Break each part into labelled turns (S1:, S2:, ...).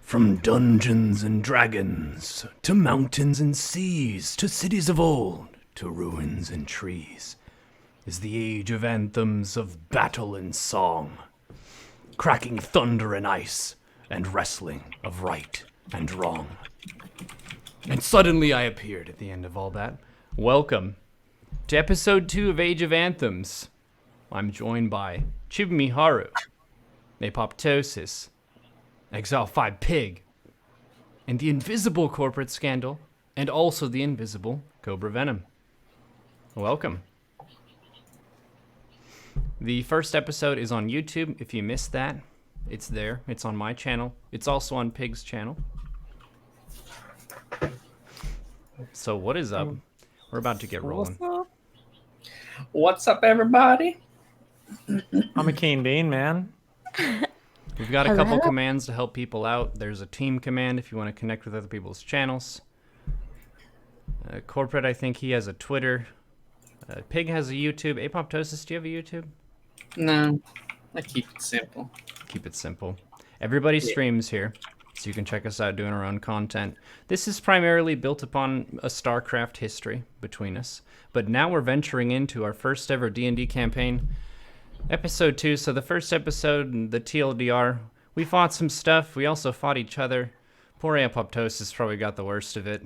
S1: From dungeons and dragons, to mountains and seas, to cities of old, to ruins and trees, is the age of anthems of battle and song, cracking thunder and ice, and wrestling of right and wrong. And suddenly I appeared at the end of all that. Welcome to episode 2 of Age of Anthems. I'm joined by Chibmiharu, Apoptosis, Exile 5 Pig, and the invisible corporate scandal, and also the invisible Cobra Venom. Welcome. The first episode is on YouTube. If you missed that, it's there. It's on my channel. It's also on Pig's channel. So what is up? We're about to get rolling.
S2: What's up, everybody?
S3: I'm a Keen Bean, man.
S1: We've got a couple commands to help people out. There's a team command if you want to connect with other people's channels. Corporate, I think he has a Twitter. Pig has a YouTube. Apoptosis, do you have a YouTube?
S2: No, I keep it simple.
S1: Keep it simple. Everybody streams here, so you can check us out doing our own content. This is primarily built upon a StarCraft history between us, but now we're venturing into our first ever D&D campaign. Episode 2, so the first episode, the TLDR, we fought some stuff, we also fought each other. Poor Apoptosis probably got the worst of it.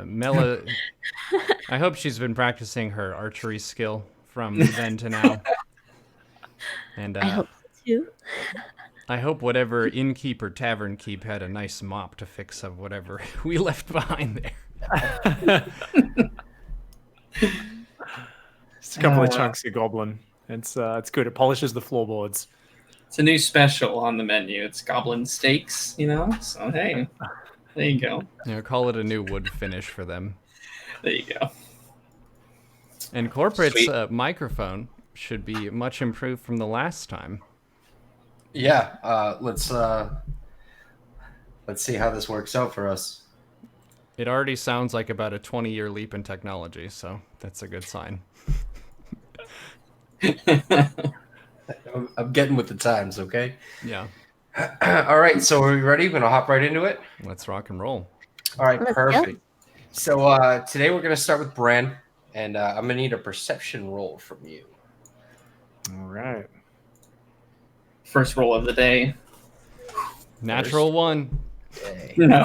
S1: Mela, I hope she's been practicing her archery skill from then to now. And
S4: I hope so too.
S1: I hope whatever innkeep or tavern keep had a nice mop to fix up whatever we left behind there.
S3: Just a couple of chunks of goblin. It's good. It polishes the floorboards.
S2: It's a new special on the menu. It's goblin steaks, you know? So, hey, there you go.
S1: Call it a new wood finish for them.
S2: There you go.
S1: And Corporate's microphone should be much improved from the last time.
S5: Yeah, let's see how this works out for us.
S1: It already sounds like about a 20-year leap in technology, so that's a good sign.
S5: I'm getting with the times, okay?
S1: Yeah.
S5: All right, so are we ready? We're going to hop right into it?
S1: Let's rock and roll.
S5: All right,
S4: Let's
S5: perfect.
S4: go.
S5: So today we're going to start with Bran, and I'm going to need a perception roll from you.
S3: All right.
S2: First roll of the day.
S1: Natural one.
S5: Yay.
S2: No,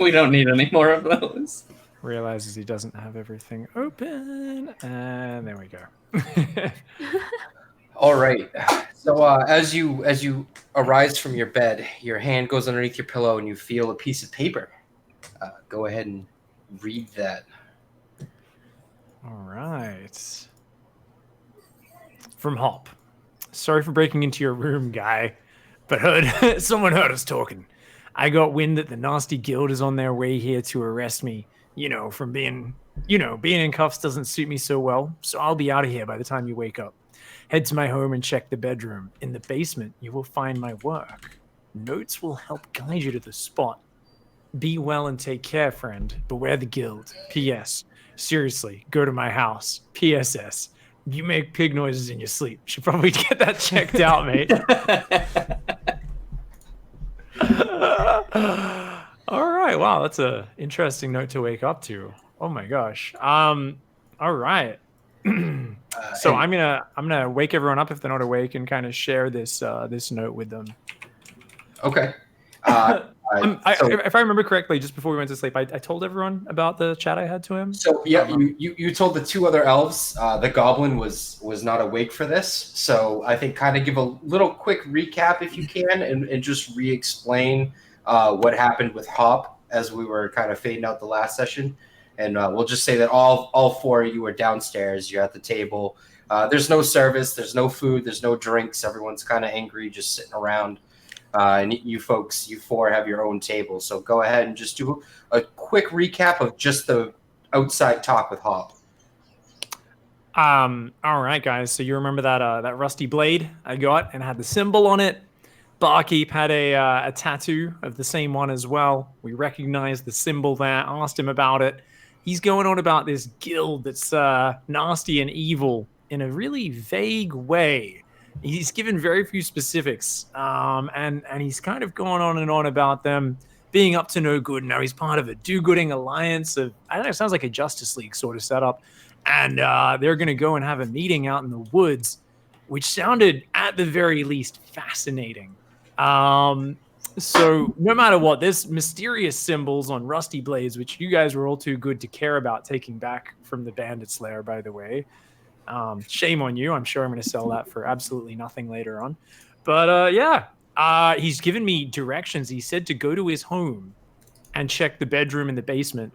S2: we don't need any more of those.
S3: Realizes he doesn't have everything open, and there we go.
S5: All right. So as you arise from your bed, your hand goes underneath your pillow, and you feel a piece of paper. Go ahead and read that.
S3: All right. From Hop. Sorry for breaking into your room, guy, but someone heard us talking. I got wind that the nasty guild is on their way here to arrest me. From being in cuffs doesn't suit me so well, so I'll be out of here by the time you wake up. Head to my home and check the bedroom. In the basement, you will find my work. Notes will help guide you to the spot. Be well and take care, friend. Beware the guild. P.S. Seriously, go to my house. P.S.S. You make pig noises in your sleep. Should probably get that checked out, mate. All right. Wow, that's a interesting note to wake up to. Oh my gosh. All right. So I'm gonna wake everyone up if they're not awake and kind of share this note with them.
S5: Okay.
S3: If I remember correctly, just before we went to sleep, I told everyone about the chat I had to him.
S5: So yeah, you told the two other elves. The goblin was not awake for this, so I think kind of give a little quick recap if you can, and just re-explain what happened with Hop as we were kind of fading out the last session. And we'll just say that all four of you are downstairs. You're at the table. There's no service. There's no food. There's no drinks. Everyone's kind of angry, just sitting around. And you four have your own table. So go ahead and just do a quick recap of just the outside talk with Hop.
S3: All right, guys. So you remember that rusty blade I got and had the symbol on it? Barkeep had a tattoo of the same one as well. We recognized the symbol there. Asked him about it. He's going on about this guild that's nasty and evil in a really vague way. He's given very few specifics, and he's kind of gone on and on about them being up to no good. Now he's part of a do-gooding alliance of, I don't know, it sounds like a Justice League sort of setup, and they're going to go and have a meeting out in the woods, which sounded at the very least fascinating. So no matter what, there's mysterious symbols on rusty blades, which you guys were all too good to care about taking back from the bandit's lair, by the way. Shame on you. I'm sure I'm going to sell that for absolutely nothing later on. But he's given me directions. He said to go to his home and check the bedroom in the basement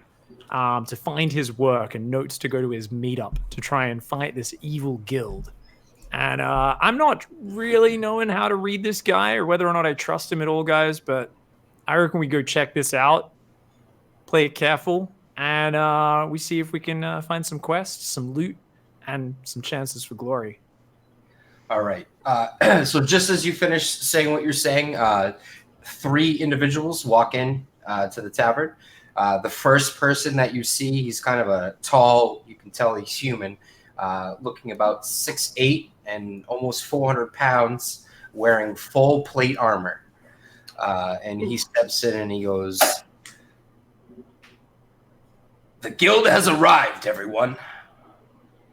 S3: to find his work, and notes to go to his meetup to try and fight this evil guild. And I'm not really knowing how to read this guy or whether or not I trust him at all, guys, but I reckon we go check this out, play it careful, and we see if we can find some quests, some loot, and some chances for glory.
S5: All right. So just as you finish saying what you're saying, 3 individuals walk in to the tavern. The first person that you see, he's kind of a tall, you can tell he's human, looking about 6'8" and almost 400 pounds, wearing full plate armor. And he steps in and he goes, "The guild has arrived, everyone.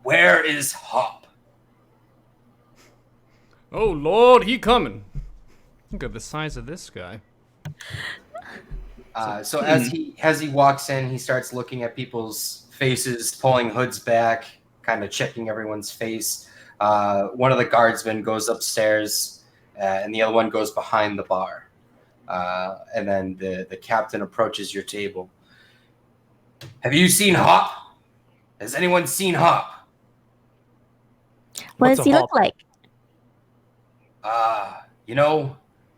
S5: Where is Hop?"
S1: Oh, Lord, he coming. Look at the size of this guy.
S5: So as he walks in, he starts looking at people's faces, pulling hoods back, kind of checking everyone's face. One of the guardsmen goes upstairs, and the other one goes behind the bar. And then the captain approaches your table. "Have you seen Hop? Has anyone seen Hop?"
S4: What
S3: What's
S4: does
S3: a
S4: he
S3: hop?
S4: look like?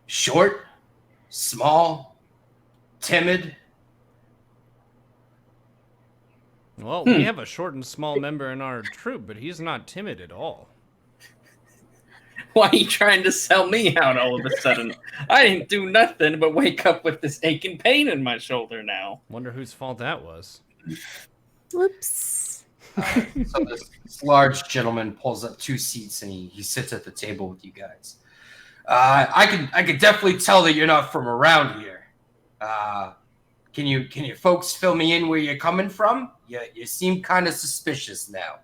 S5: Short, small, timid.
S1: Well, we have a short and small member in our troop, but he's not timid at all.
S2: Why are you trying to sell me out all of a sudden? I didn't do nothing but wake up with this aching pain in my shoulder now.
S1: Wonder whose fault that was.
S4: Whoops.
S5: So this large gentleman pulls up 2 seats and he sits at the table with you guys. I can definitely tell that you're not from around here. Can you folks fill me in where you're coming from? You seem kind of suspicious now.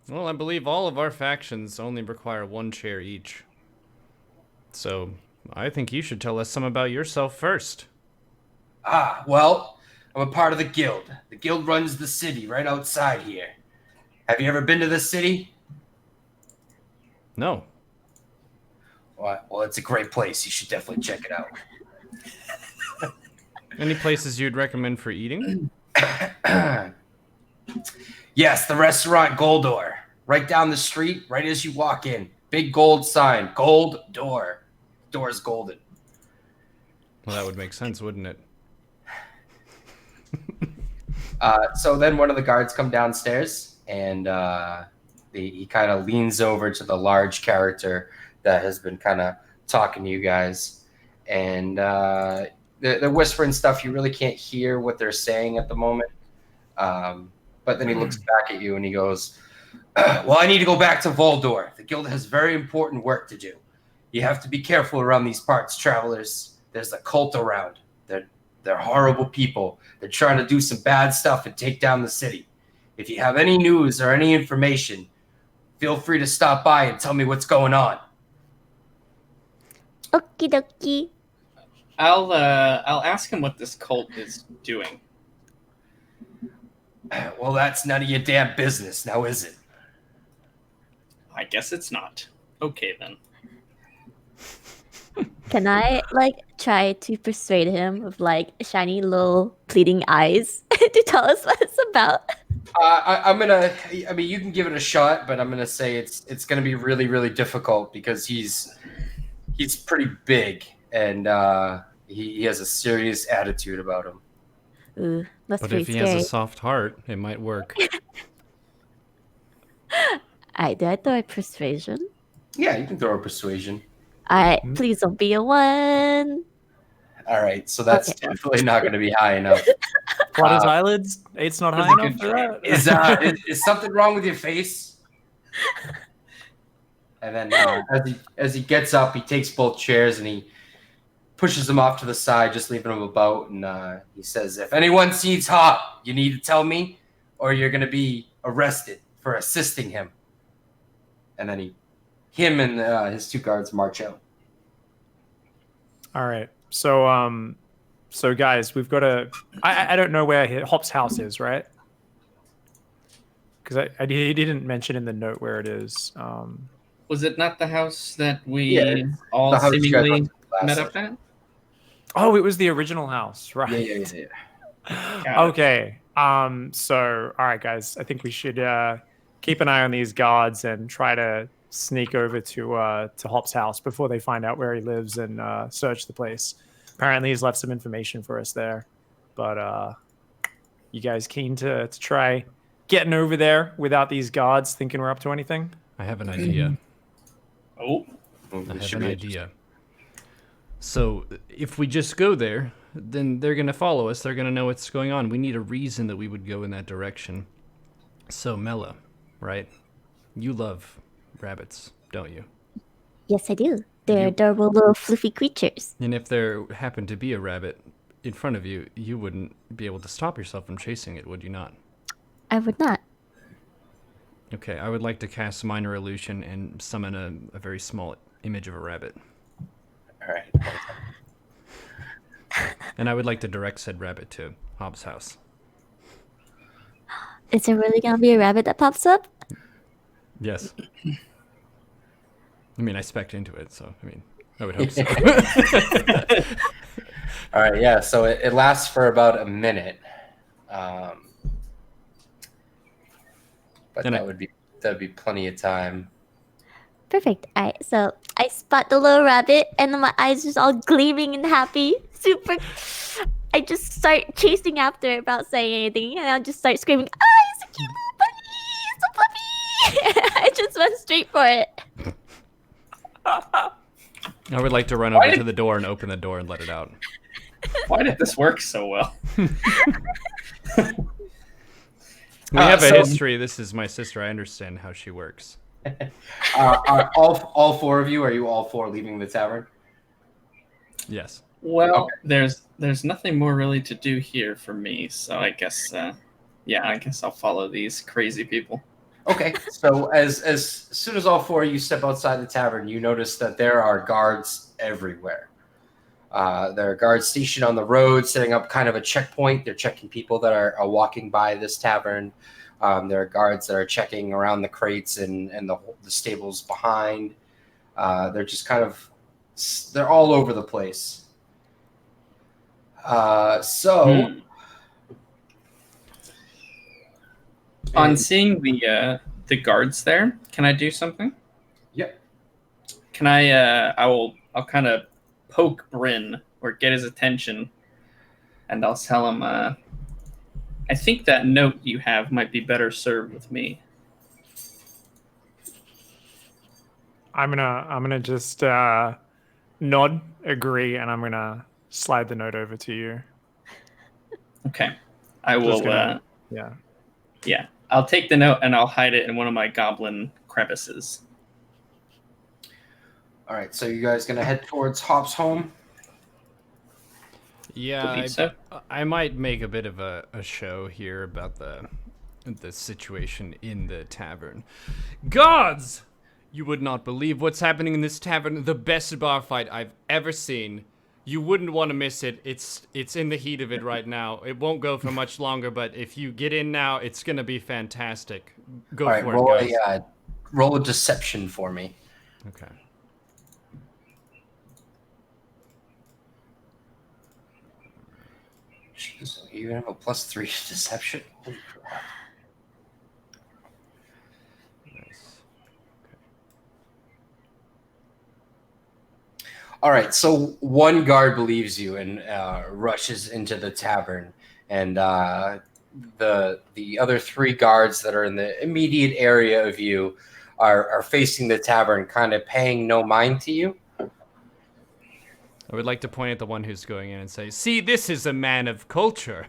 S1: Well, I believe all of our factions only require 1 chair each. So, I think you should tell us some about yourself first.
S5: Well, I'm a part of the guild. The guild runs the city right outside here. Have you ever been to this city?
S1: No.
S5: Well, it's a great place. You should definitely check it out.
S1: Any places you'd recommend for eating?
S5: Yes, the restaurant Goldor. Right down the street, right as you walk in. Big gold sign. Gold door. Door's golden.
S1: Well, that would make sense, wouldn't it?
S5: So then one of the guards come downstairs, and he kind of leans over to the large character that has been kind of talking to you guys. And they're whispering stuff. You really can't hear what they're saying at the moment. But then he looks back at you and he goes, "Well, I need to go back to Voldor. The guild has very important work to do. You have to be careful around these parts, travelers. There's a cult around. They're horrible people. They're trying to do some bad stuff and take down the city. If you have any news or any information, feel free to stop by and tell me what's going on."
S4: Okie dokie.
S2: I'll ask him what this cult is doing.
S5: Well, that's none of your damn business, now is it?
S2: I guess it's not. Okay then.
S4: Can I try to persuade him with shiny little pleading eyes to tell us what it's about?
S5: I mean, you can give it a shot, but I'm gonna say it's gonna be really, really difficult because he's pretty big and he has a serious attitude about him.
S4: Ooh, that's
S1: But
S4: pretty
S1: if he
S4: scary.
S1: has a soft heart, it might work.
S4: Alright, do I throw a persuasion?
S5: Yeah, you can throw a persuasion.
S4: Alright, please don't be a 1.
S5: All right, so that's
S4: Okay.
S5: definitely not going to be high enough.
S3: Flutter his eyelids. 8's not high enough for that.
S5: Is something wrong with your face? And then as he gets up, he takes both chairs and he pushes them off to the side, just leaving them about. And he says, "If anyone sees Hop, you need to tell me, or you're going to be arrested for assisting him." And then him and his 2 guards march out.
S3: All right. So guys, we've got to. I don't know where Hop's house is, right? Because he didn't mention in the note where it is.
S2: Was it not the house that we
S5: Yeah,
S2: all
S5: the house you guys
S2: seemingly
S5: went to last
S2: met
S5: time.
S2: up at?
S3: Oh, it was the original house, right?
S5: Yeah.
S2: Got it.
S3: Okay. So, all right, guys. I think we should keep an eye on these guards and try to sneak over to Hop's house before they find out where he lives and search the place. Apparently, he's left some information for us there. But you guys keen to try getting over there without these guards thinking we're up to anything?
S1: I have an idea.
S2: Oh,
S1: I have an idea. So if we just go there, then they're going to follow us. They're going to know what's going on. We need a reason that we would go in that direction. So Mela, right? You love rabbits, don't you?
S4: Yes, I do. They're adorable little fluffy creatures.
S1: And if there happened to be a rabbit in front of you, you wouldn't be able to stop yourself from chasing it, would you not?
S4: I would not.
S1: Okay, I would like to cast Minor Illusion and summon a very small image of a rabbit.
S5: All right.
S1: And I would like to direct said rabbit to Hobbs' house.
S4: Is there really gonna be a rabbit that pops up?
S1: Yes. I mean, I spec'd into it, so, I mean, I would hope so.
S5: All right, yeah. So it lasts for about a minute, but
S1: And
S5: that'd be plenty of time.
S4: Perfect. Alright, so I spot the little rabbit and my eyes just all gleaming and happy. Super. I just start chasing after it without saying anything, and I'll just start screaming, "Ah, it's a cute little bunny! It's so fluffy!" I just went straight for it.
S1: I would like to run over to the door and open the door and let it out.
S2: why did this work so well?
S1: We have a
S5: so-
S1: history. This is my sister. I understand how she works.
S5: Are all 4 of you? Are you all 4 leaving the tavern?
S1: Yes.
S2: Well, there's nothing more really to do here for me, so I guess I guess I'll follow these crazy people.
S5: Okay. So as soon as all 4 of you step outside the tavern, you notice that there are guards everywhere. There are guards stationed on the road, setting up kind of a checkpoint. They're checking people that are walking by this tavern. There are guards that are checking around the crates and the stables behind. They're just they're all over the place.
S2: On seeing the guards there, can I do something?
S5: Yep.
S2: Can I'll kind of poke Bryn or get his attention, and I'll tell him I think that note you have might be better served with me.
S3: I'm gonna just nod, agree, and I'm gonna slide the note over to you.
S2: Okay. I will
S3: Yeah.
S2: yeah. I'll take the note and I'll hide it in one of my goblin crevices.
S5: All right. So you guys gonna head towards Hop's home?
S1: Yeah,
S2: Believe so.
S1: I might make a bit of a show here about the situation in the tavern. Gods! You would not believe what's happening in this tavern. The best bar fight I've ever seen. You wouldn't want to miss it. It's in the heat of it right now. It won't go for much longer, but if you get in now, it's gonna be fantastic. Go
S5: All right.
S1: for it, guys.
S5: Roll a deception for me.
S1: Okay.
S5: Jeez, you have a +3 deception. Holy crap.
S1: Nice.
S5: All right, so one guard believes you and rushes into the tavern, and the other 3 guards that are in the immediate area of you are facing the tavern, kind of paying no mind to you.
S1: I would like to point at the one who's going in and say, "See, this is a man of culture."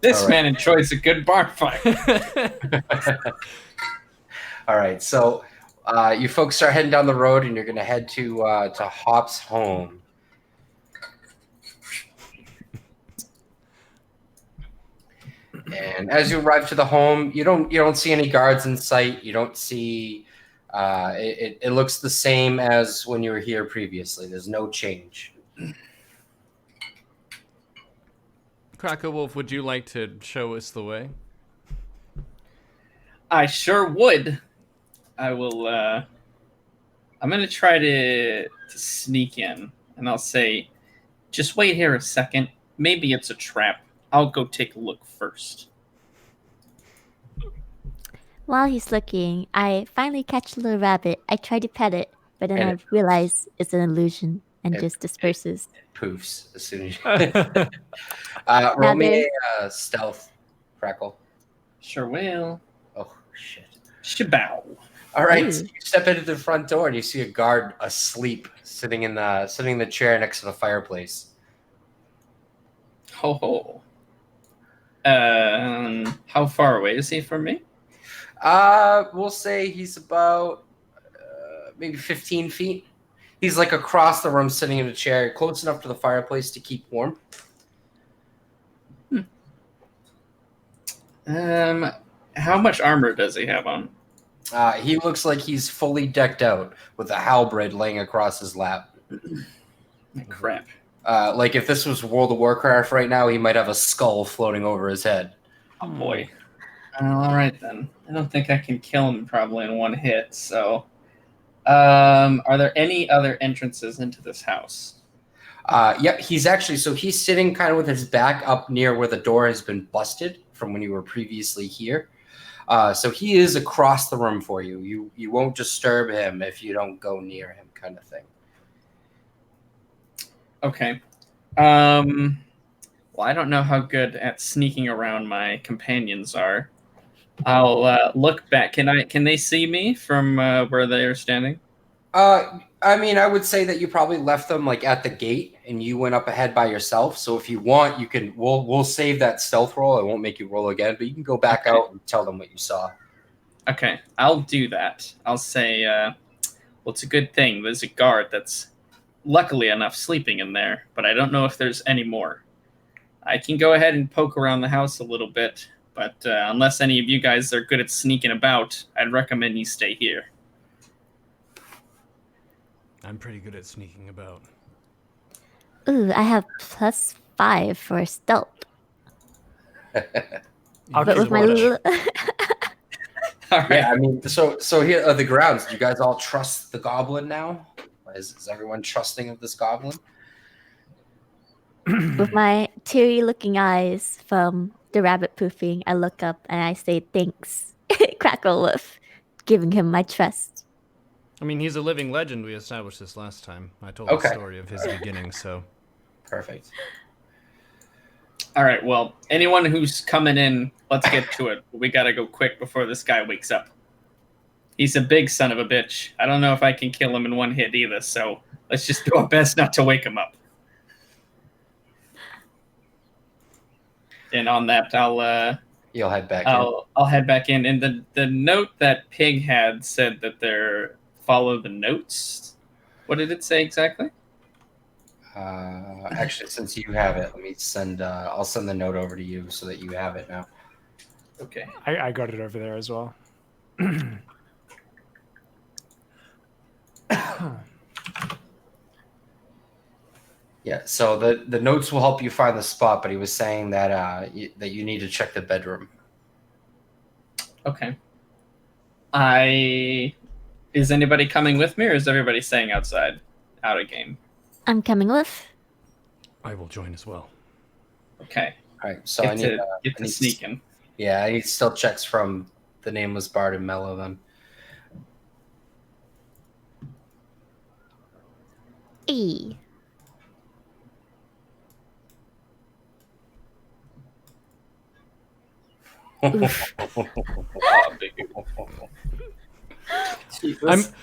S2: This
S5: All right.
S2: man enjoys a good bar fight.
S5: All right, so you folks start heading down the road, and you're going to head to Hop's home. And as you arrive to the home, you don't see any guards in sight. You don't see. It looks the same as when you were here previously. There's no change.
S1: Cracker Wolf, would you like to show us the way?
S2: I sure would. I will. I'm gonna try to sneak in, and I'll say, "Just wait here a second. Maybe it's a trap. I'll go take a look first."
S4: While he's looking, I finally catch the little rabbit. I try to pet it, but then
S5: And
S4: I realize it's an illusion and
S5: it-
S4: just disperses.
S5: Poofs as soon as you. Roll me a stealth, Crackle.
S2: Sure will.
S5: Oh shit!
S2: Shabow.
S5: All right,
S4: Ooh.
S5: so you step into the front door and you see a guard asleep, sitting in the chair next to the fireplace.
S2: Ho ho. How far away is he from me?
S5: We'll say he's about maybe 15 feet. He's like across the room, sitting in a chair, close enough to the fireplace to keep warm.
S2: How much armor does he have on?
S5: He looks like he's fully decked out with a halberd laying across his lap.
S2: Crap.
S5: Like if this was World of Warcraft right now, he might have a skull floating over his head.
S2: Oh boy. All right then. I don't think I can kill him probably in one hit. So, are there any other entrances into this house?
S5: Yep, he's sitting kind of with his back up near where the door has been busted from when you were previously here. So he is across the room for you. You won't disturb him if you don't go near him, kind of thing.
S2: Okay. Well, I don't know how good at sneaking around my companions are. I'll look back. Can they see me from where they are standing?
S5: I mean, I would say that you probably left them like at the gate, and you went up ahead by yourself. So if you want, you can. We'll save that stealth roll. I won't make you roll again, but you can go back out and tell them what you saw.
S2: Okay, I'll do that. I'll say, well, it's a good thing. There's a guard that's luckily enough sleeping in there, but I don't know if there's any more. I can go ahead and poke around the house a little bit, but unless any of you guys are good at sneaking about, I'd recommend you stay here.
S1: I'm pretty good at sneaking about.
S4: Ooh, I have +5 for stealth.
S3: I'll
S4: But
S3: keep
S4: with my
S3: watch.
S4: little...
S2: All right.
S5: Yeah, I mean, so here are the grounds. Do you guys all trust the goblin now? Is everyone trusting of this goblin?
S4: with my teary-looking eyes from the rabbit poofing, I look up and I say thanks, Crackle Wolf, giving him my trust.
S1: I mean, he's a living legend. We established this last time. I told
S5: Okay.
S1: the story of his beginning, so...
S5: Perfect.
S2: All right, well, anyone who's coming in, let's get to it. We gotta go quick before this guy wakes up. He's a big son of a bitch. I don't know if I can kill him in one hit either, so let's just do our best not to wake him up. And on that,
S5: You'll head back in.
S2: I'll head back in. And the note that Pig had said that they're follow the notes. What did it say exactly?
S5: Actually, since you have it, let me send. I'll send the note over to you so that you have it now.
S2: Okay.
S3: I got it over there as well.
S5: Yeah. So the notes will help you find the spot, but he was saying that that you need to check the bedroom.
S2: Okay. Is anybody coming with me, or is everybody staying outside, out of game?
S4: I'm coming with.
S1: I will join as well.
S2: Okay.
S5: All right. So
S2: Get
S5: I need
S2: to
S5: I need
S2: sneak in.
S5: Yeah, I need still checks from the nameless bard and Mellow then.
S4: E.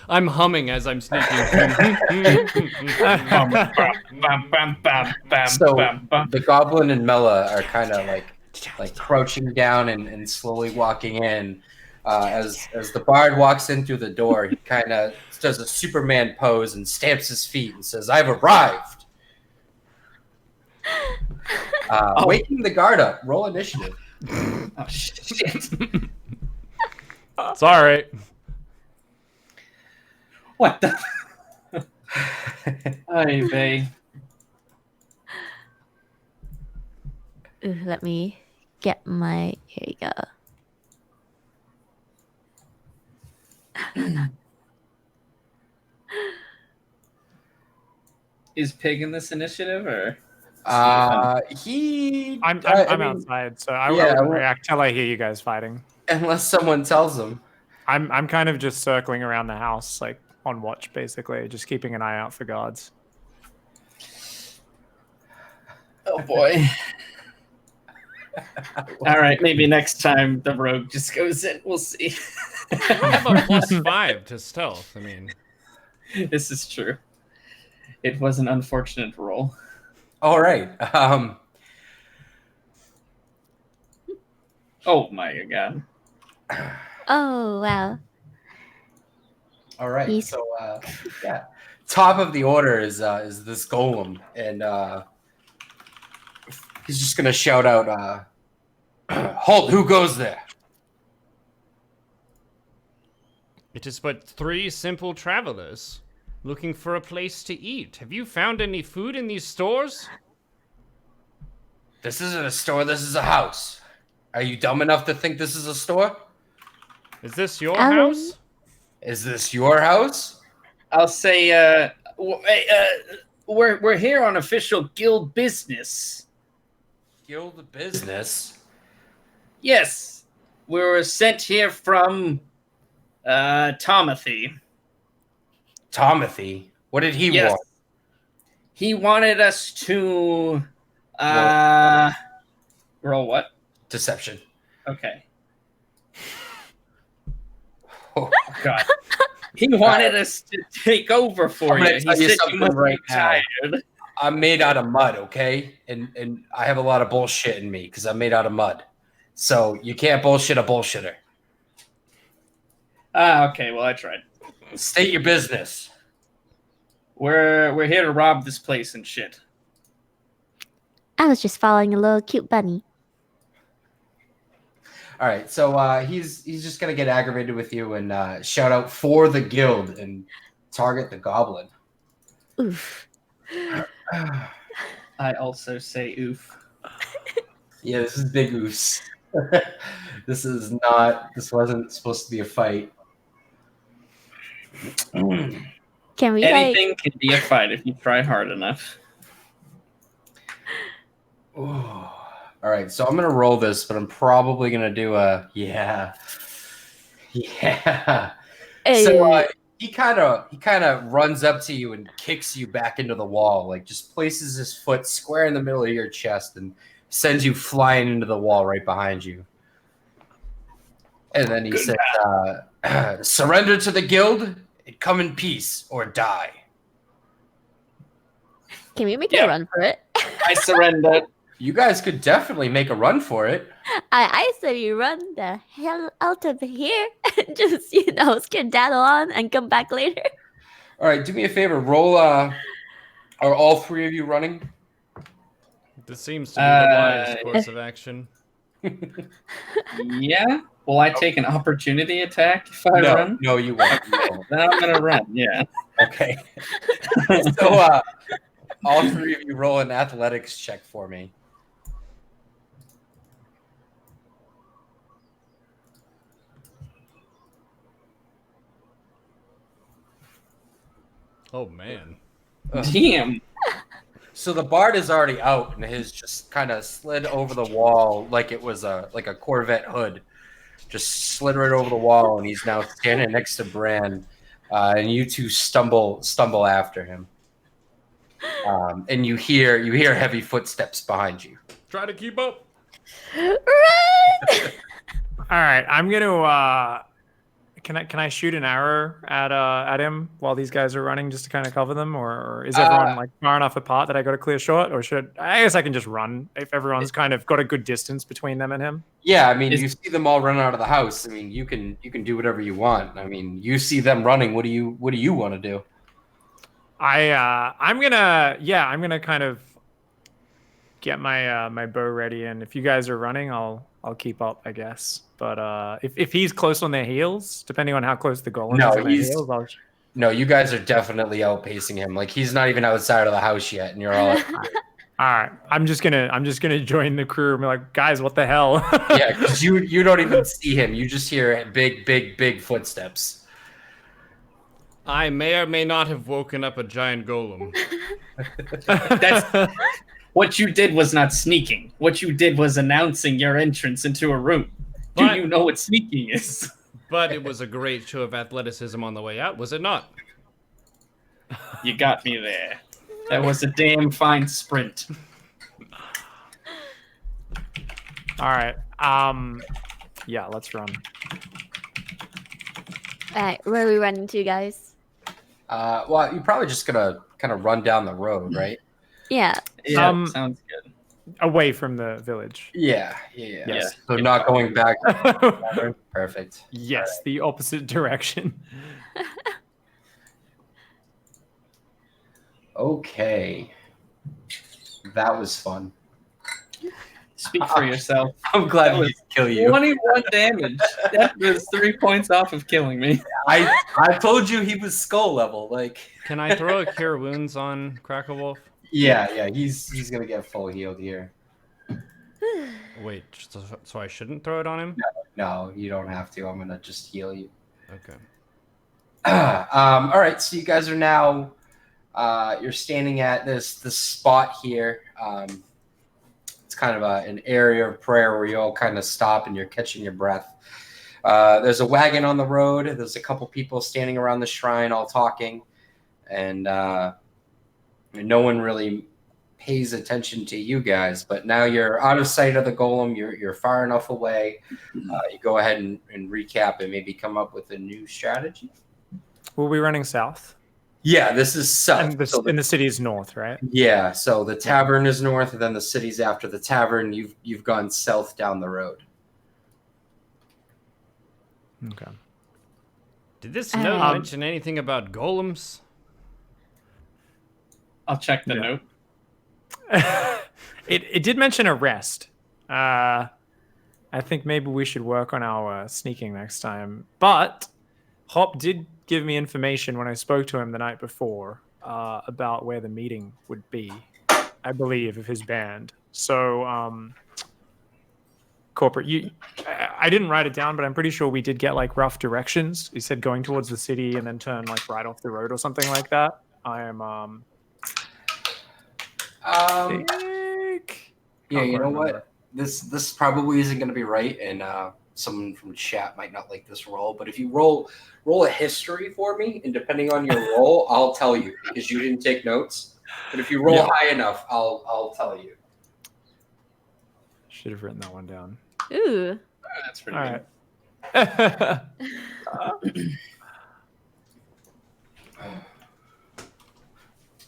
S1: I'm humming as I'm sneaking.
S2: Bam, bam, bam, bam,
S5: So
S2: bam, bam.
S5: the goblin and Mela are kind of like like crouching down and slowly walking in. As the bard walks in through the door, he kind of does a Superman pose and stamps his feet and says, "I've arrived." Waking the guard up. Roll initiative.
S2: Oh shit!
S1: It's all right.
S2: What the? Ay vey.
S4: Ooh, let me get my. Here you go.
S2: Is Pig in this initiative or?
S3: I'm outside, so I wouldn't react till I hear you guys fighting.
S5: Unless someone tells him.
S3: I'm kind of just circling around the house, like on watch, basically, just keeping an eye out for guards.
S2: Oh boy. All right, maybe next time the rogue just goes in. We'll see.
S1: I have a +5 to stealth. I mean,
S2: this is true. It was an unfortunate roll.
S5: All right.
S2: Oh my god.
S4: Oh wow.
S5: All right. So yeah, top of the order is this golem, and he's just gonna shout out, "Halt! Who goes there?"
S1: it is but 3 simple travelers looking for a place to eat. Have you found any food in these stores?
S5: This isn't a store. This is a house. Are you dumb enough to think this is a store?
S1: Is this your house?
S5: Is this your house?
S2: I'll say, we're here on official guild business.
S5: Guild business?
S2: Yes, we were sent here from Tomothy.
S5: Tomothy? What did he want?
S2: He wanted us to roll what?
S5: Deception.
S2: Okay. Oh god. He wanted us to take over for you. He said you must be tired.
S5: I'm made out of mud, okay? And I have a lot of bullshit in me because I'm made out of mud. So you can't bullshit a bullshitter.
S2: Okay, well I tried.
S5: State your business.
S2: We're here to rob this place and shit.
S4: I was just following a little cute bunny.
S5: All right, so he's just gonna get aggravated with you and shout out for the guild and target the goblin.
S4: Oof.
S2: I also say oof.
S5: Yeah, this is big oofs. This wasn't supposed to be a fight.
S4: Can we
S2: Anything can be a fight if you try hard enough.
S5: Ooh. All right, so I'm gonna roll this, but I'm probably gonna do a yeah. So he kind of runs up to you and kicks you back into the wall, like just places his foot square in the middle of your chest and sends you flying into the wall right behind you. And then he says, "Surrender to the guild and come in peace or die."
S4: Can we make a run for it?
S2: I surrender.
S5: You guys could definitely make a run for it.
S4: I say we run the hell out of here and just, skedaddle on and come back later.
S5: All right, do me a favor. Roll, are all 3 of you running?
S1: This seems to be the wise course of action.
S2: Yeah? Will I take an opportunity attack if I run?
S5: No, you won't.
S2: Then I'm going to run, yeah.
S5: Okay. So, all 3 of you roll an athletics check for me.
S1: Oh, man.
S2: Damn.
S5: So the bard is already out and has just kind of slid over the wall like it was a Corvette hood. Just slid right over the wall, and he's now standing next to Bran. And you two stumble after him. And you hear heavy footsteps behind you.
S1: Try to keep up.
S4: Run!
S3: All right, I'm gonna Can I shoot an arrow at him while these guys are running just to kind of cover them, or is everyone like far enough apart that I got to clear short, or should I guess I can just run if everyone's kind of got a good distance between them and him?
S5: Yeah, I mean, you see them all run out of the house. I mean, you can do whatever you want. I mean, you see them running. What do you want to do?
S3: I'm gonna kind of get my my bow ready, and if you guys are running, I'll keep up, I guess. But if he's close on their heels, depending on how close the golem is on their heels,
S5: no, you guys are definitely outpacing him. Like he's not even outside of the house yet, and you're all.
S3: All right, I'm just gonna join the crew and be like, guys, what the hell?
S5: Yeah, because you don't even see him. You just hear big footsteps.
S6: I may or may not have woken up a giant golem.
S2: That's what you did was not sneaking. What you did was announcing your entrance into a room. Do you know what sneaking is?
S6: But it was a great show of athleticism on the way out, was it not?
S2: You got me there. That was a damn fine sprint.
S3: All right. Yeah, let's run.
S4: All right, where are we running to, guys?
S5: Well, you're probably just gonna kind of run down the road, right?
S4: Yeah.
S2: Yeah, sounds good.
S3: Away from the village.
S5: Yeah.
S3: Yes.
S5: So not going back. Perfect.
S3: Yes, the opposite direction.
S5: Okay. That was fun.
S2: Speak for yourself.
S5: I'm glad we didn't kill you.
S2: 21 damage. That was 3 points off of killing me.
S5: I told you he was skull level. Like,
S6: Can I throw a Cure Wounds on Cracklewolf?
S5: yeah, he's gonna get full healed here.
S6: Wait, so I shouldn't throw it on him?
S5: No, you don't have to. I'm gonna just heal you.
S6: Okay.
S5: All right, so you guys are now you're standing at this spot here. It's kind of an area of prayer where you all kind of stop and you're catching your breath. There's a wagon on the road. There's a couple people standing around the shrine all talking, and no one really pays attention to you guys. But now you're out of sight of the golem. You're far enough away. You go ahead and recap and maybe come up with a new strategy.
S3: We'll be running south.
S5: Yeah, this is south.
S3: And the city is north, right?
S5: Yeah, so the tavern is north, and then the city's after the tavern. You've gone south down the road.
S3: Okay.
S6: Did this note mention anything about golems?
S2: I'll check the note.
S3: It did mention arrest. I think maybe we should work on our sneaking next time. But Hop did give me information when I spoke to him the night before about where the meeting would be, I believe, of his band. So, corporate, I didn't write it down, but I'm pretty sure we did get like rough directions. He said going towards the city and then turn like right off the road or something like that. I am
S5: yeah, you know what? This probably isn't going to be right, and someone from chat might not like this roll. But if you roll a history for me, and depending on your roll, I'll tell you because you didn't take notes. But if you roll high enough, I'll tell you.
S3: Should have written that one down.
S4: Ooh.
S2: That's pretty
S3: All
S2: good.
S3: right.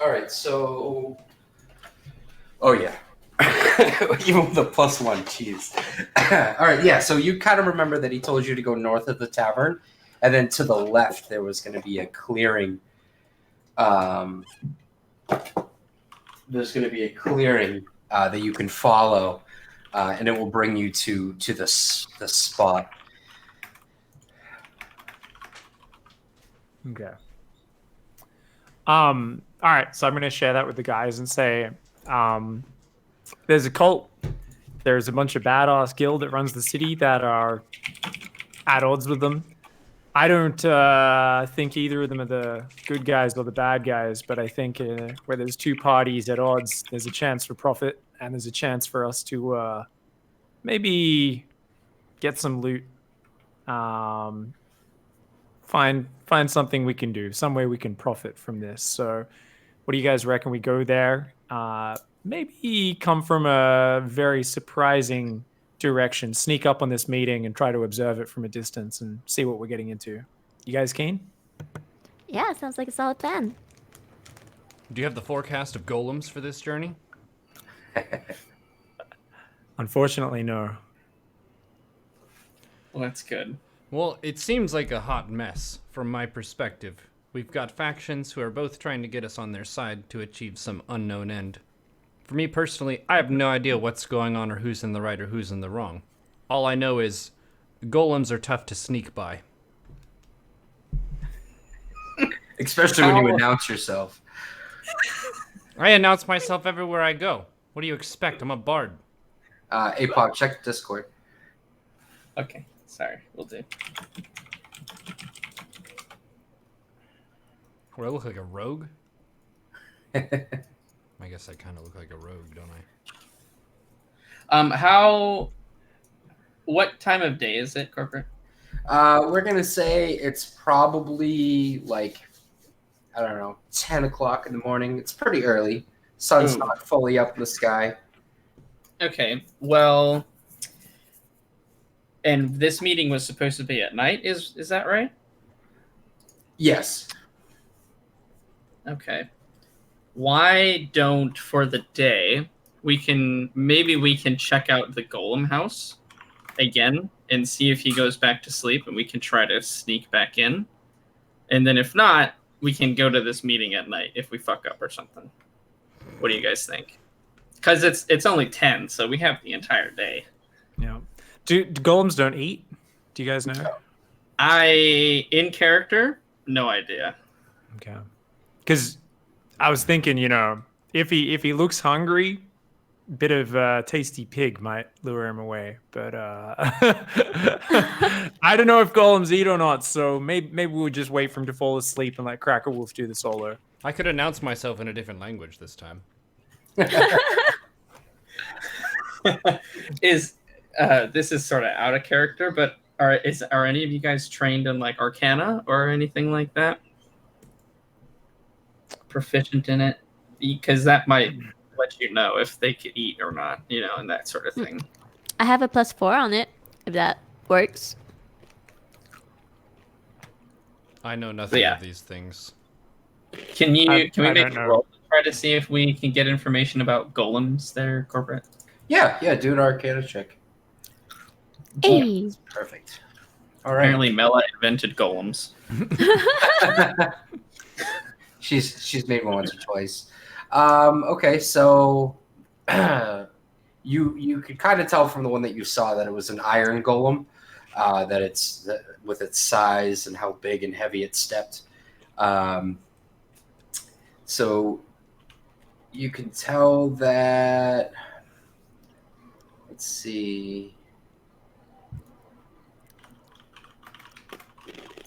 S5: All right, so. Oh, yeah. Even with the +1, jeez. All right, yeah, so you kind of remember that he told you to go north of the tavern, and then to the left there was going to be a clearing. There's going to be a clearing that you can follow, and it will bring you to the spot.
S3: Okay. All right, so I'm going to share that with the guys and say, there's a cult. There's a bunch of badass guild that runs the city that are at odds with them. I don't think either of them are the good guys or the bad guys, but I think where there's two parties at odds, there's a chance for profit and there's a chance for us to maybe get some loot, find something we can do, some way we can profit from this. So what do you guys reckon we go there? Maybe come from a very surprising direction, sneak up on this meeting and try to observe it from a distance and see what we're getting into. You guys keen?
S4: Yeah, sounds like a solid plan.
S1: Do you have the forecast of golems for this journey?
S3: Unfortunately, no.
S2: Well, that's good.
S1: Well, it seems like a hot mess from my perspective. We've got factions who are both trying to get us on their side to achieve some unknown end. For me personally, I have no idea what's going on or who's in the right or who's in the wrong. All I know is golems are tough to sneak by.
S5: Especially when you announce yourself.
S1: I announce myself everywhere I go. What do you expect? I'm a bard.
S5: Apog, check Discord.
S2: Okay, sorry, we'll do.
S1: Do I look like a rogue? I guess I kind of look like a rogue, don't I?
S2: What time of day is it, corporate?
S5: We're gonna say it's probably like, I don't know, 10 o'clock in the morning. It's pretty early. Sun's
S2: Ooh.
S5: not fully up in the sky.
S2: Okay, well, and this meeting was supposed to be at night. Is that right?
S5: Yes.
S2: Okay. Why don't, for the day, we can check out the golem house again and see if he goes back to sleep, and we can try to sneak back in. And then if not, we can go to this meeting at night if we fuck up or something. What do you guys think? Because it's only 10, so we have the entire day.
S3: Yeah. Do golems don't eat? Do you guys know?
S2: In character, no idea.
S3: Okay. Because I was thinking, if he looks hungry, bit of tasty pig might lure him away. But I don't know if golems eat or not. So maybe we'll just wait for him to fall asleep and let Cracker Wolf do the solo.
S1: I could announce myself in a different language this time.
S2: This is sort of out of character, but are any of you guys trained in like Arcana or anything like that? Proficient in it? Because that might let you know if they could eat or not, and that sort of thing.
S4: I have a +4 on it, if that works.
S1: I know nothing
S2: Yeah.
S1: of these things.
S2: Can we
S3: I
S2: make
S3: don't
S2: a
S3: know.
S2: roll to try to see if we can get information about golems there, corporate?
S5: Yeah, do an Arcana check.
S4: Hey.
S5: Perfect. All right.
S2: Apparently, Mela invented golems.
S5: She's made one once or twice. Okay, so you could kind of tell from the one that you saw that it was an iron golem, with its size and how big and heavy it stepped. So you can tell that. Let's see.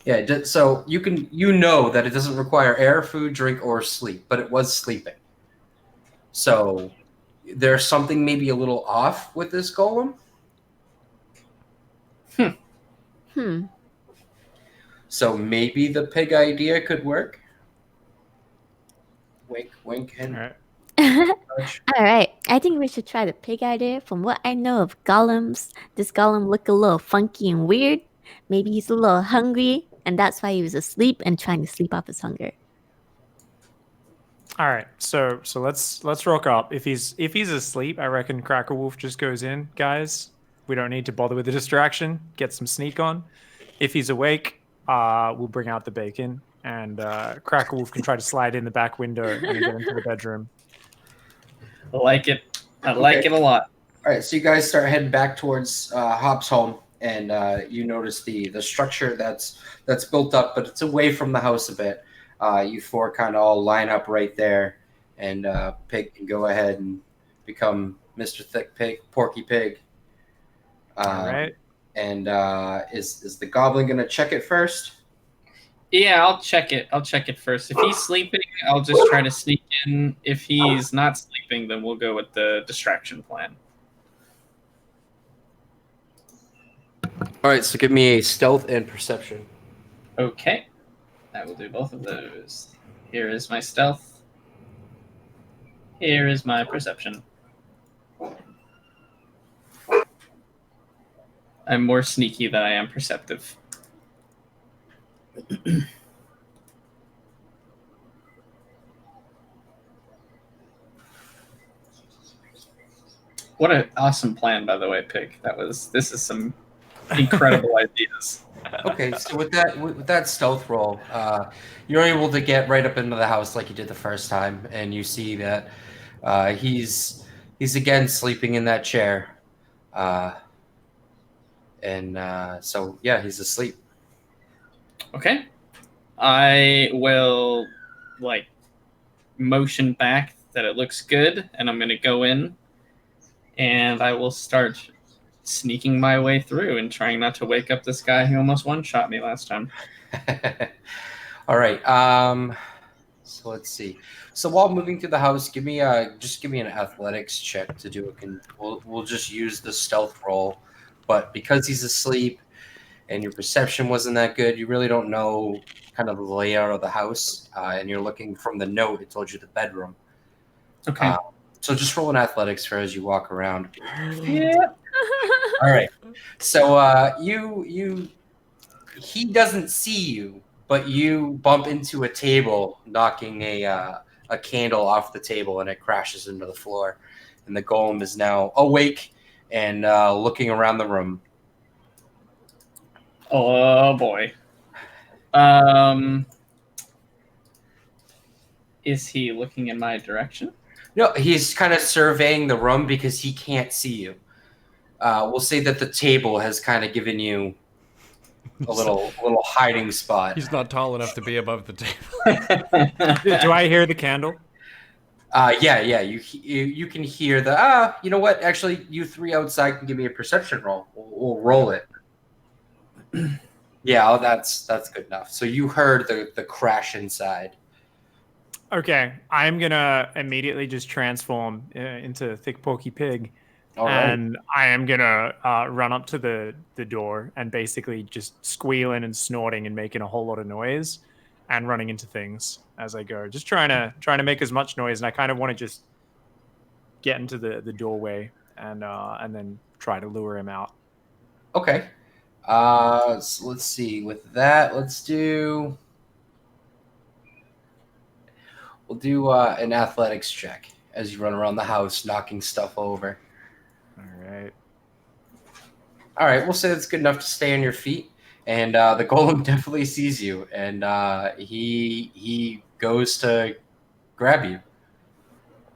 S5: Yeah, so you know that it doesn't require air, food, drink, or sleep, but it was sleeping. So there's something maybe a little off with this golem. So maybe the pig idea could work. Wink, wink, and
S3: All right.
S5: touch.
S4: All right, I think we should try the pig idea. From what I know of golems, this golem look a little funky and weird. Maybe he's a little hungry, and that's why he was asleep and trying to sleep off his hunger.
S3: All right, so let's rock up. If he's asleep, I reckon Cracker Wolf just goes in, guys. We don't need to bother with the distraction. Get some sneak on. If he's awake, we'll bring out the bacon, and Cracker Wolf can try to slide in the back window and get into the bedroom.
S2: I like it. I like it a lot.
S5: All right, so you guys start heading back towards Hop's home, and you notice the structure that's built up, but it's away from the house a bit. You four kind of all line up right there, and Pig can go ahead and become Mr. Thick Pig, Porky Pig.
S3: All right.
S5: And is the goblin gonna check it first?
S2: Yeah, I'll check it. I'll check it first. If he's sleeping, I'll just try to sneak in. If he's not sleeping, then we'll go with the distraction plan.
S5: All right, so give me a stealth and perception.
S2: Okay. I will do both of those. Here is my stealth. Here is my perception. I'm more sneaky than I am perceptive. What an awesome plan, by the way, Pig. This is some incredible ideas.
S5: Okay, so with that stealth roll, you're able to get right up into the house like you did the first time, and you see that he's again sleeping in that chair, so yeah, he's asleep.
S2: Okay. I will motion back that it looks good, and I'm gonna go in and I will start sneaking my way through and trying not to wake up this guy who almost one-shot me last time.
S5: All right. So let's see. So while moving through the house, give me an athletics check to do it. We'll just use the stealth roll, but because he's asleep and your perception wasn't that good, you really don't know kind of the layout of the house, and you're looking from the note. It told you the bedroom.
S2: Okay.
S5: So just roll an athletics for as you walk around.
S2: Yeah.
S5: All right. So he doesn't see you, but you bump into a table, knocking a candle off the table, and it crashes into the floor. And the golem is now awake and looking around the room.
S2: Oh boy. Is he looking in my direction?
S5: No, he's kind of surveying the room because he can't see you. We'll say that the table has kind of given you a little hiding spot.
S6: He's not tall enough to be above the table.
S3: Do I hear the candle?
S5: Yeah. You can hear the. You know what? Actually, you three outside can give me a perception roll. We'll roll it. Yeah, that's good enough. So you heard the crash inside.
S3: Okay, I'm gonna immediately just transform into Thick Porky Pig, and I am gonna run up to the door and basically just squealing and snorting and making a whole lot of noise, and running into things as I go. Just trying to make as much noise, and I kind of want to just get into the doorway and then try to lure him out.
S5: Okay. So let's see. With that, we'll do an athletics check as you run around the house, knocking stuff over. All right. We'll say that's good enough to stay on your feet, and the golem definitely sees you, and he goes to grab you.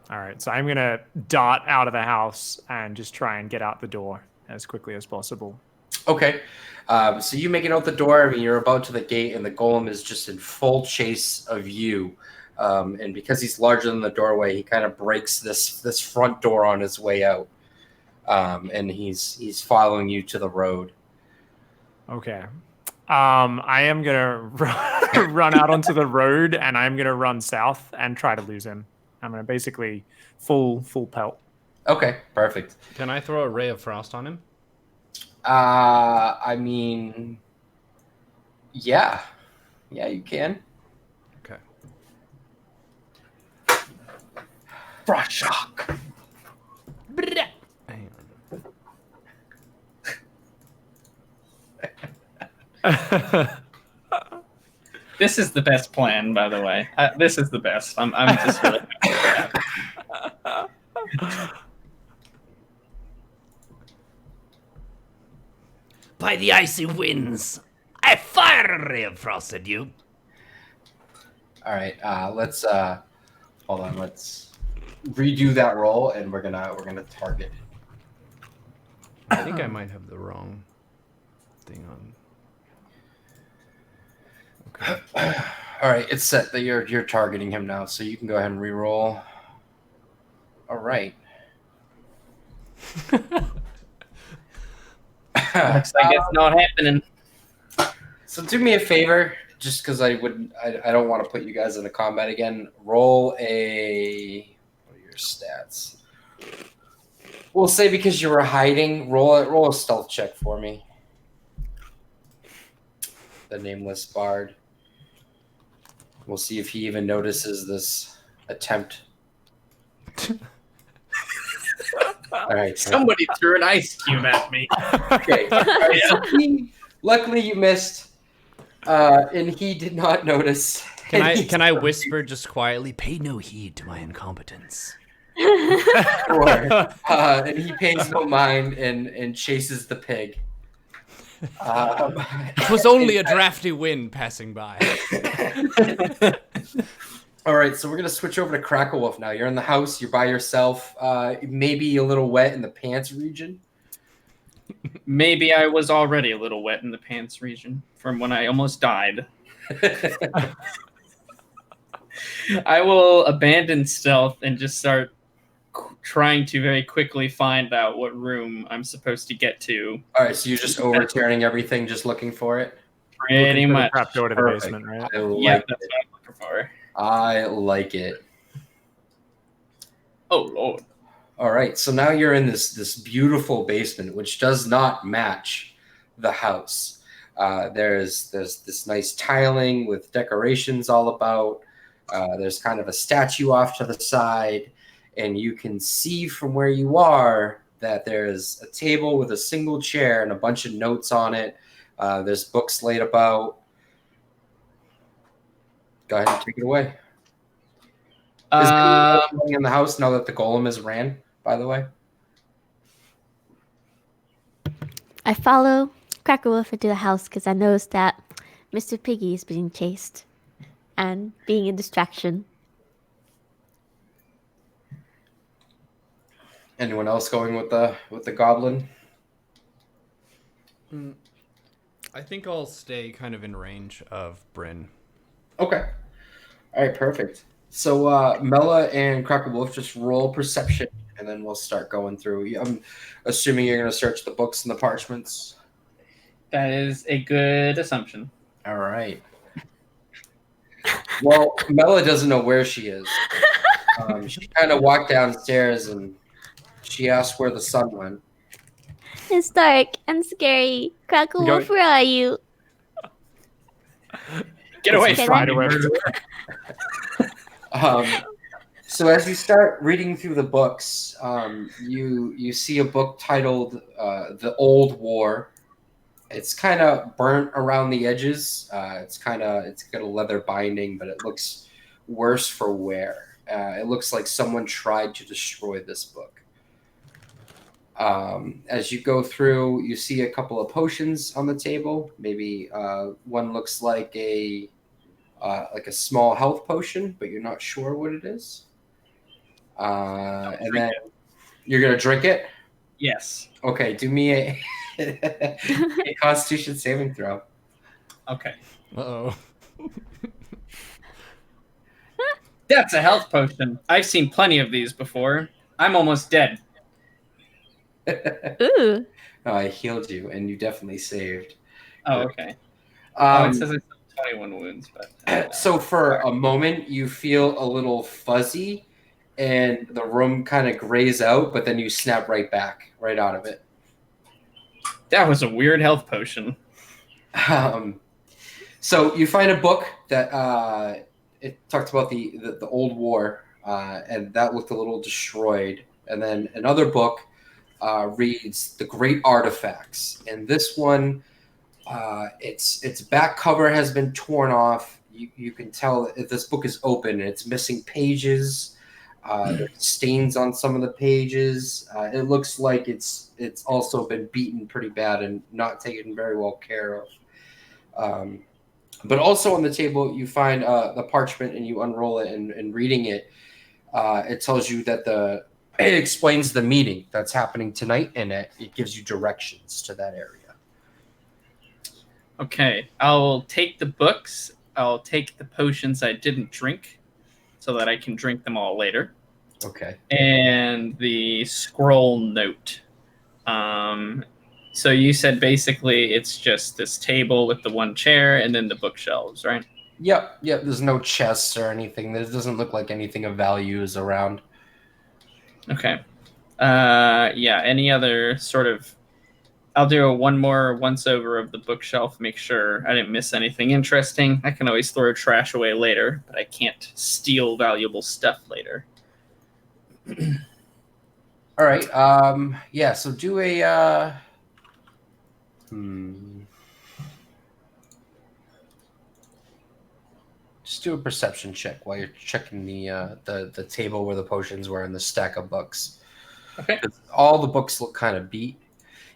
S3: All right, so I'm gonna dart out of the house and just try and get out the door as quickly as possible.
S5: Okay. So you make it out the door. I mean, you're about to the gate, and the golem is just in full chase of you. And because he's larger than the doorway, he kind of breaks this front door on his way out. And he's following you to the road.
S3: Okay. I am gonna run out onto the road, and I'm gonna run south and try to lose him. I'm gonna basically full pelt.
S5: Okay, perfect.
S6: Can I throw a ray of frost on him?
S5: I mean, yeah, you can.
S6: Okay.
S5: Frost shock.
S6: Hang
S2: on. This is the best plan, by the way. This is the best. I'm just really happy with that.
S1: By the icy winds, I fire a ray of frost at you.
S5: All right, let's hold on. Let's redo that roll, and we're gonna target.
S6: I think I might have the wrong thing on. Okay.
S5: All right, it's set that you're targeting him now, so you can go ahead and re-roll. All right.
S2: Looks like it's not happening.
S5: So do me a favor, just because I don't want to put you guys into combat again. Roll a. What are your stats? We'll say because you were hiding, roll a stealth check for me. The nameless bard. We'll see if he even notices this attempt. All right.
S2: Somebody threw an ice cube at me.
S5: Okay. All right, so luckily you missed, and he did not notice.
S1: Can I whisper just quietly? Pay no heed to my incompetence.
S5: Sure. And he pays no mind and chases the pig.
S1: It was only a drafty wind passing by.
S5: All right, so we're gonna switch over to Crackle Wolf now. You're in the house. You're by yourself. Maybe a little wet in the pants region.
S2: Maybe I was already a little wet in the pants region from when I almost died. I will abandon stealth and just start trying to very quickly find out what room I'm supposed to get to.
S5: All right, so you're just overturning everything, just looking for it.
S2: Pretty much.
S3: Trap door to the
S5: Perfect.
S3: basement, right?
S5: I like
S2: Yeah,
S5: it.
S2: that's what I'm looking for.
S5: I like it.
S2: Oh Lord.
S5: All right, so now you're in this beautiful basement, which does not match the house. There's this nice tiling with decorations all about. There's kind of a statue off to the side, and you can see from where you are that there's a table with a single chair and a bunch of notes on it. There's books laid about. Go ahead and take it away. Is anything else going in the house now that the golem is ran, by the way?
S4: I follow Cracker Wolf into the house because I noticed that Mr. Piggy is being chased and being a distraction.
S5: Anyone else going with the goblin?
S1: I think I'll stay kind of in range of Bryn.
S5: Okay. All right, perfect. So Mela and Cracker Wolf just roll perception, and then we'll start going through. I'm assuming you're going to search the books and the parchments.
S2: That is a good assumption.
S5: All right. Well, Mela doesn't know where she is. She kind of walked downstairs, and she asked where the sun went.
S4: It's dark and scary. Cracker
S3: Go-
S4: Wolf, where are you?
S2: Get away
S4: Okay,
S2: from me,
S3: then.
S2: murderer.
S5: So as you start reading through the books, you see a book titled "The Old War." It's kind of burnt around the edges. It's got a leather binding, but it looks worse for wear. It looks like someone tried to destroy this book. As you go through, you see a couple of potions on the table. Maybe one looks like a small health potion, but you're not sure what it is. And then you're gonna drink it.
S2: Yes.
S5: Okay, do me a Constitution saving throw.
S2: Okay.
S1: Uh-oh.
S2: That's a health potion. I've seen plenty of these before. I'm almost dead.
S4: Ooh.
S5: I healed you, and you definitely saved.
S2: Oh, okay. It says I have 21 wounds, but
S5: So for a moment, you feel a little fuzzy, and the room kind of grays out, but then you snap right back, right out of it.
S2: that was a weird health potion.
S5: So you find a book that it talked about the old war, and that looked a little destroyed. And then another book reads The Great Artifacts, and this one, its back cover has been torn off. You can tell if this book is open and it's missing pages. There's stains on some of the pages. It looks like it's also been beaten pretty bad and not taken very well care of. But also on the table, you find the parchment and you unroll it, and reading it, it tells you that it explains the meeting that's happening tonight, and it gives you directions to that area.
S2: Okay, I'll take the books. I'll take the potions I didn't drink so that I can drink them all later.
S5: Okay.
S2: And the scroll note. So you said basically it's just this table with the one chair and then the bookshelves, right?
S5: Yep. There's no chests or anything. There doesn't look like anything of value is around.
S2: Okay. Yeah, any other sort of... I'll do one more once-over of the bookshelf, make sure I didn't miss anything interesting. I can always throw trash away later, but I can't steal valuable stuff later.
S5: All All right. Yeah. So do a. Just do a perception check while you're checking the table where the potions were and the stack of books.
S2: Okay.
S5: All the books look kind of beat.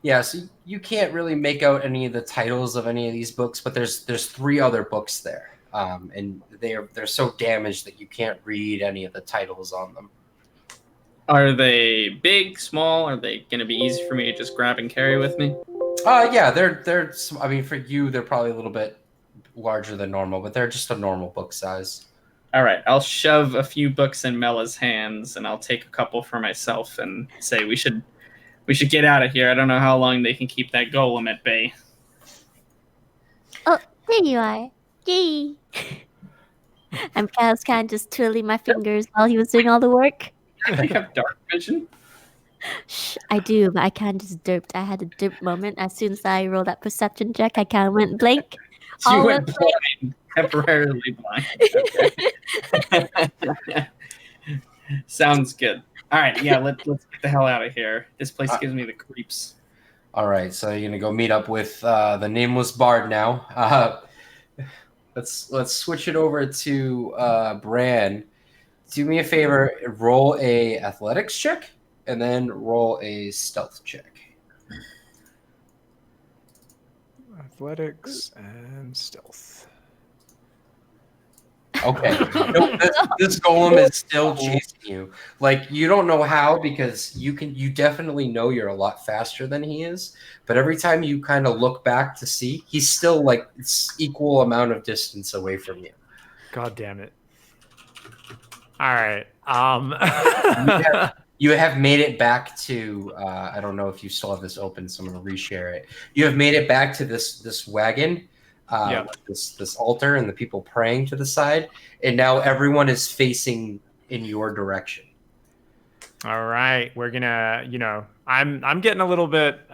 S5: Yeah, so you can't really make out any of the titles of any of these books, but there's 3 other books there, and they're so damaged that you can't read any of the titles on them.
S2: Are they big, small? Are they going to be easy for me to just grab and carry with me?
S5: Yeah, they're. I mean, for you, they're probably a little bit larger than normal, but they're just a normal book size.
S2: All right, I'll shove a few books in Mella's hands, and I'll take a couple for myself and say we should get out of here. I don't know how long they can keep that golem at bay.
S4: Oh, there you are. Yay! I was kind of just twirling my fingers while he was doing all the work.
S2: Do you have dark vision?
S4: Shh, I do, but I kind of just derped. I had a derp moment. As soon as I rolled that perception check, I kind of went blank.
S2: You
S4: All
S2: went
S4: went
S2: blind, temporarily blind. Okay. Sounds good. All right, yeah, let's get the hell out of here. This place gives me the creeps.
S5: All right, so you're gonna go meet up with the nameless bard now. Let's switch it over to Bran. Do me a favor, roll a athletics check, and then roll a stealth check.
S3: Athletics and stealth.
S5: Okay. No, this golem is still chasing you. Like, you don't know how, because you definitely know you're a lot faster than he is. But every time you kind of look back to see, he's still like equal amount of distance away from you.
S3: God damn it. All right.
S5: You have made it back to I don't know if you still have this open, so I'm going to reshare it. You have made it back to this wagon, with this altar and the people praying to the side, and now everyone is facing in your direction.
S3: All right, we're gonna, I'm getting a little bit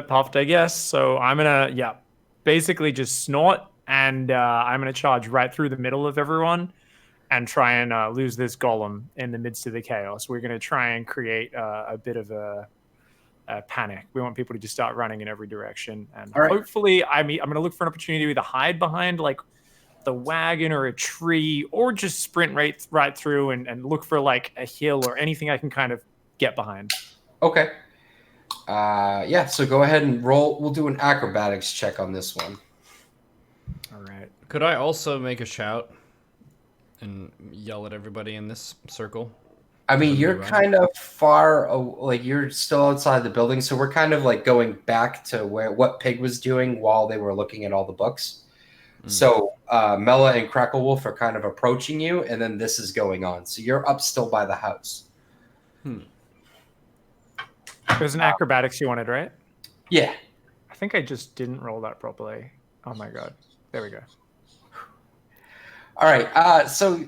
S3: puffed, I guess. So I'm gonna, basically just snort, and I'm gonna charge right through the middle of everyone, and try and lose this golem in the midst of the chaos. We're gonna try and create a bit of a panic. We want people to just start running in every direction, and hopefully, I'm gonna look for an opportunity to either hide behind like the wagon or a tree, or just sprint right through and look for like a hill or anything I can kind of get behind.
S5: Okay. So go ahead and roll. We'll do an acrobatics check on this one.
S3: All right.
S6: Could I also make a shout and yell at everybody in this circle?
S5: I mean, you're kind of far, like you're still outside the building, so we're kind of like going back to what Pig was doing while they were looking at all the books. So Mela and Crackle Wolf are kind of approaching you, and then this is going on. So you're up still by the house.
S3: There's an acrobatics you wanted, right?
S5: Yeah.
S3: I think I just didn't roll that properly. Oh my god. There we go.
S5: All right. So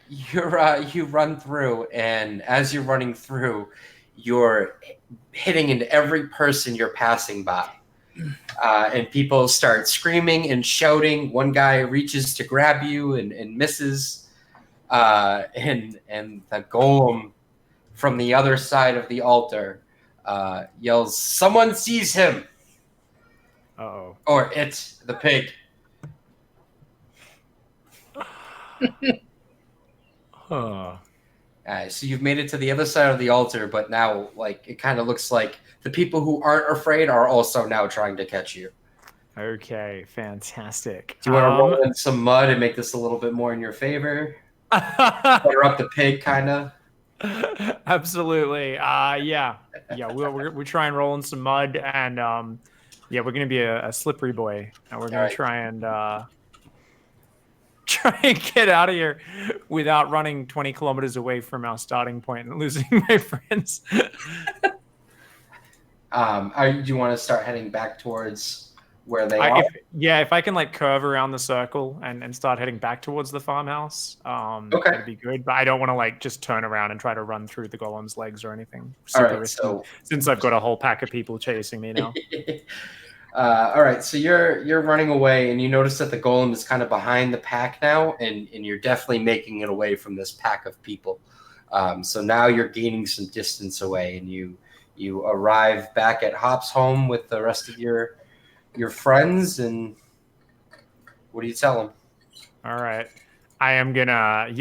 S5: you run through, and as you're running through, you're hitting into every person you're passing by. And people start screaming and shouting. One guy reaches to grab you and misses. And the golem from the other side of the altar yells, "Someone sees him!"
S3: Uh-oh.
S5: Or it's the pig.
S3: Huh.
S5: So you've made it to the other side of the altar, but now like it kind of looks like the people who aren't afraid are also now trying to catch you.
S3: Okay, fantastic.
S5: Do you want to roll in some mud and make this a little bit more in your favor? Butter up the pig, kind of.
S3: Absolutely. We're trying rolling some mud, and we're gonna be a slippery boy, and we're gonna try and get out of here without running 20 kilometers away from our starting point and losing my friends.
S5: Do you want to start heading back towards where they are?
S3: If I can like curve around the circle and start heading back towards the farmhouse, that'd be good. But I don't want to like just turn around and try to run through the golem's legs or anything. Since I've got a whole pack of people chasing me now.
S5: All right, so you're running away, and you notice that the golem is kind of behind the pack now, and you're definitely making it away from this pack of people. So now you're gaining some distance away, and you arrive back at Hop's home with the rest of your friends. And what do you tell them?
S3: All right. I am gonna,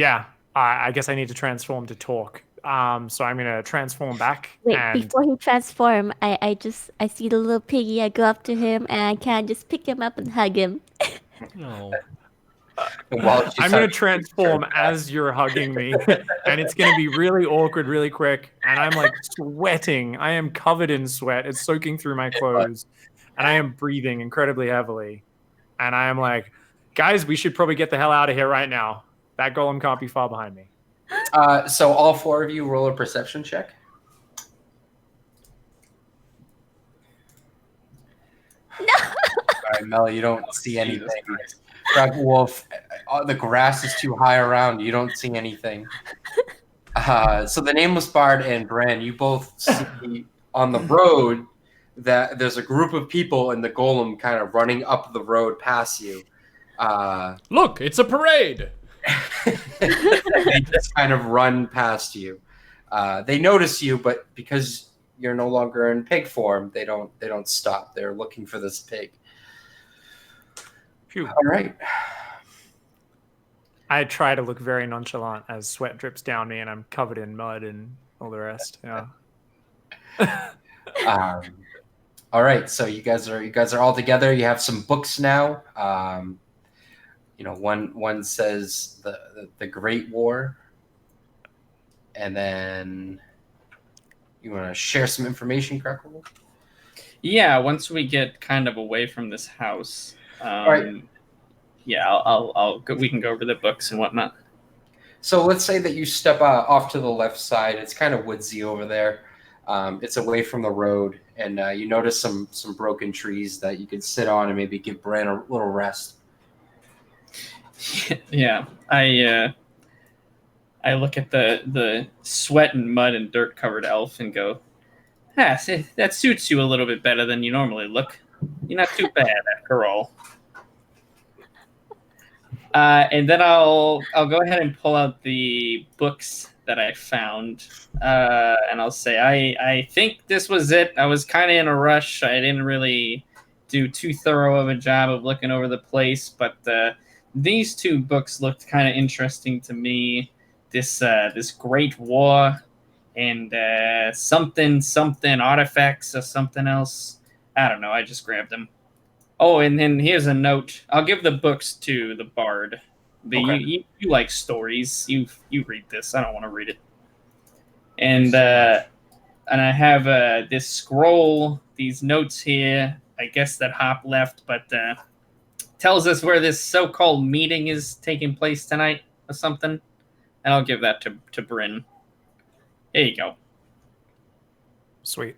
S3: I guess I need to transform to talk. So I'm gonna transform back.
S4: Wait,
S3: and
S4: before he transform, I see the little piggy. I go up to him and I can just pick him up and hug him.
S6: No.
S5: And while she's
S3: I'm gonna
S5: hugging you,
S3: transform
S5: turn back.
S3: as you're hugging me, and it's gonna be really awkward, really quick. And I'm like sweating. I am covered in sweat. It's soaking through my clothes, and I am breathing incredibly heavily. And I am like, guys, we should probably get the hell out of here right now. That golem can't be far behind me.
S5: So all 4 of you roll a perception check.
S4: No.
S5: All right, Mel, you don't see anything. Greg Wolf, the grass is too high around. You don't see anything. So the Nameless Bard and Bran, you both see on the road that there's a group of people and the golem kind of running up the road past you.
S6: Look, it's a parade.
S5: They just kind of run past you. They notice you, but because you're no longer in pig form, they don't stop. They're looking for this pig.
S3: Phew.
S5: All right.
S3: I try to look very nonchalant as sweat drips down me and I'm covered in mud and all the rest. Yeah.
S5: All right. So you guys are all together. You have some books now. One says the Great War, and then you want to share some information, Crackle?
S2: Yeah, once we get kind of away from this house,
S5: right.
S2: Yeah, I'll go, we can go over the books and whatnot.
S5: So let's say that you step off to the left side. It's kind of woodsy over there. It's away from the road, and you notice some broken trees that you could sit on and maybe give Bran a little rest.
S2: Yeah, I look at the sweat and mud and dirt covered elf and go, that suits you a little bit better than you normally look. You're not too bad after all. And then I'll go ahead and pull out the books that I found, and I'll say I think this was it. I was kind of in a rush. I didn't really do too thorough of a job of looking over the place, but these 2 books looked kind of interesting to me. This Great War and something artifacts or something else. I don't know. I just grabbed them. Oh, and then here's a note. I'll give the books to the bard.
S5: Okay.
S2: You like stories. You read this. I don't want to read it. And I have this scroll, these notes here. I guess that Hop left, but tells us where this so-called meeting is taking place tonight or something. And I'll give that to Bryn. There you go.
S3: Sweet.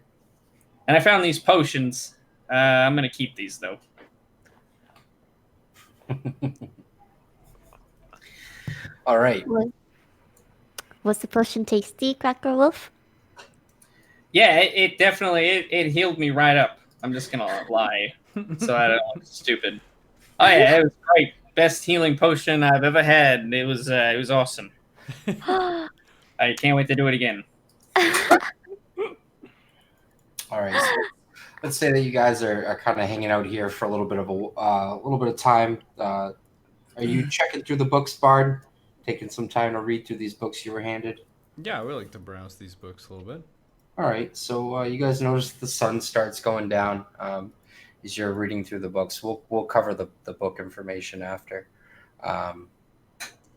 S2: And I found these potions. I'm going to keep these, though.
S5: All right.
S4: Was the potion tasty, Cracker Wolf?
S2: Yeah, it definitely it healed me right up. I'm just going to lie. So I don't look stupid. Oh, yeah, it was great. Best healing potion I've ever had. It was awesome. I can't wait to do it again.
S5: All right. So let's say that you guys are kind of hanging out here for a little bit of time. Are you checking through the books, Bard? Taking some time to read through these books you were handed?
S6: Yeah, we like to browse these books a little bit.
S5: All right. So you guys notice the sun starts going down as you're reading through the books. We'll cover the book information after.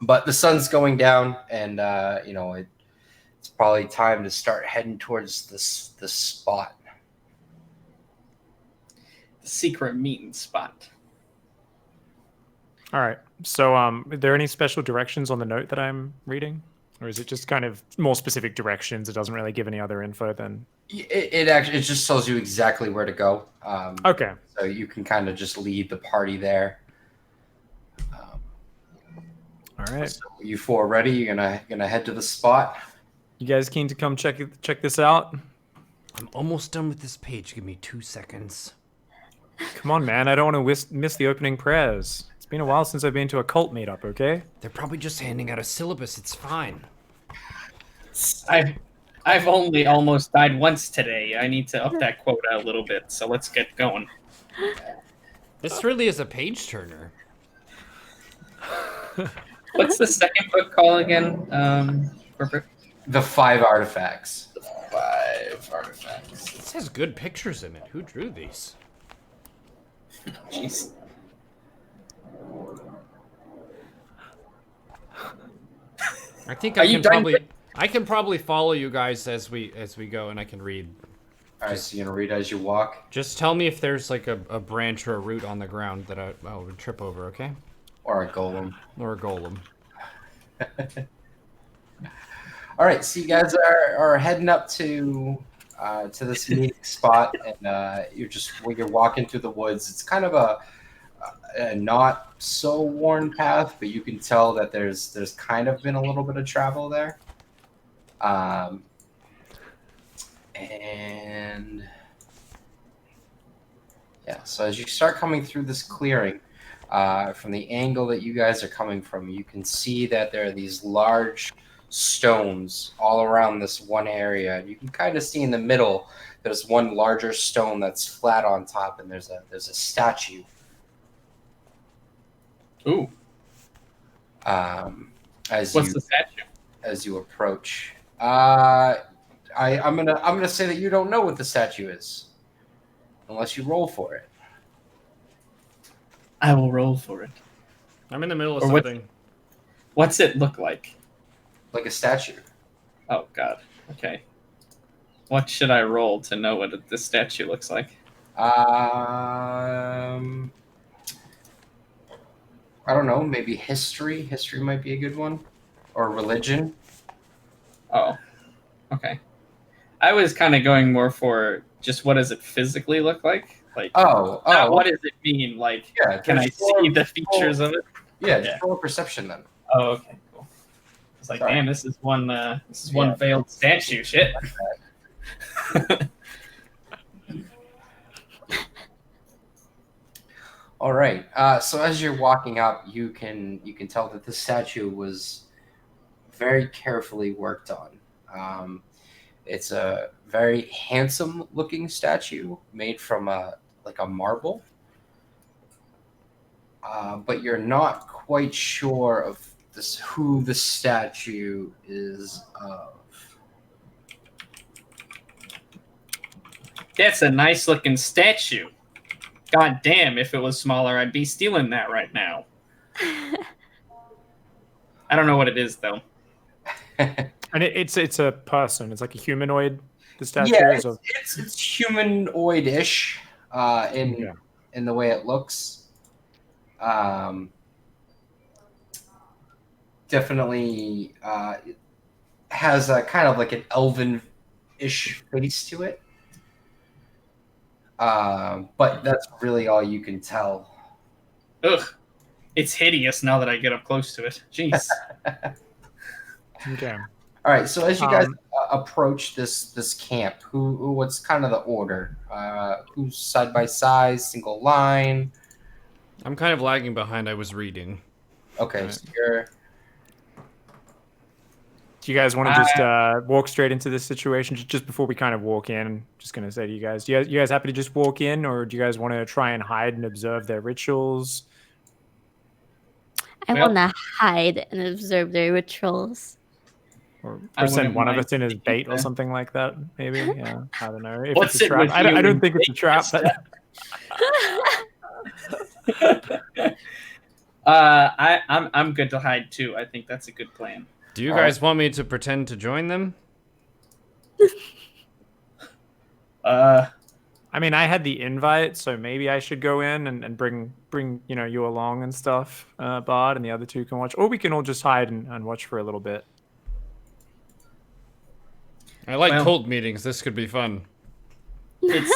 S5: But the sun's going down, and it's probably time to start heading towards this spot.
S2: The secret meeting spot.
S3: All right. So, are there any special directions on the note that I'm reading? Or is it just kind of more specific directions? It doesn't really give any other info then?
S5: It just tells you exactly where to go.
S3: Okay.
S5: So you can kind of just lead the party there.
S3: All right.
S5: So you 4 ready? You're gonna head to the spot.
S3: You guys keen to come check this out?
S1: I'm almost done with this page. Give me 2 seconds.
S3: Come on, man. I don't want to miss the opening prayers. It's been a while since I've been to a cult meetup, okay?
S1: They're probably just handing out a syllabus. It's fine.
S2: I've only almost died once today. I need to up that quota a little bit, so let's get going.
S6: This really is a page turner.
S2: What's the second book called again? Corporate?
S5: The 5 artifacts.
S2: 5 artifacts.
S6: This has good pictures in it. Who drew these?
S2: Jeez.
S6: I think
S2: Are
S6: I
S2: you
S6: can
S2: done
S6: probably I can probably follow you guys as we go, and I can read.
S5: All right, so you're gonna read as you walk,
S6: Just tell me if there's like a branch or a root on the ground that I would trip over, okay?
S5: or a golem.
S6: Or a golem.
S5: All right, so you guys are heading up to this meeting spot, and you're walking through the woods. It's kind of a not so worn path, but you can tell that there's kind of been a little bit of travel there. And yeah, so as you start coming through this clearing, from the angle that you guys are coming from, you can see that there are these large stones all around this one area. You can kind of see in the middle there's one larger stone that's flat on top, and there's a statue.
S2: Ooh. What's the statue?
S5: As you approach, I'm gonna say that you don't know what the statue is, unless you roll for it.
S2: I will roll for it.
S6: I'm in the middle of
S2: Or
S6: something.
S2: What's it look like?
S5: Like a statue.
S2: Oh God. Okay. What should I roll to know what the statue looks like?
S5: I don't know. Maybe history. History might be a good one, or religion.
S2: Oh. Okay. I was kind of going more for just what does it physically look like? Like, not what does it mean? Like,
S5: Yeah,
S2: can I see the features of it?
S5: Yeah, just roll a perception then.
S2: Oh, okay, cool. It's like, damn, this is one failed statue. Shit.
S5: All right. So as you're walking up, you can tell that the statue was very carefully worked on. It's a very handsome looking statue made from a marble, but you're not quite sure of who the statue is of.
S2: That's a nice looking statue. God damn, if it was smaller, I'd be stealing that right now. I don't know what it is though.
S3: And it's a person. It's like a humanoid. The statue
S5: Yeah,
S3: is.
S5: it's humanoid-ish in the way it looks. Definitely has a kind of like an elven-ish face to it. But that's really all you can tell.
S2: Ugh. It's hideous now that I get up close to it. Jeez.
S3: Okay.
S5: All right, so as you guys approach this camp, what's kind of the order? Who's side by side, single line?
S6: I'm kind of lagging behind. I was reading.
S5: Okay, so you're...
S3: Do you guys want to just walk straight into this situation just before we kind of walk in? I'm just going to say to you guys, you guys happy to just walk in, or do you guys want to try and hide and observe their rituals?
S4: I want to hide and observe their rituals.
S3: Or send one of us in as bait or something like that, maybe. Yeah, I don't know. If
S2: What's
S3: it's a trap, I don't think it's a trap. But...
S2: I'm good to hide too. I think that's a good plan.
S6: Do you guys want me to pretend to join them?
S3: I mean, I had the invite, so maybe I should go in and bring you along and stuff, Bard, and the other two can watch, or we can all just hide and watch for a little bit.
S6: I like cult meetings. This could be fun.
S2: It's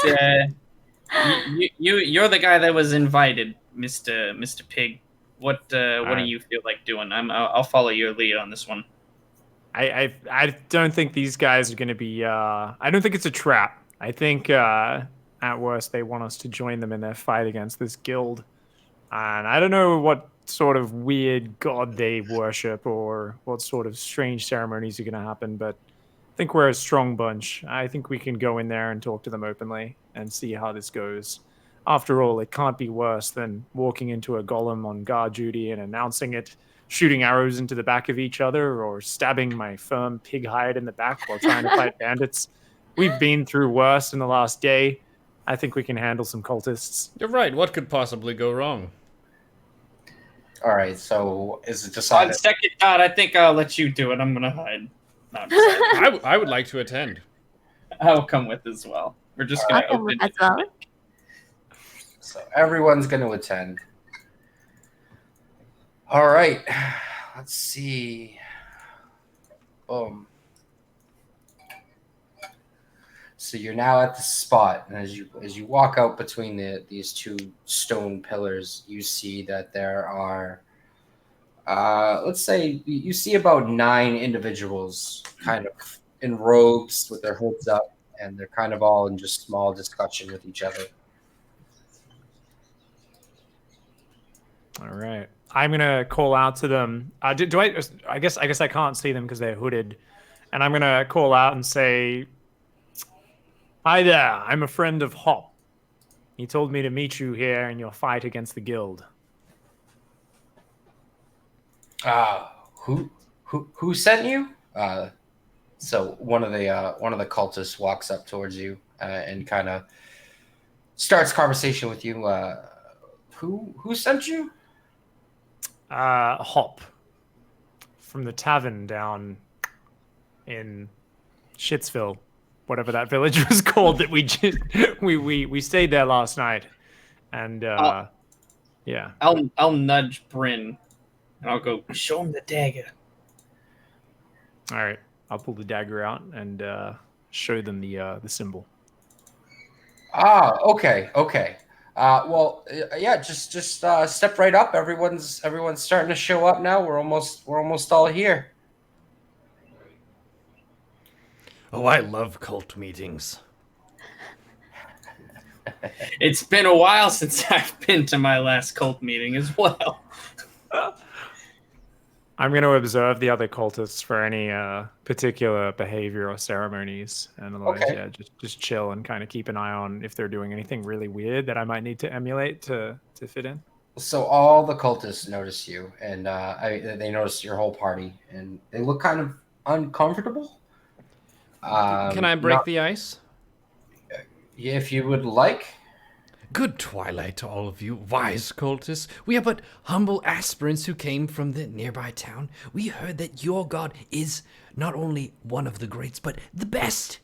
S2: you're the guy that was invited, Mr. Pig. What do you feel like doing? I'll follow your lead on this one.
S3: I don't think these guys are going to be. I don't think it's a trap. I think at worst they want us to join them in their fight against this guild, and I don't know what sort of weird god they worship or what sort of strange ceremonies are going to happen, but think we're a strong bunch. I think we can go in there and talk to them openly and see how this goes. After all, it can't be worse than walking into a golem on guard duty and announcing it, shooting arrows into the back of each other, or stabbing my firm pig hide in the back while trying to fight bandits. We've been through worse in the last day. I think we can handle some cultists.
S6: You're right. What could possibly go wrong?
S5: All right, so is it
S2: On
S5: decided?
S2: second thought, I think I'll let you do it. I'm gonna hide. No, I'm just
S6: I would like to attend.
S2: I'll come with as well. We're just gonna
S4: I'll come
S2: open
S4: as well.
S5: So everyone's going to attend. All right, let's see. So you're now at the spot, and as you walk out between these two stone pillars, you see that there are, let's say, you see about 9 individuals, kind of in robes with their hoods up, and they're kind of all in just small discussion with each other.
S3: All right. I'm gonna call out to them. Do I? I guess I can't see them because they're hooded, and I'm gonna call out and say, "Hi there. I'm a friend of Hop. He told me to meet you here in your fight against the guild."
S5: Who sent you? So one of the cultists walks up towards you and kind of starts conversation with you. Who sent you?
S3: Hop from the tavern down in Shitsville, whatever that village was called that we stayed there last night, and yeah.
S2: I'll nudge Bryn, and I'll go show him the dagger.
S3: All right, I'll pull the dagger out and show them the symbol.
S5: Okay. Well, yeah, just step right up. Everyone's starting to show up now. We're almost all here.
S1: Oh, I love cult meetings.
S2: It's been a while since I've been to my last cult meeting as well.
S3: I'm going to observe the other cultists for any particular behavior or ceremonies, and otherwise,
S5: Okay.
S3: yeah, just chill and kind of keep an eye on if they're doing anything really weird that I might need to emulate to fit in.
S5: So all the cultists notice you, and they notice your whole party, and they look kind of uncomfortable.
S6: Can I break the ice?
S5: If you would like.
S1: Good twilight to all of you, wise cultists. We are but humble aspirants who came from the nearby town. We heard that your god is not only one of the greats, but the best.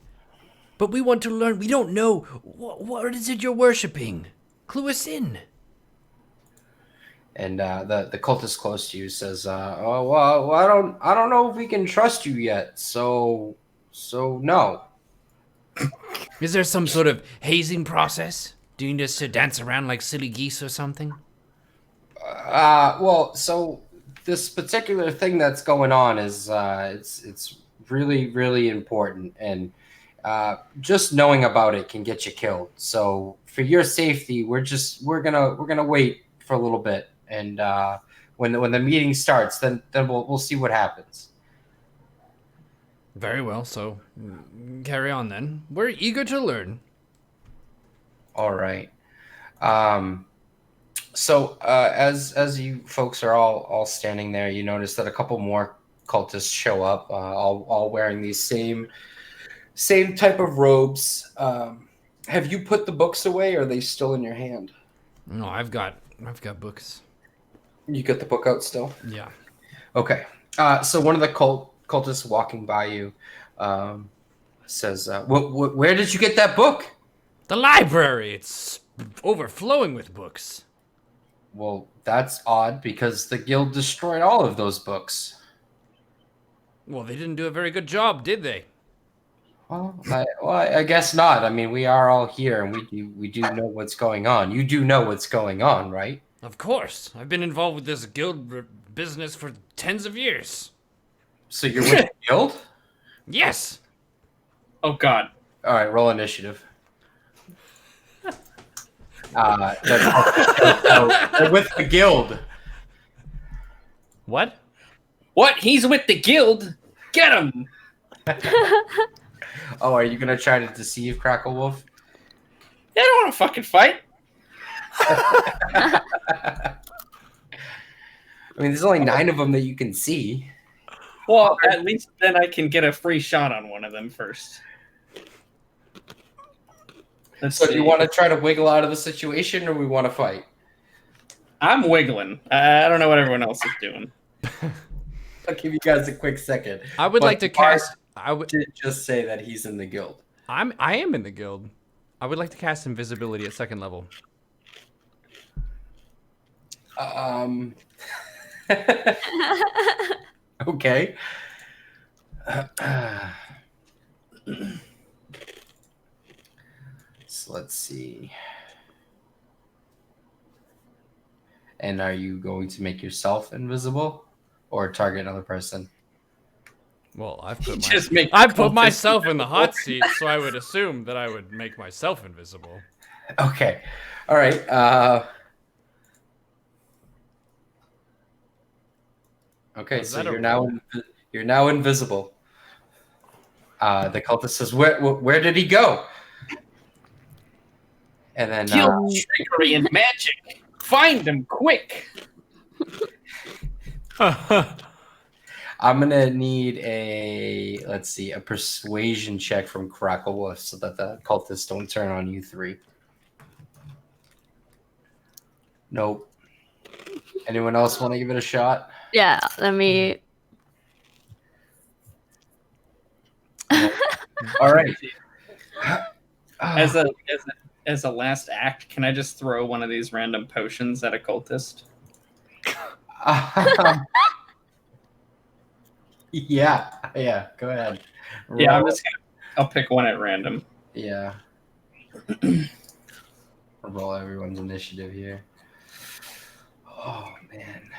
S1: But we want to learn. We don't know. What is it you're worshipping? Clue us in.
S5: And the cultist close to you says, "Oh well, I don't know if we can trust you yet. So no."
S1: Is there some sort of hazing process? Do you need us to dance around like silly geese or something?
S5: Well, so this particular thing that's going on is it's really, really important, and just knowing about it can get you killed. So for your safety, we're gonna wait for a little bit, and when the meeting starts, then we'll see what happens.
S6: Very well, so carry on then. We're eager to learn.
S5: All right. So as you folks are all standing there, you notice that a couple more cultists show up, all wearing these same type of robes. Have you put the books away, or are they still in your hand?
S6: No, I've got books.
S5: You got the book out still?
S6: Yeah.
S5: Okay. So one of the cultists walking by you says, "Where did you get that book?"
S6: The library. It's overflowing with books.
S5: Well, that's odd because the guild destroyed all of those books.
S6: Well, they didn't do a very good job, did they?
S5: Well, I guess not. I mean, we are all here, and we do know what's going on. You do know what's going on, right?
S6: Of course. I've been involved with this guild business for tens of years.
S5: So you're with the guild?
S6: Yes.
S2: Oh God.
S5: All right, roll initiative. They're with the guild.
S6: What?
S2: What? He's with the guild? Get him!
S5: Oh, are you gonna try to deceive Crackle Wolf?
S2: Yeah, I don't want to fucking fight.
S5: I mean, there's only 9 of them that you can see.
S2: Well, at least then I can get a free shot on one of them first. Let's
S5: So,
S2: see.
S5: do you want to try to wiggle out of the situation, or we want to fight?
S2: I'm wiggling. I don't know what everyone else is doing.
S5: I'll give you guys a quick second.
S6: I would
S5: But
S6: like to
S5: Bart
S6: cast. I would.
S5: did just say that he's in the guild.
S6: I am in the guild. I would like to cast invisibility at 2nd level.
S5: Okay. So let's see. And are you going to make yourself invisible or target another person?
S6: Well, I've put my,
S2: Just make
S6: I put
S2: cultists
S6: myself in the hot
S2: invisible.
S6: seat, so I would assume that I would make myself invisible.
S5: Okay. All right. Okay,
S6: Was
S5: so
S6: that a
S5: you're now invisible. The cultist says, "Where did he go?" And then
S2: Guild trickery and magic. Find him quick.
S5: I'm gonna need a persuasion check from Crackle Wolf so that the cultists don't turn on you 3. Nope. Anyone else want to give it a shot?
S4: Yeah, let me.
S5: All right.
S2: As a last act, can I just throw one of these random potions at a cultist?
S5: Yeah. Go ahead.
S2: Yeah,
S5: Roll.
S2: I'll pick one at random.
S5: Yeah. Roll everyone's initiative here. Oh man.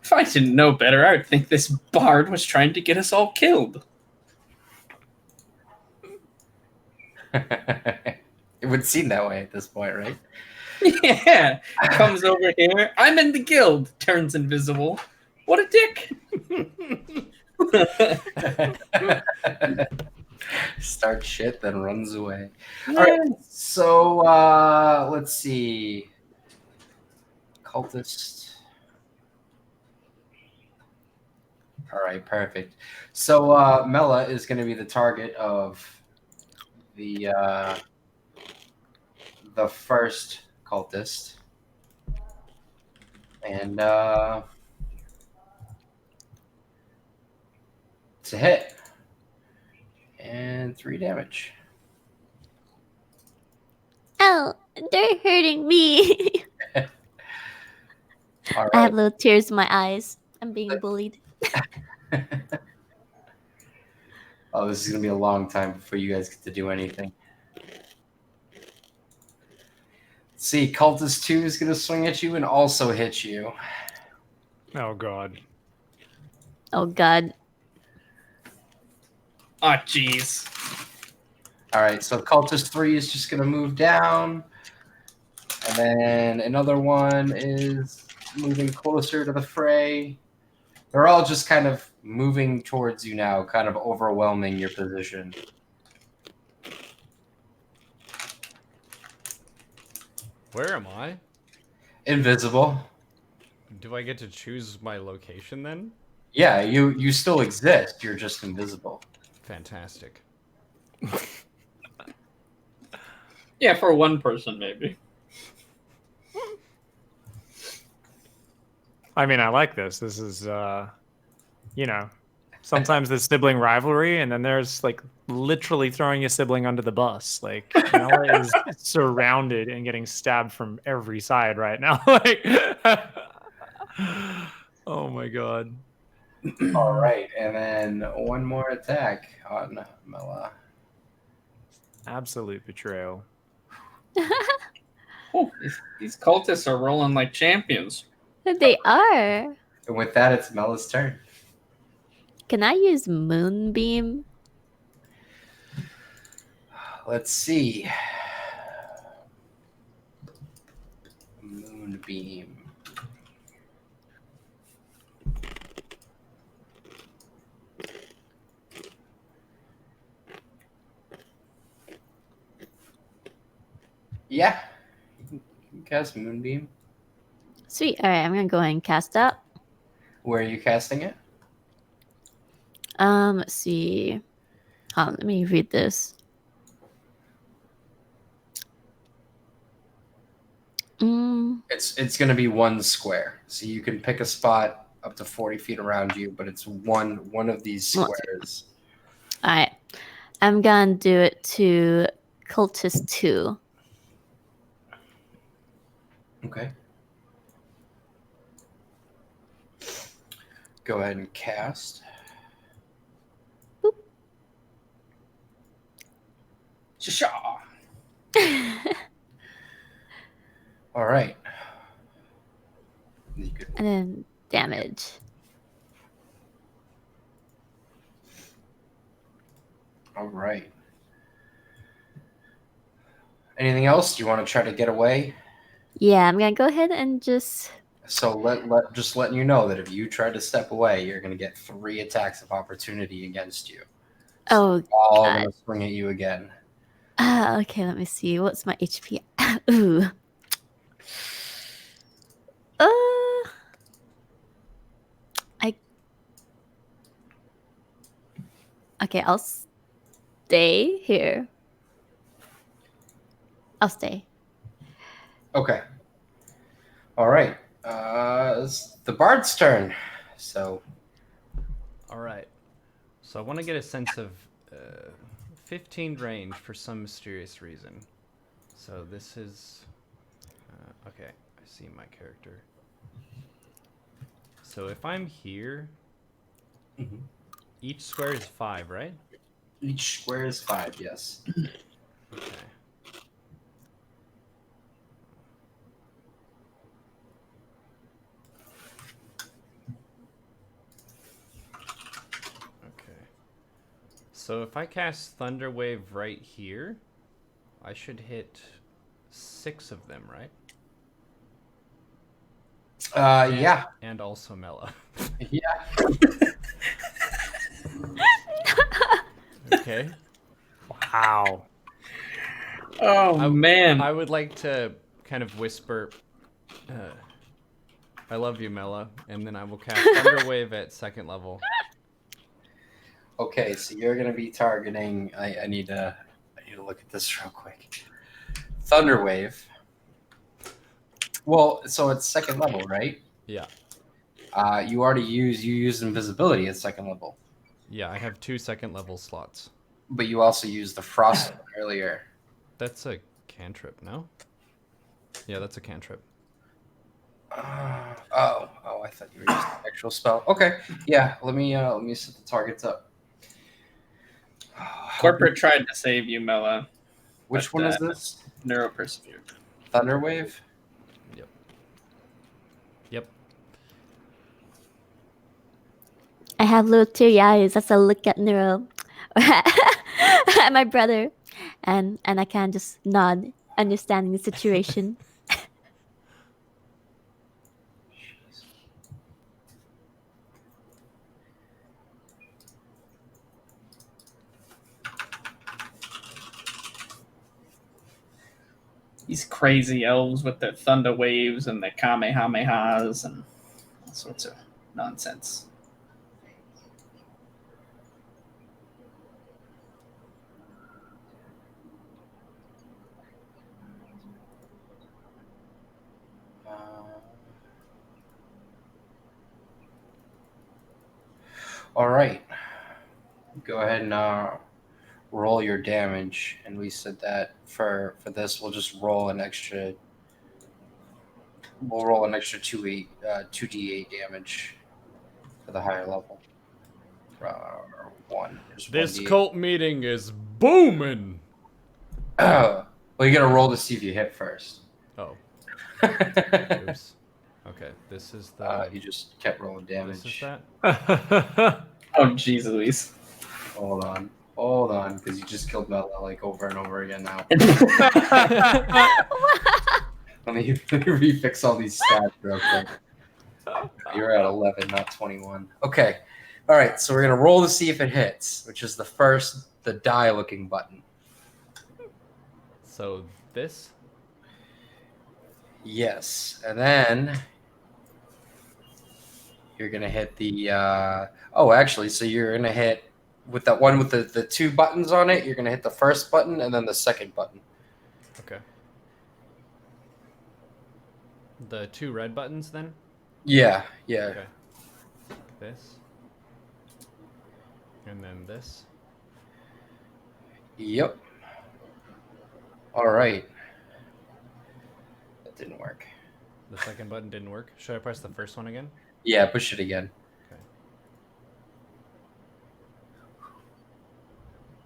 S2: If I didn't know better, I would think this bard was trying to get us all killed.
S5: It would seem that way at this point, right?
S2: Yeah, comes over here. I'm in the guild. Turns invisible. What a dick.
S5: Start shit, then runs away. All right. So let's see. Cultist. All right, perfect. So Mela is going to be the target of the first cultist, and it's a hit, and 3 damage.
S4: Oh, they're hurting me.
S5: All
S4: I have
S5: right.
S4: little tears in my eyes. I'm being bullied.
S5: Oh, this is going to be a long time before you guys get to do anything. Let's see, Cultist 2 is going to swing at you and also hit you.
S3: Oh god.
S4: Oh god.
S2: Oh, jeez.
S5: All right, so Cultist 3 is just going to move down. And then another one is moving closer to the fray. They're all just kind of moving towards you now, kind of overwhelming your position.
S6: Where am I?
S5: Invisible.
S6: Do I get to choose my location then?
S5: Yeah, you still exist. You're just invisible.
S6: Fantastic.
S2: Yeah, for one person, maybe.
S3: I mean, I like this. This is, sometimes there's sibling rivalry, and then there's like literally throwing your sibling under the bus. Like, Mela is surrounded and getting stabbed from every side right now. Like, oh my god.
S5: All right, and then one more attack on Mela.
S3: Absolute betrayal.
S2: Oh, these cultists are rolling like champions.
S4: They are.
S5: And with that, it's Mela's turn.
S4: Can I use Moonbeam?
S5: Let's see. Moonbeam. Yeah. You can cast Moonbeam.
S4: Sweet. All right, I'm gonna go ahead and cast that.
S5: Where are you casting it?
S4: Let's see. Hold on, let me read this.
S5: It's going to be one square, so you can pick a spot up to 40 feet around you, but it's one of these squares.
S4: All right, I'm gonna do it to Cultist 2.
S5: Okay. Go ahead and cast.
S4: Boop.
S5: Sha. All right. You could-
S4: And then damage.
S5: All right. Anything else? Do you want to try to get away?
S4: Yeah, I'm gonna go ahead and just.
S5: So just letting you know that if you try to step away, you're going to get 3 attacks of opportunity against you.
S4: Oh,
S5: All
S4: God.
S5: going to swing at you again.
S4: Okay, let me see. What's my HP? Ooh. Okay, I'll stay here. I'll stay.
S5: Okay. All right. It's the bard's turn. So
S6: All right. So I want to get a sense of 15 range for some mysterious reason. So this is okay. I see my character. So if I'm here, each square is 5, right?
S5: each square is 5. Yes.
S6: Okay. So if I cast Thunder Wave right here, I should hit 6 of them, right?
S5: Yeah.
S6: And also Mela.
S5: Yeah.
S6: Okay.
S3: Wow.
S2: Oh, man.
S6: I would like to kind of whisper, I love you, Mela, and then I will cast Thunder Wave at 2nd level.
S5: Okay, so you're gonna be targeting. I need to look at this real quick. Thunder Wave. Well, so it's 2nd level, right?
S6: Yeah.
S5: You used invisibility at 2nd level,
S6: Yeah, I have 2 2nd level slots.
S5: but you also used the frost one earlier.
S6: That's a cantrip, no? Yeah, that's a cantrip.
S5: I thought you were using the actual spell. Okay, yeah. Let me set the targets up.
S2: Corporate tried to save you, Mela.
S5: Which
S2: but,
S5: one is this?
S2: Neuro persevered.
S5: Thunder Wave.
S6: Yep.
S4: I have little teary eyes as I look at Neuro, at my brother, and I can just nod, understanding the situation.
S2: These crazy elves with their thunder waves and their kamehamehas and all sorts of nonsense.
S5: All right. Go ahead and roll your damage, and we said that for this we'll just roll an extra. We'll roll an extra 2d8 damage for the higher level. 1. Just
S6: This
S5: 1d8.
S6: cult meeting is booming.
S5: Well, you gotta roll to see if you hit first.
S6: Oh. Oops. Okay, this is the.
S5: You just kept rolling damage.
S6: This is that.
S2: Oh, jeez Louise.
S5: Hold on, because you just killed Mela like over and over again now. Let me refix all these stats real quick. You're at 11, not 21. Okay. All right. So we're gonna roll to see if it hits, which is the die-looking button.
S6: So this.
S5: Yes, and then you're gonna hit the. Oh, actually, so you're gonna hit with that one with the two buttons on it. You're gonna hit the first button and then the second button.
S6: Okay. The 2 red buttons then?
S5: Yeah.
S6: Okay. This. And then this.
S5: Yep. All right. That didn't work.
S6: The second button didn't work. Should I press the first one again?
S5: Yeah, push it again.
S6: Okay.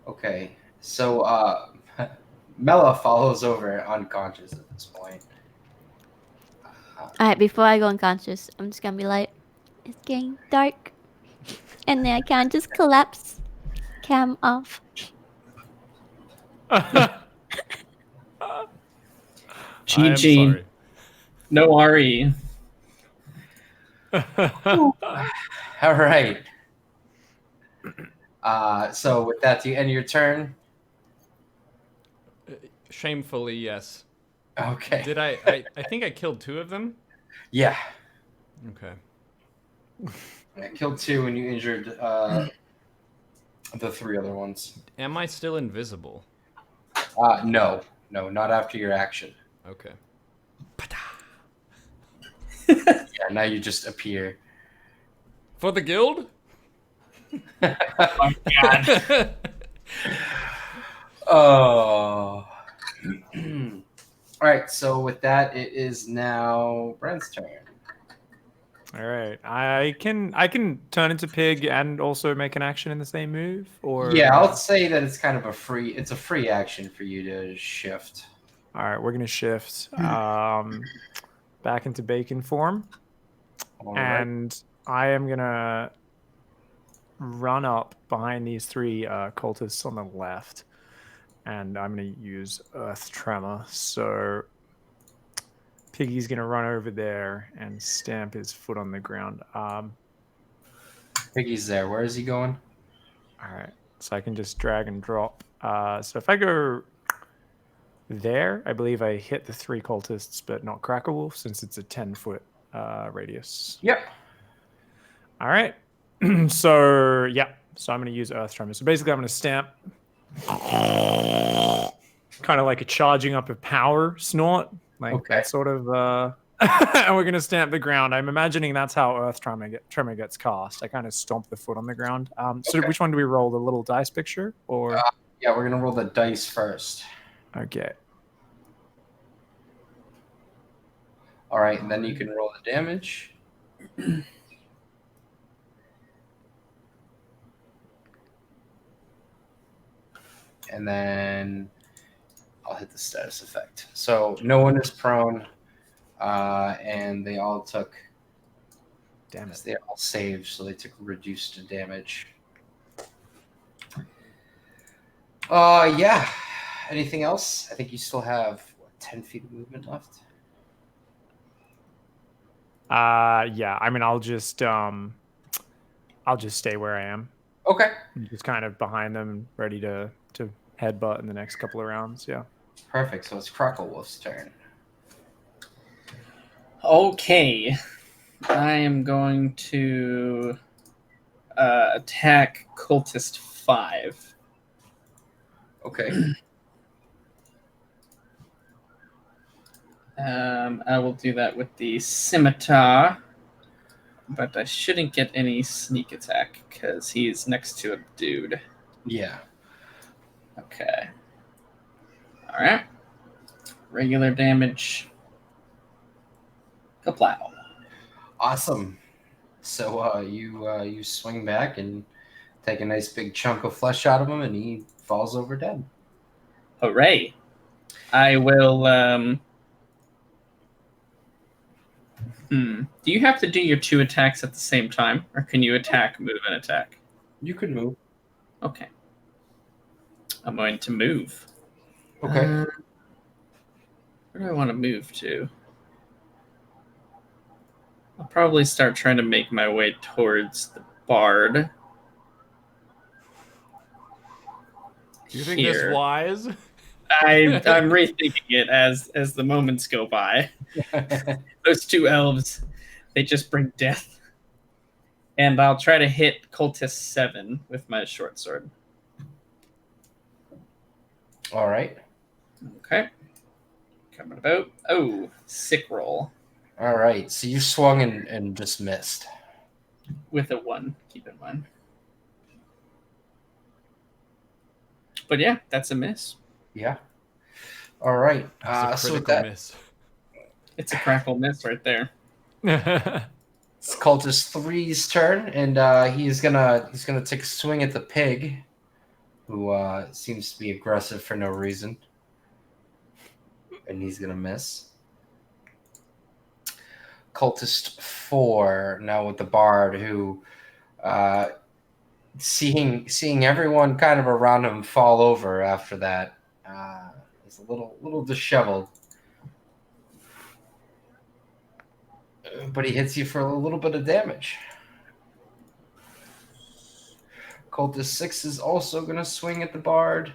S5: Okay. So Mela follows over unconscious at this point.
S4: Alright, before I go unconscious, I'm just gonna be like, it's getting dark. And then I can't just collapse. Cam off.
S3: I am
S2: GG.
S3: sorry.
S2: No RE.
S5: All right. So with that, do you end your turn?
S6: Shamefully, yes.
S5: Okay.
S6: Did I think I killed 2 of them?
S5: Yeah.
S6: Okay.
S5: I killed 2 and you injured the 3 other ones.
S6: Am I still invisible?
S5: No, not after your action.
S6: Okay.
S5: Yeah, now you just appear.
S6: For the guild?
S2: Oh, God.
S5: Oh. All right. So with that, it is now Brent's turn.
S3: All right. I can turn into pig and also make an action in the same move, or
S5: Yeah, I'll say that it's kind of a free action for you to shift.
S3: All right, we're gonna shift back into bacon form,
S5: All right.
S3: and I am gonna run up behind these 3 cultists on the left, and I'm gonna use Earth Tremor. So Piggy's gonna run over there and stamp his foot on the ground.
S5: Piggy's there. Where is he going?
S3: All right, so I can just drag and drop. So if I go there, I believe I hit the 3 cultists, but not Cracker Wolf since it's a 10-foot radius.
S5: Yep.
S3: All right. So yeah, so I'm going to use Earth Tremor. So basically, I'm going to stamp, kind of like a charging up of power snort, like
S5: Okay.
S3: that sort of. And we're going to stamp the ground. I'm imagining that's how Earth Tremor gets cast. I kind of stomp the foot on the ground. So
S5: Okay.
S3: which one do we roll? The little dice picture, or
S5: Yeah, we're gonna roll the dice first.
S3: okay?
S5: All right, and then you can roll the damage. And then I'll hit the status effect. So no one is prone, and they all took.
S3: Damn it.
S5: They all saved, so they took reduced damage. Yeah. Anything else? I think you still have 10 feet of movement left.
S3: Yeah. I mean, I'll just stay where I am.
S5: Okay.
S3: I'm just kind of behind them, ready to headbutt in the next couple of rounds. Yeah.
S5: Perfect. So it's Crocklewolf's turn.
S2: Okay. I am going to attack Cultist 5.
S5: Okay.
S2: I will do that with the scimitar, but I shouldn't get any sneak attack because he's next to a dude.
S5: Yeah.
S2: Okay. All right. Regular damage. Kaplow.
S5: Awesome. So you swing back and take a nice big chunk of flesh out of him, and he falls over dead.
S2: Hooray. I will. Do you have to do your 2 attacks at the same time, or can you attack, move, and attack?
S5: You can move.
S2: Okay. I'm going to move.
S5: Okay.
S2: Where do I want to move to? I'll probably start trying to make my way towards the bard.
S6: Do you think this wise?
S2: I'm rethinking it as the moments go by. Those two elves, they just bring death. And I'll try to hit Cultist 7 with my short sword.
S5: All right.
S2: Okay. Coming about. Oh, sick roll.
S5: All right. So you swung and just missed.
S2: With a 1, keep in mind. But yeah, that's a miss.
S5: Yeah. All right.
S6: It's a
S5: So with
S6: critical
S5: that,
S6: miss.
S2: It's a crackle miss right there.
S5: it's Cultist 3's turn, and he's gonna take a swing at the pig, who seems to be aggressive for no reason, and he's gonna miss. Cultist 4 now with the bard, who seeing everyone kind of around him fall over after that, is a little disheveled. But he hits you for a little bit of damage. Cultist 6 is also going to swing at the bard.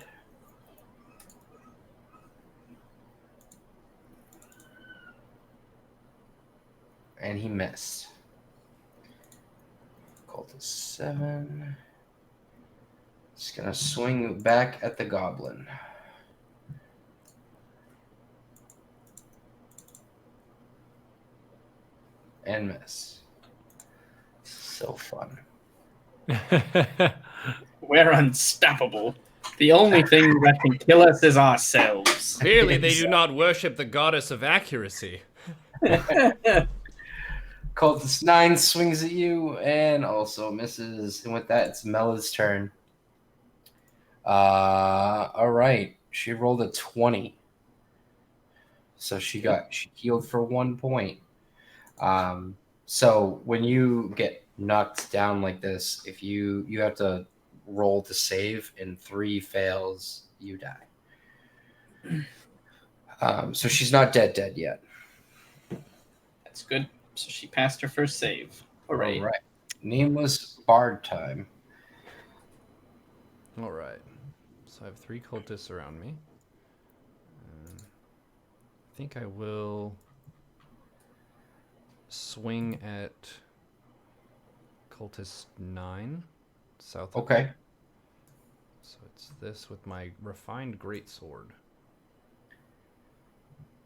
S5: And he missed. Cultist 7 is going to swing back at the goblin. And miss. So fun.
S2: We're unstoppable. The only thing that can kill us is ourselves.
S6: Clearly, they do not worship the goddess of accuracy.
S5: Cultist 9 swings at you and also misses. And with that, it's Mela's turn. All right. She rolled a 20. So she healed for 1 point. So when you get knocked down like this, if you have to roll to save, and 3 fails, you die. So she's not dead yet.
S2: That's good. So she passed her first save. Hooray.
S5: All right. Nameless bard time.
S6: All right. So I have 3 cultists around me. I think I will swing at cultist 9 south of
S5: Okay.
S6: me. So it's this with my refined greatsword.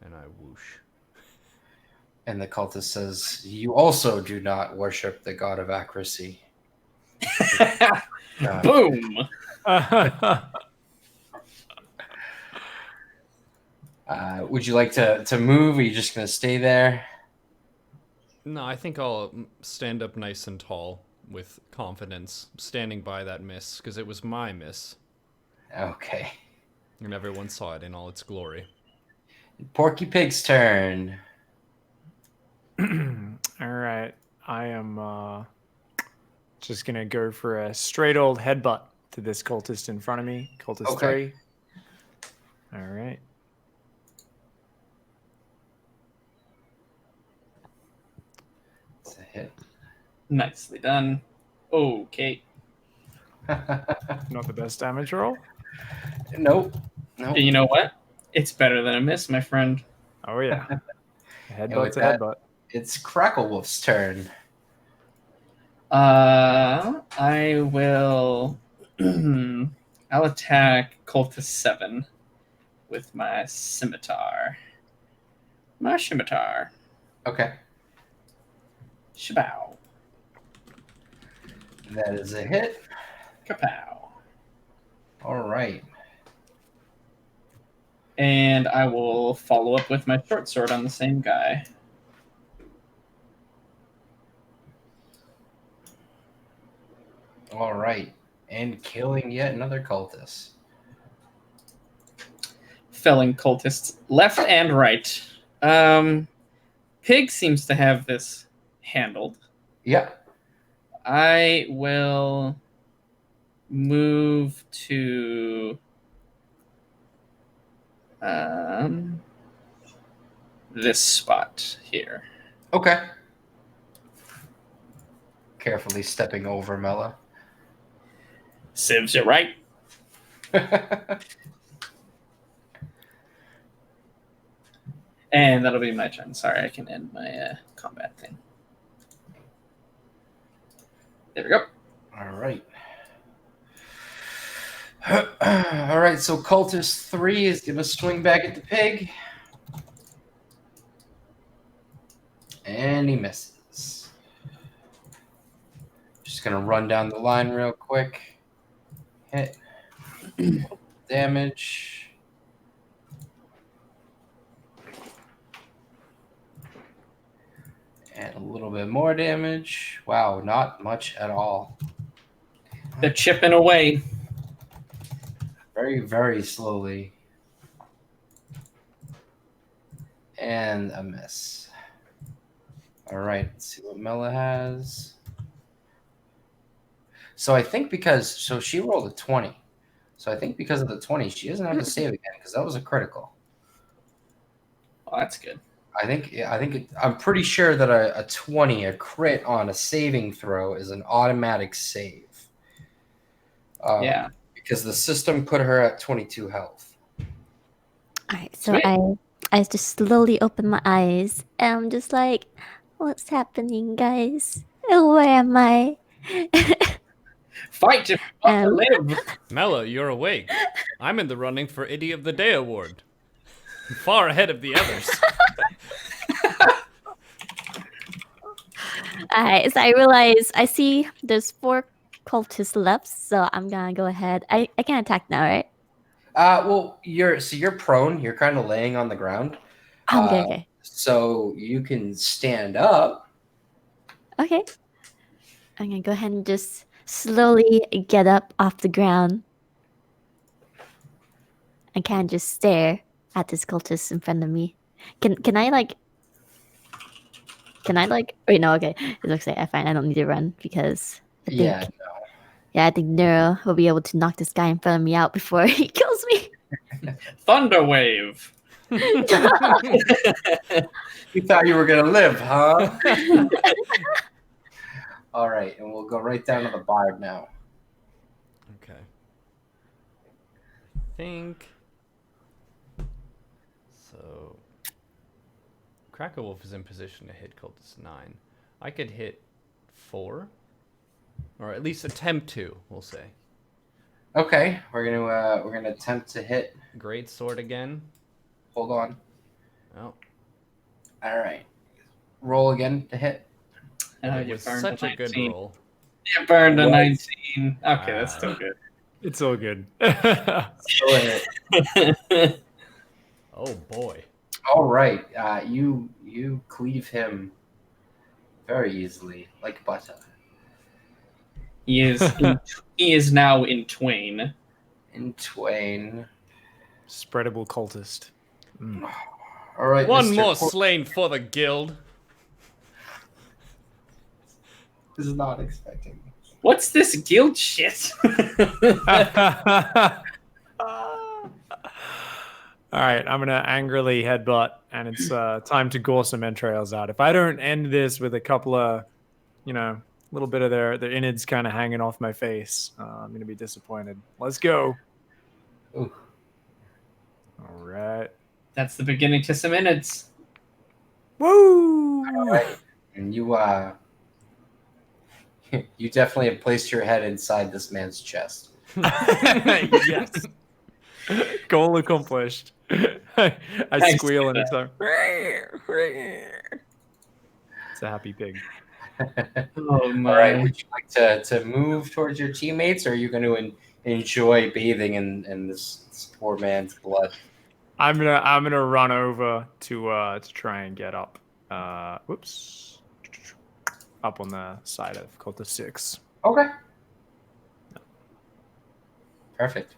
S6: And I whoosh.
S5: And the cultist says, "You also do not worship the god of accuracy."
S2: Boom.
S5: Would you like to move? Or are you just going to stay there?
S6: No, I think I'll stand up nice and tall with confidence, standing by that miss, because it was my miss.
S5: Okay.
S6: And everyone saw it in all its glory.
S5: Porky Pig's turn.
S3: All right. I am just going to go for a straight old headbutt to this cultist in front of me. Cultist
S5: Okay.
S3: 3. All right.
S5: It's a hit.
S2: Nicely done. Okay.
S3: Not the best damage roll.
S5: Nope.
S2: And you know what? It's better than a miss, my friend.
S3: Oh, yeah.
S5: And
S3: Headbutt's
S5: with
S3: a
S5: that,
S3: headbutt.
S5: it's Cracklewolf's turn.
S2: I will. I'll attack Cultist 7 with my scimitar. My scimitar.
S5: Okay.
S2: Shabow.
S5: That is a hit.
S2: Kapow.
S5: All right.
S2: And I will follow up with my short sword on the same guy.
S5: All right. And killing yet another cultist.
S2: Felling cultists left and right. Pig seems to have this handled.
S5: Yeah.
S2: I will move to this spot here.
S5: Okay. Carefully stepping over Mela.
S2: Sieves it right. And that'll be my turn. Sorry, I can end my combat thing. There we go.
S5: All right. All right, so Cultist 3 is going to swing back at the pig. And he misses. Just going to run down the line real quick. Hit. Damage. And a little bit more damage. Wow, not much at all.
S2: They're chipping away.
S5: Very, very slowly. And a miss. All right, let's see what Mela has. So I think so she rolled a 20. So I think because of the 20, she doesn't have to save again because that was a critical.
S2: Oh, that's good.
S5: I'm pretty sure that a 20, a crit on a saving throw, is an automatic save.
S2: Yeah.
S5: Because the system put her at 22 health.
S4: Alright, so I just slowly open my eyes and I'm just like, what's happening, guys? Where am I?
S2: Fight if you want to live.
S6: Mela, you're awake. I'm in the running for Idiot of the Day award. Far ahead of the others.
S4: Alright, so I realize I see there's 4 cultists left, so I'm gonna go ahead. I can attack now, right?
S5: Well, you're prone. You're kind of laying on the ground.
S4: Okay.
S5: So you can stand up.
S4: Okay. I'm gonna go ahead and just slowly get up off the ground. I can't just stare at this cultist in front of me. Can I like? Wait, no. Okay, it looks like I don't need to run because I think, I think Neuro will be able to knock this guy in front of me out before he kills me.
S2: Thunder wave.
S5: You thought you were gonna live, huh? All right, and we'll go right down to the bard now.
S6: Okay. I think so. Cracker Wolf is in position to hit Cultist 9. I could hit 4, or at least attempt to. We'll say.
S5: Okay, we're gonna attempt to hit.
S6: Great sword again.
S5: Hold on.
S6: Oh.
S5: All right. Roll again to hit.
S6: It was such a good roll.
S2: You burned a 19. Okay, that's still good.
S3: It's all good.
S5: Still a hit.
S6: Oh boy.
S5: All right. You cleave him very easily, like butter.
S2: He is now in twain.
S5: In twain.
S3: Spreadable cultist.
S5: All right.
S6: One
S5: Mr.
S6: more slain for the guild.
S5: Was not expecting.
S2: What's this guild shit?
S3: All right, I'm gonna angrily headbutt, and it's time to gore some entrails out. If I don't end this with a couple of, little bit of their innards kind of hanging off my face, I'm gonna be disappointed. Let's go.
S5: Ooh.
S3: All right.
S2: That's the beginning to some minutes.
S3: Woo!
S5: All right. And you you definitely have placed your head inside this man's chest.
S3: Yes. Goal accomplished. I squeal and it's like, it's a happy pig.
S2: Oh my!
S5: All right. Would you like to move towards your teammates, or are you going to enjoy bathing in this poor man's blood?
S3: I'm gonna run over to try and get up. Whoops. Up on the side of Cultist 6.
S5: Okay. Perfect.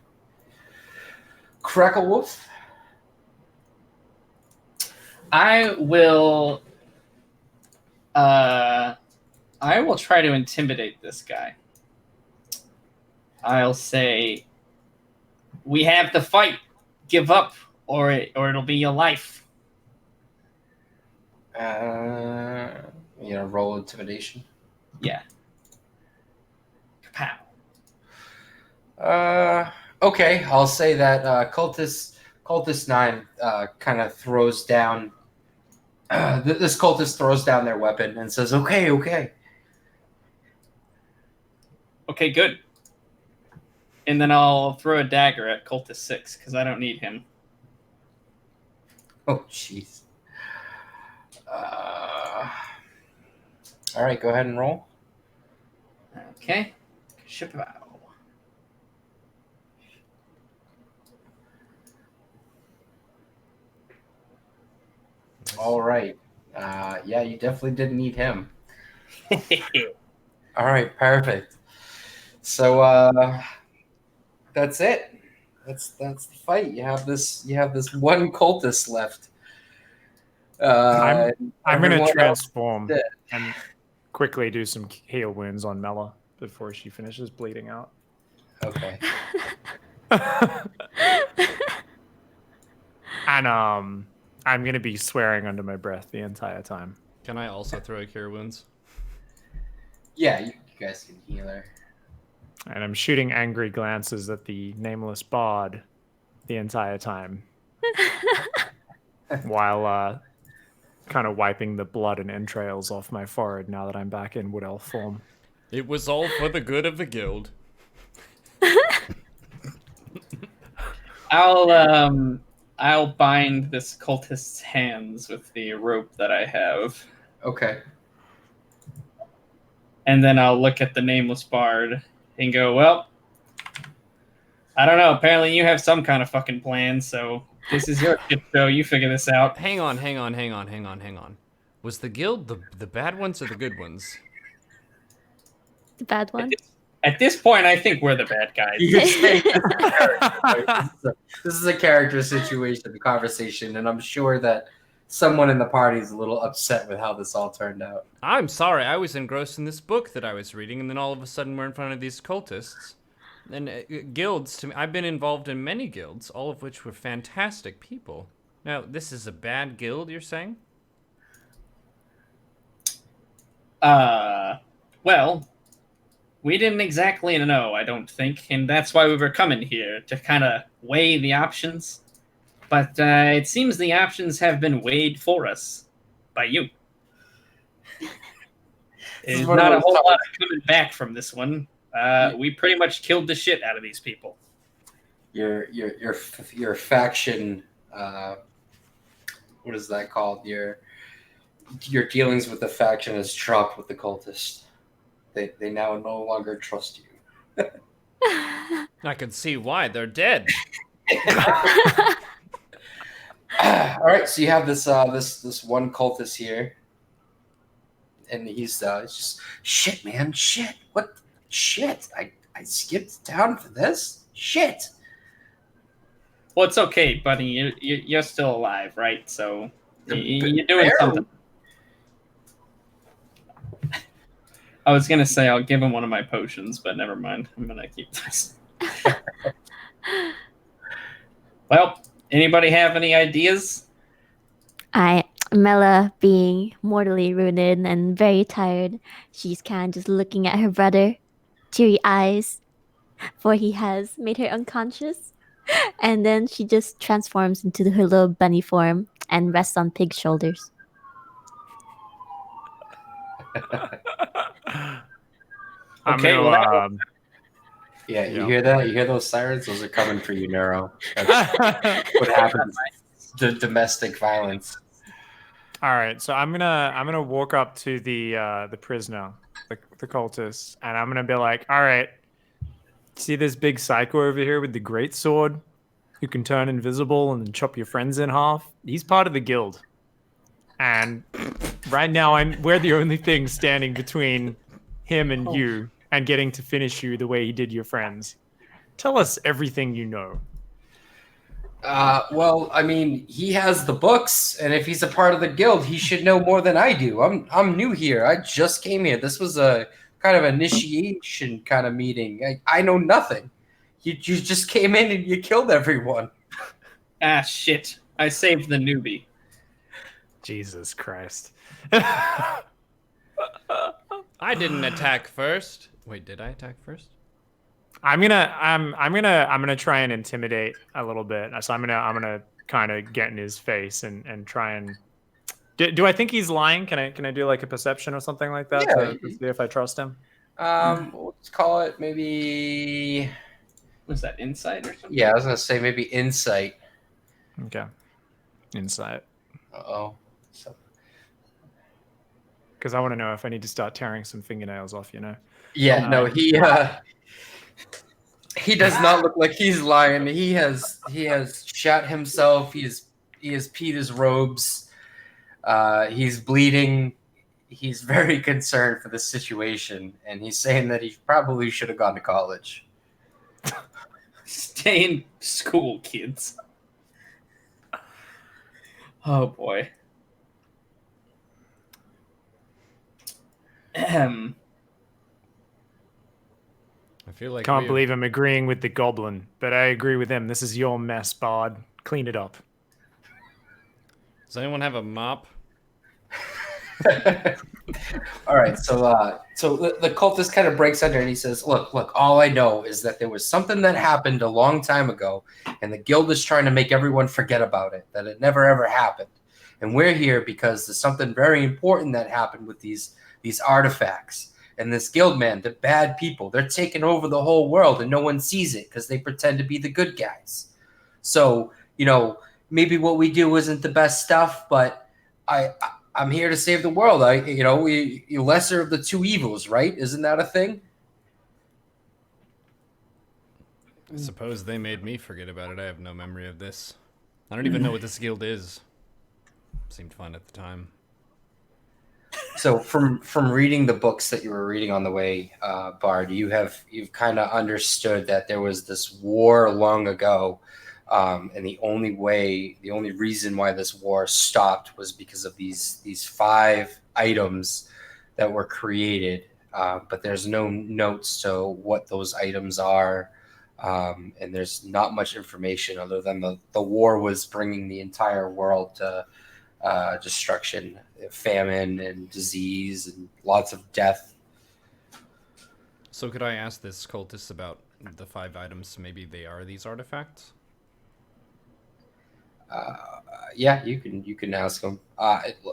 S5: Crackle Wolf.
S2: I will try to intimidate this guy. I'll say, "We have to fight. Give up, or it'll be your life."
S5: Roll intimidation.
S2: Yeah. Pow.
S5: Okay, I'll say that cultist 9 kind of throws down. This cultist throws down their weapon and says, "Okay, okay."
S2: Okay, good. And then I'll throw a dagger at Cultist 6 because I don't need him.
S5: Oh, jeez. All right, go ahead and roll.
S2: Okay. Shapow.
S5: All right. Yeah, you definitely didn't need him. All right, perfect. So that's it. That's the fight. You have this one cultist left.
S3: I'm
S5: everyone
S3: gonna
S5: else
S3: transform
S5: dead.
S3: and quickly do some heal wounds on Mela before she finishes bleeding out.
S5: Okay.
S3: And I'm gonna be swearing under my breath the entire time.
S6: Can I also throw a cure wounds?
S5: Yeah, you guys can heal her.
S3: And I'm shooting angry glances at the nameless bard the entire time. While kind of wiping the blood and entrails off my forehead now that I'm back in wood elf form.
S6: It was all for the good of the guild.
S2: I'll bind this cultist's hands with the rope that I have.
S5: Okay.
S2: And then I'll look at the nameless bard and go, well, I don't know. Apparently you have some kind of fucking plan, so this is your shit show. You figure this out.
S6: Hang on. Was the guild the bad ones or the good ones?
S4: The bad one.
S2: At this point, I think we're the bad guys.
S5: You say this is a character situation, conversation, and I'm sure that someone in the party is a little upset with how this all turned out.
S6: I'm sorry, I was engrossed in this book that I was reading, and then all of a sudden we're in front of these cultists. And guilds, to me, I've been involved in many guilds, all of which were fantastic people. Now, this is a bad guild, you're saying?
S2: Well, we didn't exactly know, I don't think, and that's why we were coming here, to kind of weigh the options. But it seems the options have been weighed for us by you. There's not a whole lot coming back from this one. We pretty much killed the shit out of these people.
S5: Your faction, what is that called? Your dealings with the faction has dropped with the cultists. They now no longer trust you.
S6: I can see why. They're dead.
S5: All right, so you have this one cultist here, and he's just shit, man, shit. What shit? I skipped town for this shit.
S2: Well, it's okay, buddy. You're still alive, right? So you're doing something. I was gonna say I'll give him one of my potions, but never mind. I'm gonna keep this. Well, anybody have any ideas?
S4: Mela, being mortally wounded and very tired, she's kind of just looking at her brother, teary eyes, for he has made her unconscious. And then she just transforms into her little bunny form and rests on Pig's shoulders.
S2: Okay,
S5: yeah, you hear that? You hear those sirens? Those are coming for you, Neuro. That's what happens. The domestic violence.
S3: All right, so I'm gonna walk up to the prisoner, the cultist, and I'm gonna be like, all right, see this big psycho over here with the great sword, who can turn invisible and chop your friends in half? He's part of the guild, and right now we're the only thing standing between him and you, and getting to finish you the way he did your friends. Tell us everything you know.
S5: Well, I mean, he has the books, and if he's a part of the guild, he should know more than I do. I'm new here. I just came here. This was a kind of initiation kind of meeting. I know nothing. You just came in and you killed everyone.
S2: Ah, shit. I saved the newbie.
S3: Jesus Christ.
S6: I didn't attack first. Wait, did I attack first?
S3: I'm gonna try and intimidate a little bit. So I'm gonna kind of get in his face and try and. Do I think he's lying? Can I do like a perception or something like that
S5: Yeah.
S3: to see if I trust him?
S5: Let's call it maybe.
S2: Was that insight or something?
S5: Yeah, I was gonna say maybe insight.
S3: Okay. Insight.
S5: Uh-oh. So,
S3: Because I want to know if I need to start tearing some fingernails off.
S5: yeah, no, he does not look like he's lying. He has shot himself. He has peed his robes. He's bleeding. He's very concerned for the situation, and he's saying that he probably should have gone to college.
S2: Stay in school, kids. Oh boy.
S6: I feel like
S3: Can't believe I'm agreeing with the goblin, but I agree with him. This is your mess, Bard. Clean it up.
S6: Does anyone have a mop?
S5: All right, so the cultist kind of breaks under and he says, look, all I know is that there was something that happened a long time ago, and the guild is trying to make everyone forget about it, that it never ever happened. And we're here because there's something very important that happened with these artifacts. And this guild, man, the bad people, they're taking over the whole world and no one sees it because they pretend to be the good guys. So, maybe what we do isn't the best stuff, but I'm here to save the world. We lesser of the two evils, right? Isn't that a thing?
S6: I suppose they made me forget about it. I have no memory of this. I don't even know what this guild is. Seemed fun at the time.
S5: So from reading the books that you were reading on the way, Bard, you've kind of understood that there was this war long ago, and the only reason why this war stopped was because of these 5 items that were created, but there's no notes to what those items are, and there's not much information other than the war was bringing the entire world to destruction, famine and disease and lots of death.
S6: So could I ask this cultist about the 5 items? Maybe they are these artifacts?
S5: Yeah, you can ask him.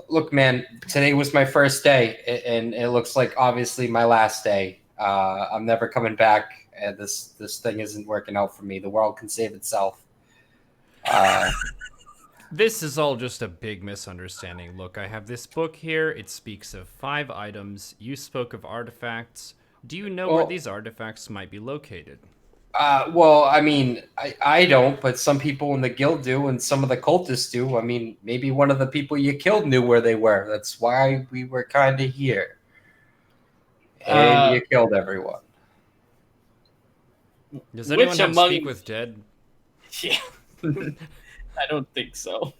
S5: Look, man, today was my first day, and it looks like obviously my last day. I'm never coming back, and this thing isn't working out for me. The world can save itself.
S6: This is all just a big misunderstanding. Look, I have this book here. It speaks of 5 items. You spoke of artifacts. Do you know where these artifacts might be located?
S5: Well, I mean, I don't, but some people in the guild do, and some of the cultists do. I mean, maybe one of the people you killed knew where they were. That's why we were kind of here. And you killed everyone.
S6: Does anyone have Speak with Dead?
S2: Yeah. I don't think so.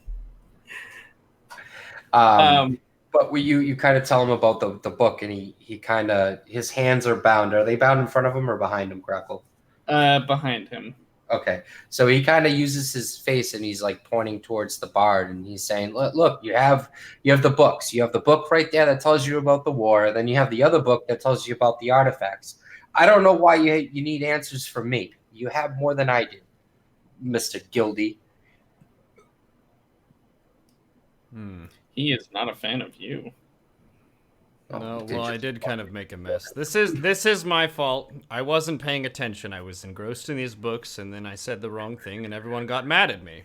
S5: But you kind of tell him about the book, and he kind of, his hands are bound. Are they bound in front of him or behind him, Grackle?
S2: Behind him.
S5: Okay, so he kind of uses his face and he's like pointing towards the bard, and he's saying, "Look, you have the books. You have the book right there that tells you about the war. Then you have the other book that tells you about the artifacts. I don't know why you need answers from me. You have more than I do, Mr. Gildy."
S2: He is not a fan of you.
S6: No, well, I did kind of make a mess. This is my fault. I wasn't paying attention. I was engrossed in these books, and then I said the wrong thing, and everyone got mad at me.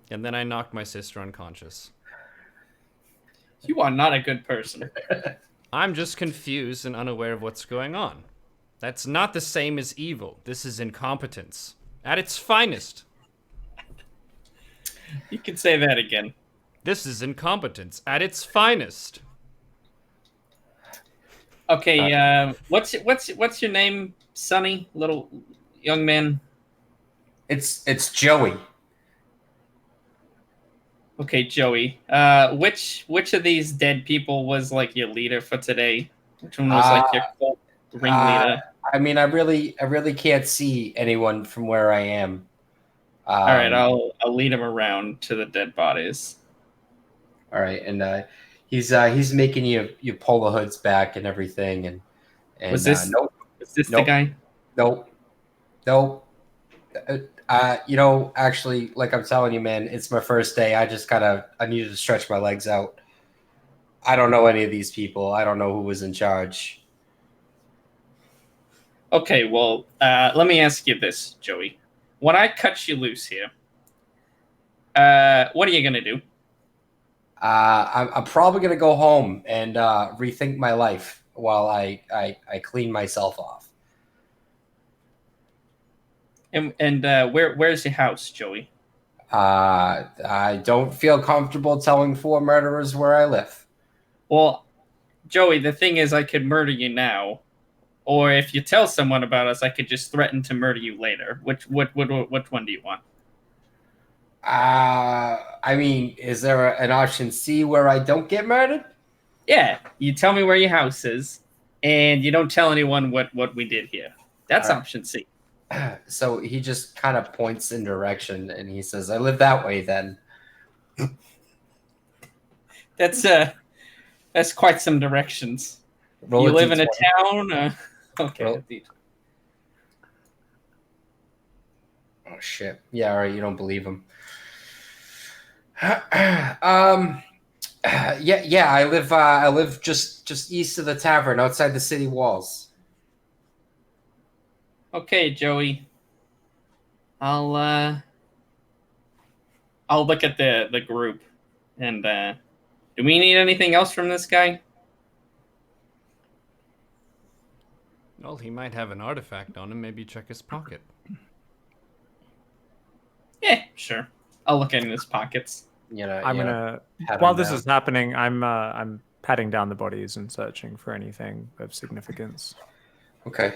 S6: And then I knocked my sister unconscious.
S2: You are not a good person.
S6: I'm just confused and unaware of what's going on. That's not the same as evil. This is incompetence. At its finest.
S2: You can say that again.
S6: This is incompetence at its finest.
S2: Okay, what's your name, Sonny, little young man?
S5: It's Joey.
S2: Okay, Joey. Which of these dead people was like your leader for today? Which one was like your cult ringleader?
S5: I mean, I really can't see anyone from where I am.
S2: All right, I'll lead him around to the dead bodies.
S5: All right, and he's making you pull the hoods back and everything, and
S2: Was this
S5: nope,
S2: was this the
S5: nope,
S2: guy?
S5: nope, nope. Actually, like I'm telling you, man, it's my first day. I needed to stretch my legs out. I don't know any of these people. I don't know who was in charge.
S2: Okay, well, let me ask you this, Joey. When I cut you loose here, what are you gonna do?
S5: I'm probably gonna go home and rethink my life while I clean myself off.
S2: And where's your house, Joey?
S5: I don't feel comfortable telling 4 murderers where I live.
S2: Well, Joey, the thing is, I could murder you now, or if you tell someone about us, I could just threaten to murder you later. Which one do you want?
S5: I mean, is there an option C where I don't get murdered?
S2: Yeah, you tell me where your house is, and you don't tell anyone what we did here. That's
S5: All right.
S2: option C.
S5: So he just kind of points in direction and he says, I live that way then.
S2: That's quite some directions.
S5: Roll
S2: You
S5: a
S2: live in a
S5: D20.
S2: town? Okay.
S5: Roll. Oh shit. Yeah, all right, you don't believe him. Yeah, I live just east of the tavern outside the city walls.
S2: Okay, Joey. I'll look at the group, and do we need anything else from this guy?
S6: Well, he might have an artifact on him. Maybe check his pocket.
S2: Yeah, sure. I'll look in his pockets.
S3: I'm gonna.
S5: pat
S3: While
S5: him
S3: this
S5: down.
S3: is happening, I'm patting down the bodies and searching for anything of significance.
S5: Okay.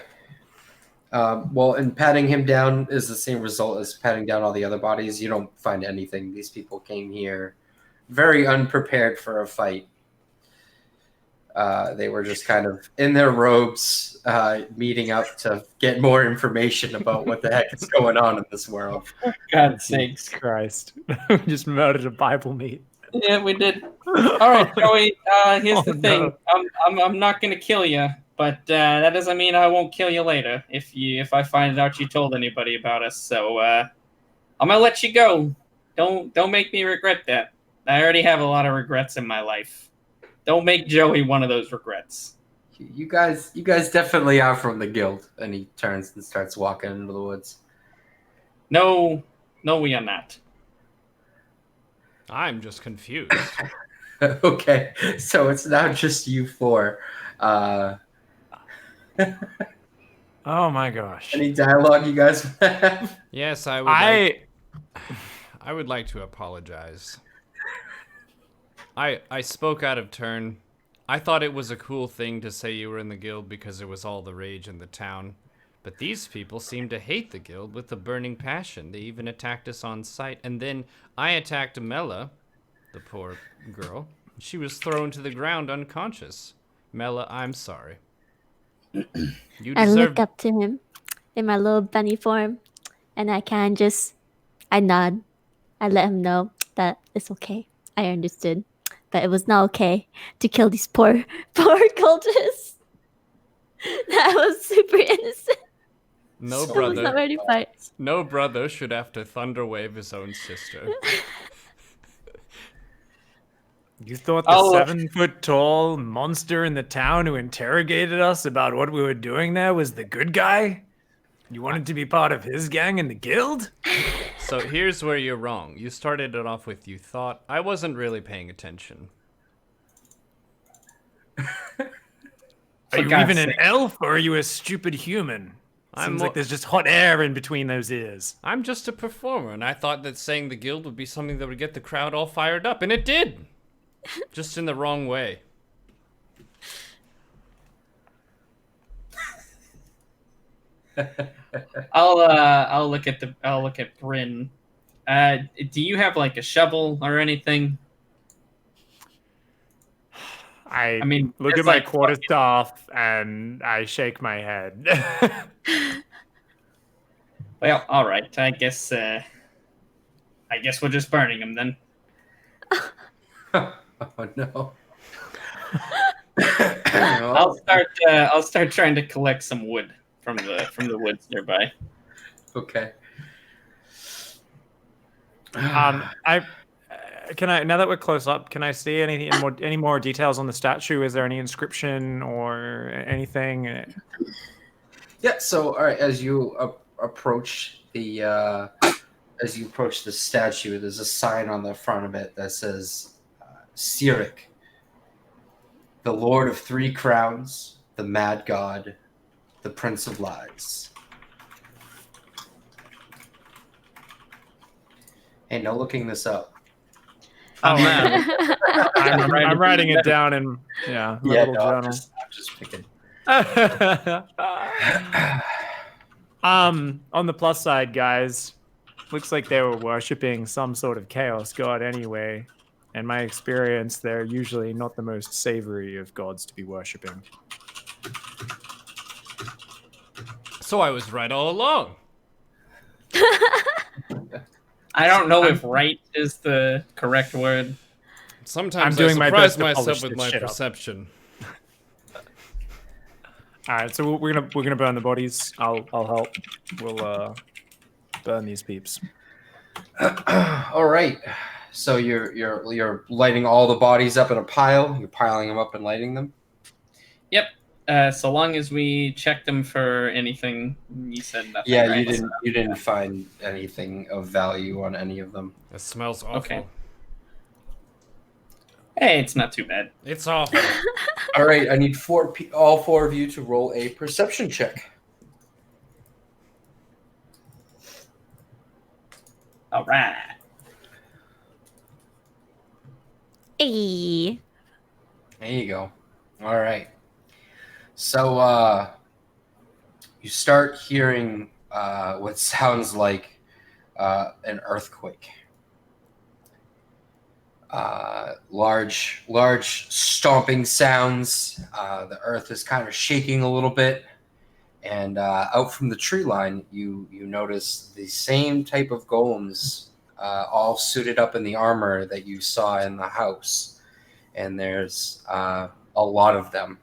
S5: Well, and patting him down is the same result as patting down all the other bodies. You don't find anything. These people came here very unprepared for a fight. They were just kind of in their robes, meeting up to get more information about what the heck is going on in this world.
S2: God's sakes.
S3: Christ, we just murdered a Bible meat.
S2: Yeah, we did. All right, Joey. Here's
S3: Oh,
S2: the thing.
S3: no.
S2: I'm not gonna kill you, but that doesn't mean I won't kill you later if I find out you told anybody about us. So I'm gonna let you go. Don't make me regret that. I already have a lot of regrets in my life. Don't make Joey one of those regrets.
S5: You guys definitely are from the guild. And he turns and starts walking into the woods.
S2: No, we are not.
S6: I'm just confused.
S5: Okay, so it's not just you four.
S3: Oh my gosh.
S5: Any dialogue you guys have?
S6: Yes, I would like to apologize. I spoke out of turn. I thought it was a cool thing to say you were in the guild because it was all the rage in the town. But these people seem to hate the guild with a burning passion. They even attacked us on sight. And then I attacked Mela, the poor girl. She was thrown to the ground unconscious. Mela, I'm sorry. You
S4: I
S6: deserve...
S4: look up to him in my little bunny form, and I nod. I let him know that it's okay. I understood. But it was not okay to kill these poor cultists. That was super innocent.
S6: No
S5: So
S4: It was not
S6: brother.
S4: ready fight.
S6: No brother should have to thunderwave his own sister.
S3: You thought the 7-foot-tall monster in the town who interrogated us about what we were doing there was the good guy? You wanted to be part of his gang in the guild?
S6: So here's where you're wrong. You started it off with you thought. I wasn't really paying attention.
S3: Are you
S2: God's
S3: even an
S2: sake.
S3: elf or are you a stupid human? Seems like there's just hot air in between those ears.
S6: I'm just a performer, and I thought that saying the guild would be something that would get the crowd all fired up, and it did. Just in the wrong way.
S2: I'll look at Bryn. Do you have like a shovel or anything?
S3: I
S2: mean,
S3: look
S2: it's
S3: at my
S2: like
S3: quarterstaff and I shake my head.
S2: Well, all right. I guess we're just burning them then.
S5: Oh no.
S2: I'll start trying to collect some wood from the woods nearby.
S5: Okay.
S3: I can I now that we're close up, can I see any more details on the statue? Is there any inscription or anything?
S5: Yeah. So, all right, as you approach the statue, there's a sign on the front of it that says Cyric, the Lord of Three Crowns, the Mad God, the Prince of Lies. Hey, no looking this up.
S3: I'm
S2: I'm
S3: writing it down in my little
S5: no,
S3: journal.
S5: I'm just picking.
S3: On the plus side, guys, looks like they were worshipping some sort of chaos god anyway. In my experience, they're usually not the most savory of gods to be worshipping.
S6: So I was right all along.
S2: I don't know if right is the correct word.
S6: Sometimes
S3: I'm doing
S6: I
S3: my
S6: surprise
S3: best to polish
S6: myself with
S3: this
S6: my
S3: shit up.
S6: perception.
S3: All right, so we're gonna burn the bodies. I'll help. We'll burn these peeps.
S5: All right. So you're lighting all the bodies up in a pile. You're piling them up and lighting them.
S2: Yep. So long as we check them for anything, you said nothing.
S5: Yeah,
S2: right?
S5: you didn't find anything of value on any of them.
S6: It smells awful.
S2: Okay. Hey, it's not too bad.
S6: It's awful.
S5: All right, I need all four of you to roll a perception check.
S2: All right.
S4: Hey.
S5: There you go. All right. So you start hearing what sounds like an earthquake. Large stomping sounds. The earth is kind of shaking a little bit. And out from the tree line, you notice the same type of golems, all suited up in the armor that you saw in the house. And there's a lot of them.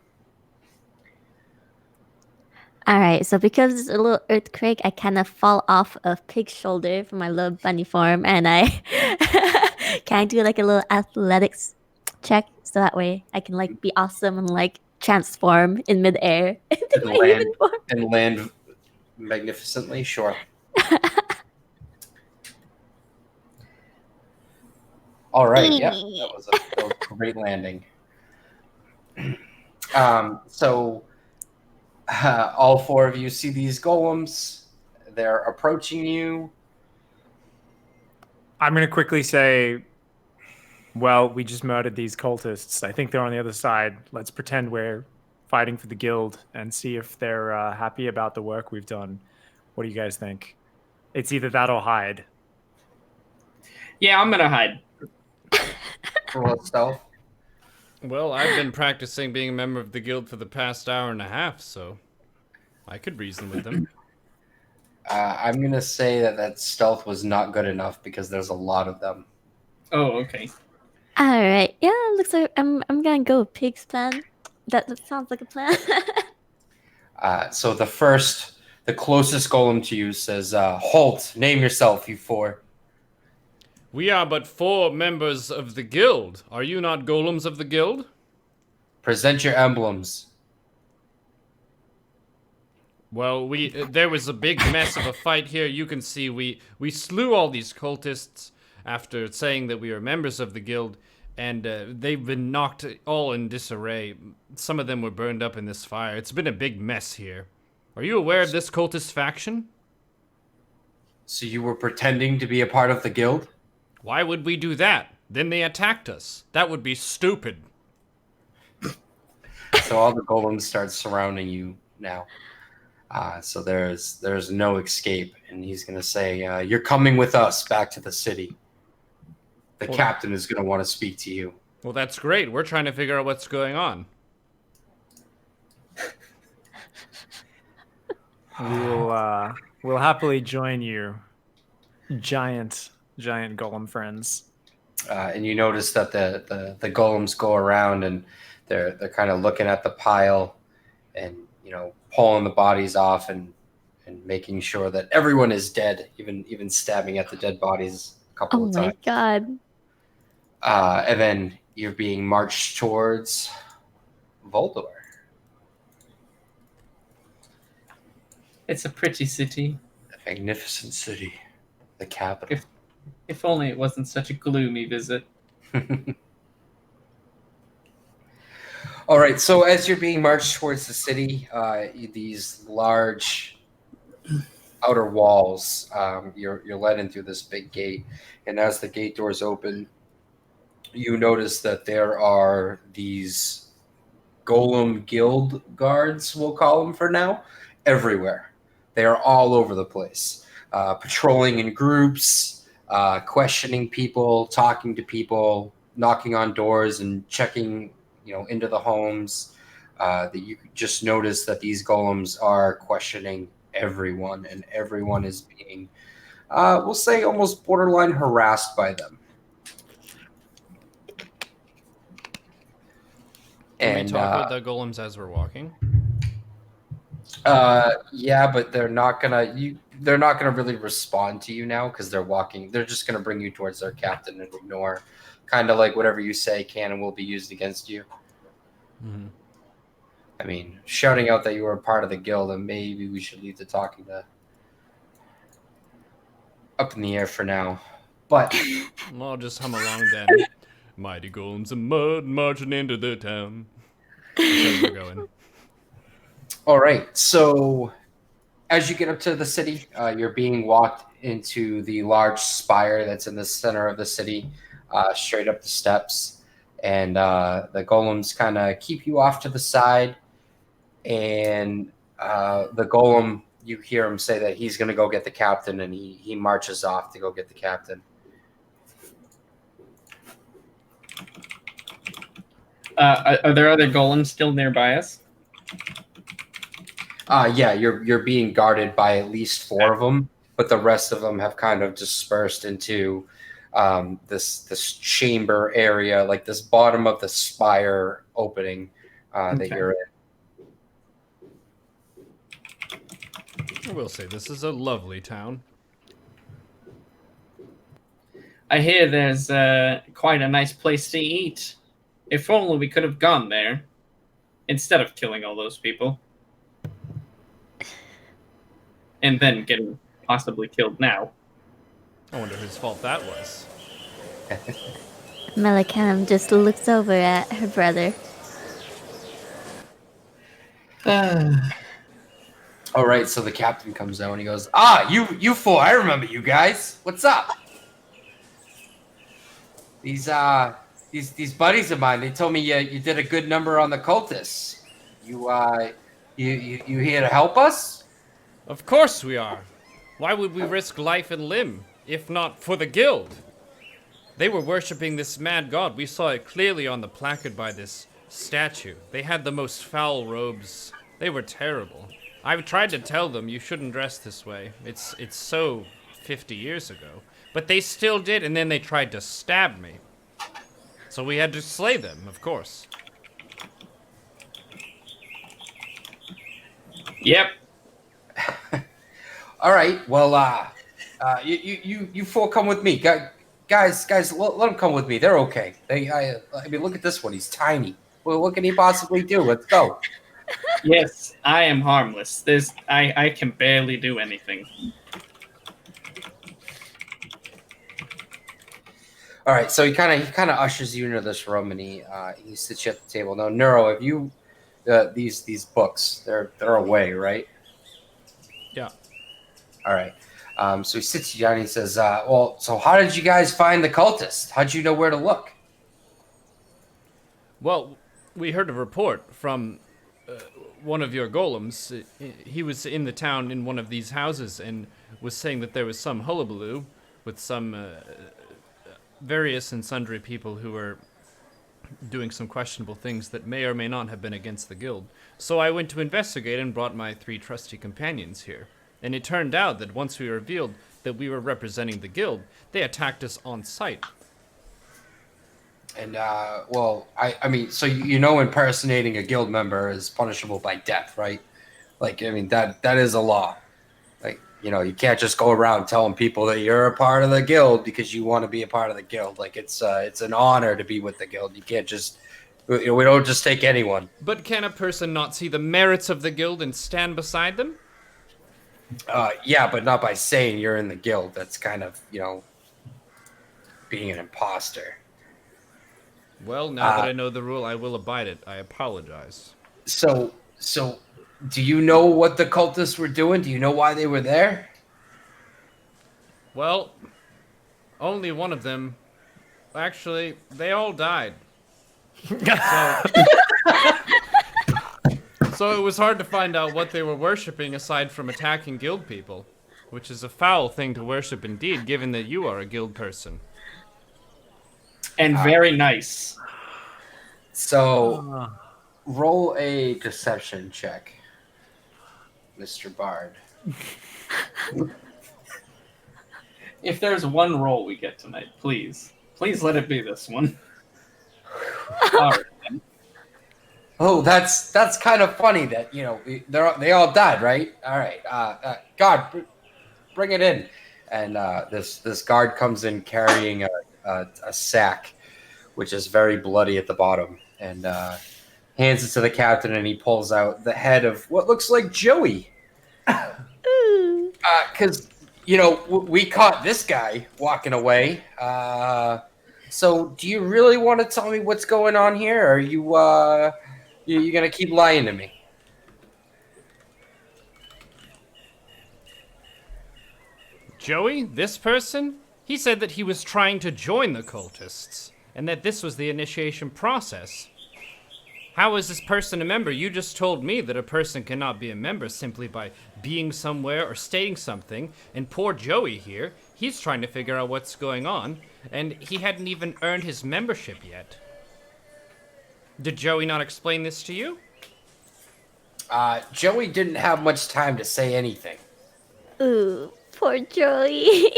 S4: All right, so because it's a little earthquake, I kind of fall off of Pig's shoulder from my little bunny form, and I can I do like a little athletics check so that way I can like be awesome and like transform in midair into my human form.
S5: And land magnificently. Sure. All right. Yeah, that was a great landing. So all four of you see these golems. They're approaching you.
S3: I'm gonna quickly say, well, we just murdered these cultists. I think they're on the other side. Let's pretend we're fighting for the guild and see if they're happy about the work we've done. What do you guys think? It's either that or hide.
S2: Yeah, I'm gonna hide.
S5: Roll stealth.
S6: Well, I've been practicing being a member of the guild for the past hour and a half, so I could reason with them.
S5: I'm gonna say that stealth was not good enough because there's a lot of them.
S2: Oh, okay.
S4: All right, yeah, looks like I'm gonna go with Pig's plan. That sounds like a plan.
S5: So the closest golem to you says, "Halt! Name yourself, you four."
S6: We are but 4 members of the guild. Are you not golems of the guild?
S5: Present your emblems.
S6: Well, there was a big mess of a fight here. You can see we slew all these cultists after saying that we are members of the guild, and they've been knocked all in disarray. Some of them were burned up in this fire. It's been a big mess here. Are you aware of this cultist faction?
S5: So you were pretending to be a part of the guild?
S6: Why would we do that? Then they attacked us. That would be stupid.
S5: So all the golems start surrounding you now. So there's no escape, and he's gonna say, "You're coming with us back to the city. The captain is gonna want to speak to you."
S6: Well, that's great. We're trying to figure out what's going on.
S3: We'll happily join you, giant golem friends.
S5: And you notice that the golems go around and they're kind of looking at the pile and pulling the bodies off and making sure that everyone is dead, even stabbing at the dead bodies a couple
S4: Oh
S5: of
S4: my
S5: times.
S4: god.
S5: And then you're being marched towards Voldor.
S2: It's a pretty city.
S5: A magnificent city, the capital.
S2: If only it wasn't such a gloomy visit.
S5: All right, so as you're being marched towards the city, these large outer walls, you're led in through this big gate, and as the gate doors open, you notice that there are these golem guild guards, we'll call them for now, everywhere. They are all over the place, patrolling in groups, questioning people, talking to people, knocking on doors and checking into the homes. That you just notice that these golems are questioning everyone, and everyone is being, we'll say, almost borderline harassed by them.
S6: Can
S5: And
S6: we talk with the golems as we're walking?
S5: yeah, but they're not gonna really respond to you now because they're walking. They're just gonna bring you towards their captain and ignore, kind of like whatever you say can and will be used against you.
S6: Mm-hmm.
S5: I mean, shouting out that you were a part of the guild, and maybe we should leave the talking to up in the air for now. But
S6: I'll just hum along then. Mighty golems of mud marching into the town. That's where we're going.
S5: all right, so as you get up to the city, you're being walked into the large spire that's in the center of the city, straight up the steps, and the golems kind of keep you off to the side. And the golem, you hear him say that he's going to go get the captain, and he marches off to go get the captain.
S2: Are there other golems still nearby us?
S5: Yeah, you're being guarded by at least 4 of them, but the rest of them have kind of dispersed into this chamber area, like this bottom of the spire opening that you're in.
S6: I will say this is a lovely town.
S2: I hear there's quite a nice place to eat. If only we could have gone there instead of killing all those people. And then getting possibly killed now.
S6: I wonder whose fault that was.
S4: Melicanum just looks over at her brother.
S5: All right, so the captain comes out and he goes, you 4, I remember you guys. What's up? These buddies of mine, they told me you did a good number on the cultists. You here to help us?
S6: Of course we are. Why would we risk life and limb, if not for the guild? They were worshipping this mad god. We saw it clearly on the placard by this statue. They had the most foul robes. They were terrible. I've tried to tell them you shouldn't dress this way. It's so 50 years ago. But they still did, and then they tried to stab me. So we had to slay them, of course.
S2: Yep.
S5: All right. Well, you 4 come with me, guys. Let them come with me. They're okay. I mean, look at this one. He's tiny. Well, what can he possibly do? Let's go.
S2: Yes, I am harmless. I can barely do anything.
S5: All right. So he kind of ushers you into this room, and he sits you at the table. Now, Neuro, have you these books? They're away, right?
S6: Yeah.
S5: All right. So he sits you down and he says, well, so how did you guys find the cultist? How'd you know where to look?
S6: Well, we heard a report from one of your golems. He was in the town in one of these houses and was saying that there was some hullabaloo with some various and sundry people who were doing some questionable things that may or may not have been against the guild. So I went to investigate and brought my 3 trusty companions here. And it turned out that once we revealed that we were representing the guild, they attacked us on sight.
S5: And well, I mean, so you know, impersonating a guild member is punishable by death, right? Like, I mean, that is a law. Like, you know, you can't just go around telling people that you're a part of the guild because you want to be a part of the guild. Like, it's an honor to be with the guild. You can't just, we don't just take anyone.
S6: But can a person not see the merits of the guild and stand beside them?
S5: Yeah, but not by saying you're in the guild. That's kind of, you know, being an imposter.
S6: Well, now that I know the rule, I will abide it. I apologize.
S5: So, do you know what the cultists were doing? Do you know why they were there?
S6: Well, only one of them. Actually, they all died. So it was hard to find out what they were worshipping aside from attacking guild people, which is a foul thing to worship indeed, given that you are a guild person.
S2: And very nice.
S5: So, roll a deception check, Mr. Bard.
S2: If there's one roll we get tonight, please let it be this one. All right, then.
S5: Oh, that's kind of funny that, you know, they all died, right? All right, guard, bring it in. And this guard comes in carrying a sack, which is very bloody at the bottom, and hands it to the captain, and he pulls out the head of what looks like Joey. Because, you know, we caught this guy walking away. So do you really want to tell me what's going on here? Or are you going to keep lying to me?
S6: Joey, this person? He said that he was trying to join the cultists, and that this was the initiation process. How is this person a member? You just told me that a person cannot be a member simply by being somewhere or stating something, and poor Joey here, he's trying to figure out what's going on, and he hadn't even earned his membership yet. Did Joey not explain this to you?
S5: Joey didn't have much time to say anything.
S4: Ooh, poor Joey.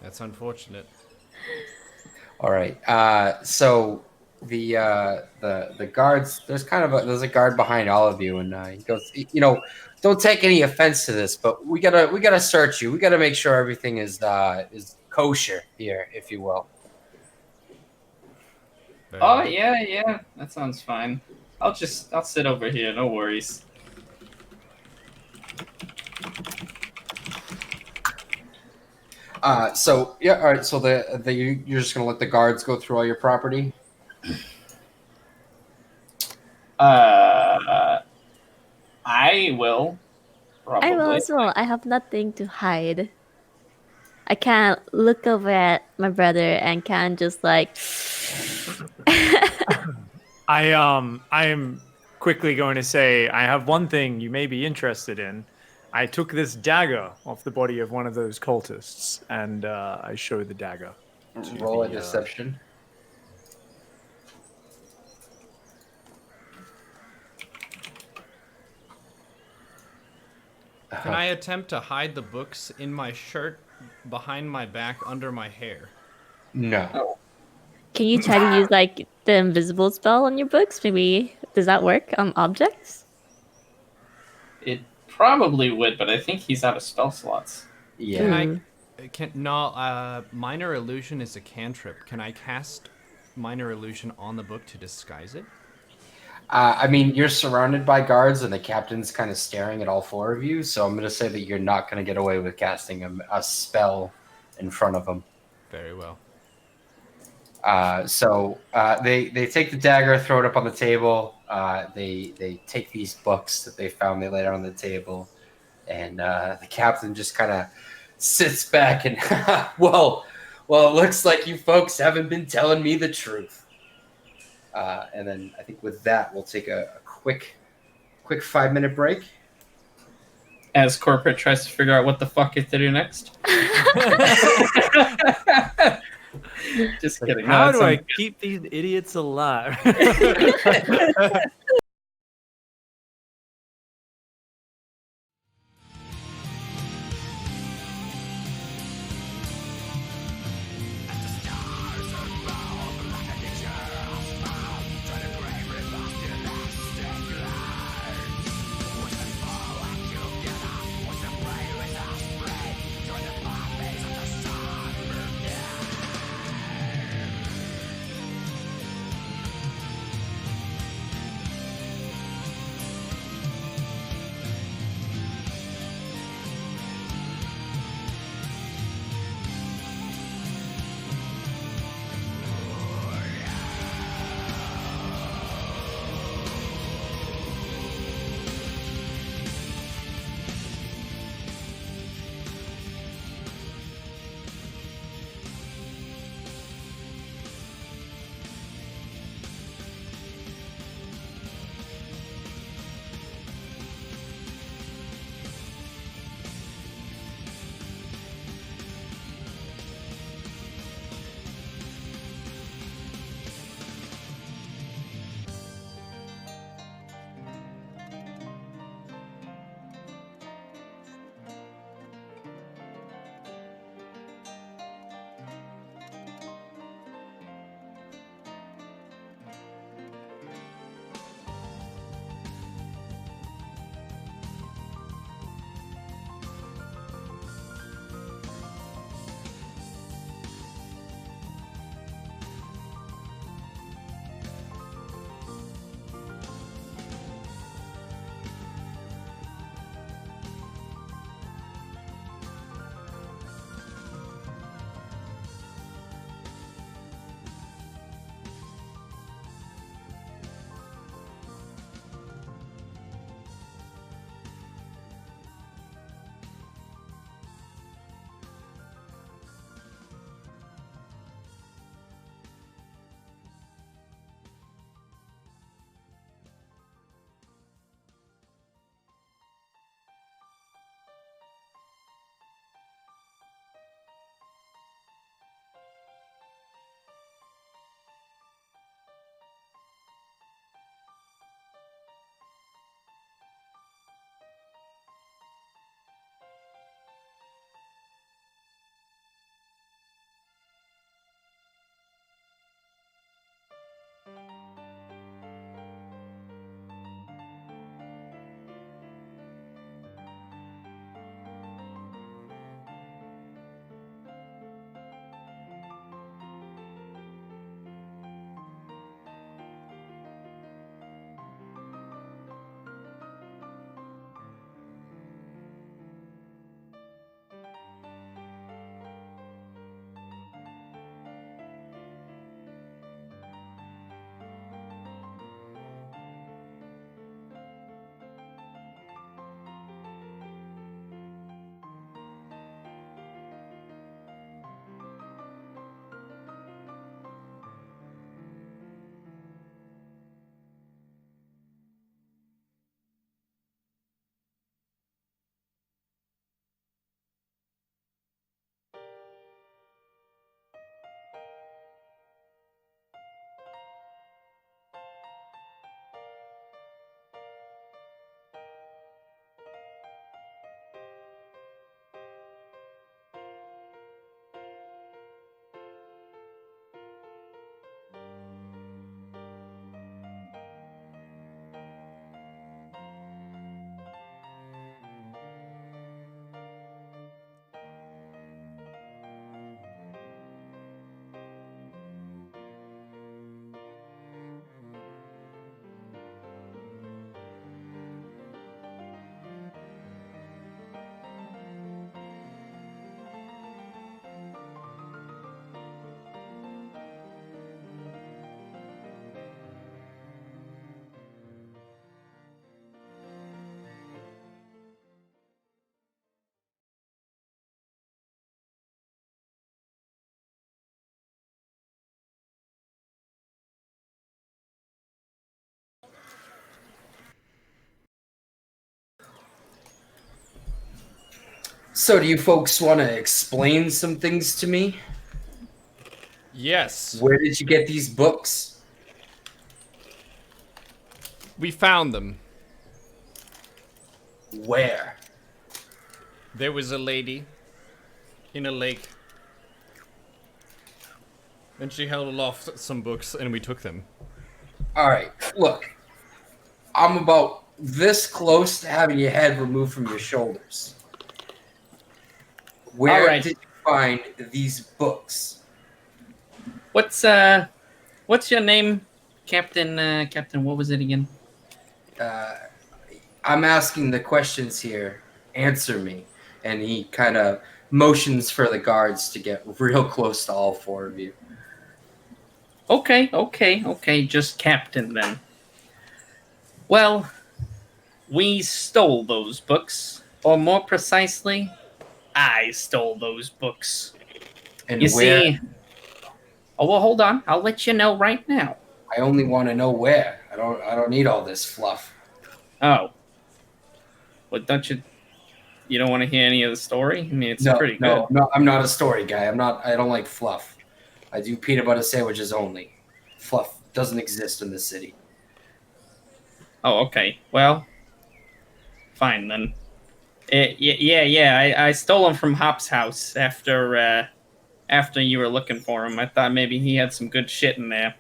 S6: That's unfortunate.
S5: All right. So the guards, there's a guard behind all of you, and he goes, you know, don't take any offense to this, but we gotta search you. We gotta make sure everything is kosher here, if you will.
S2: Oh yeah, that sounds fine. I'll sit over here, no worries.
S5: So yeah, all right. So you're just gonna let the guards go through all your property.
S2: I will. Probably.
S4: I will as well. I have nothing to hide. I can't look over at my brother and can't just like.
S3: I am quickly going to say I have one thing you may be interested in. I took this dagger off the body of one of those cultists, and I show the dagger.
S5: Roll a deception.
S6: Can I attempt to hide the books in my shirt, behind my back, under my hair?
S5: No.
S4: Can you try to use like the invisible spell on your books? Maybe does that work on objects?
S2: It probably would, but I think he's out of spell slots.
S5: Yeah.
S6: Minor illusion is a cantrip. Can I cast minor illusion on the book to disguise it?
S5: I mean, you're surrounded by guards, and the captain's kind of staring at all four of you. So I'm going to say that you're not going to get away with casting a spell in front of them.
S6: Very well.
S5: So they take the dagger, throw it up on the table. They take these books that they found, they lay it on the table, and the captain just kind of sits back and, well, it looks like you folks haven't been telling me the truth. And then I think with that, we'll take a quick 5-minute break.
S2: As corporate tries to figure out what the fuck to do next. Just kidding.
S3: How do I keep these idiots alive?
S5: So do you folks want to explain some things to me?
S6: Yes.
S5: Where did you get these books?
S6: We found them.
S5: Where?
S6: There was a lady in a lake. And she held aloft some books, and we took them.
S5: All right, look. I'm about this close to having your head removed from your shoulders. Where
S2: All right.
S5: did you find these books?
S2: What's your name, Captain? Captain, what was it again?
S5: I'm asking the questions here. Answer me. And he kind of motions for the guards to get real close to all four of you.
S2: Okay. Just Captain then. Well, we stole those books, or more precisely, I stole those books.
S5: And
S2: You
S5: where?
S2: see. Oh well, hold on. I'll let you know right now.
S5: I only want to know where. I don't need all this fluff.
S2: Oh. Well, don't you? You don't want to hear any of the story? I mean, it's pretty good.
S5: No, I'm not a story guy. I don't like fluff. I do peanut butter sandwiches only. Fluff doesn't exist in this city.
S2: Oh, okay. Well, fine then. Yeah. I stole him from Hop's house after you were looking for him. I thought maybe he had some good shit in there,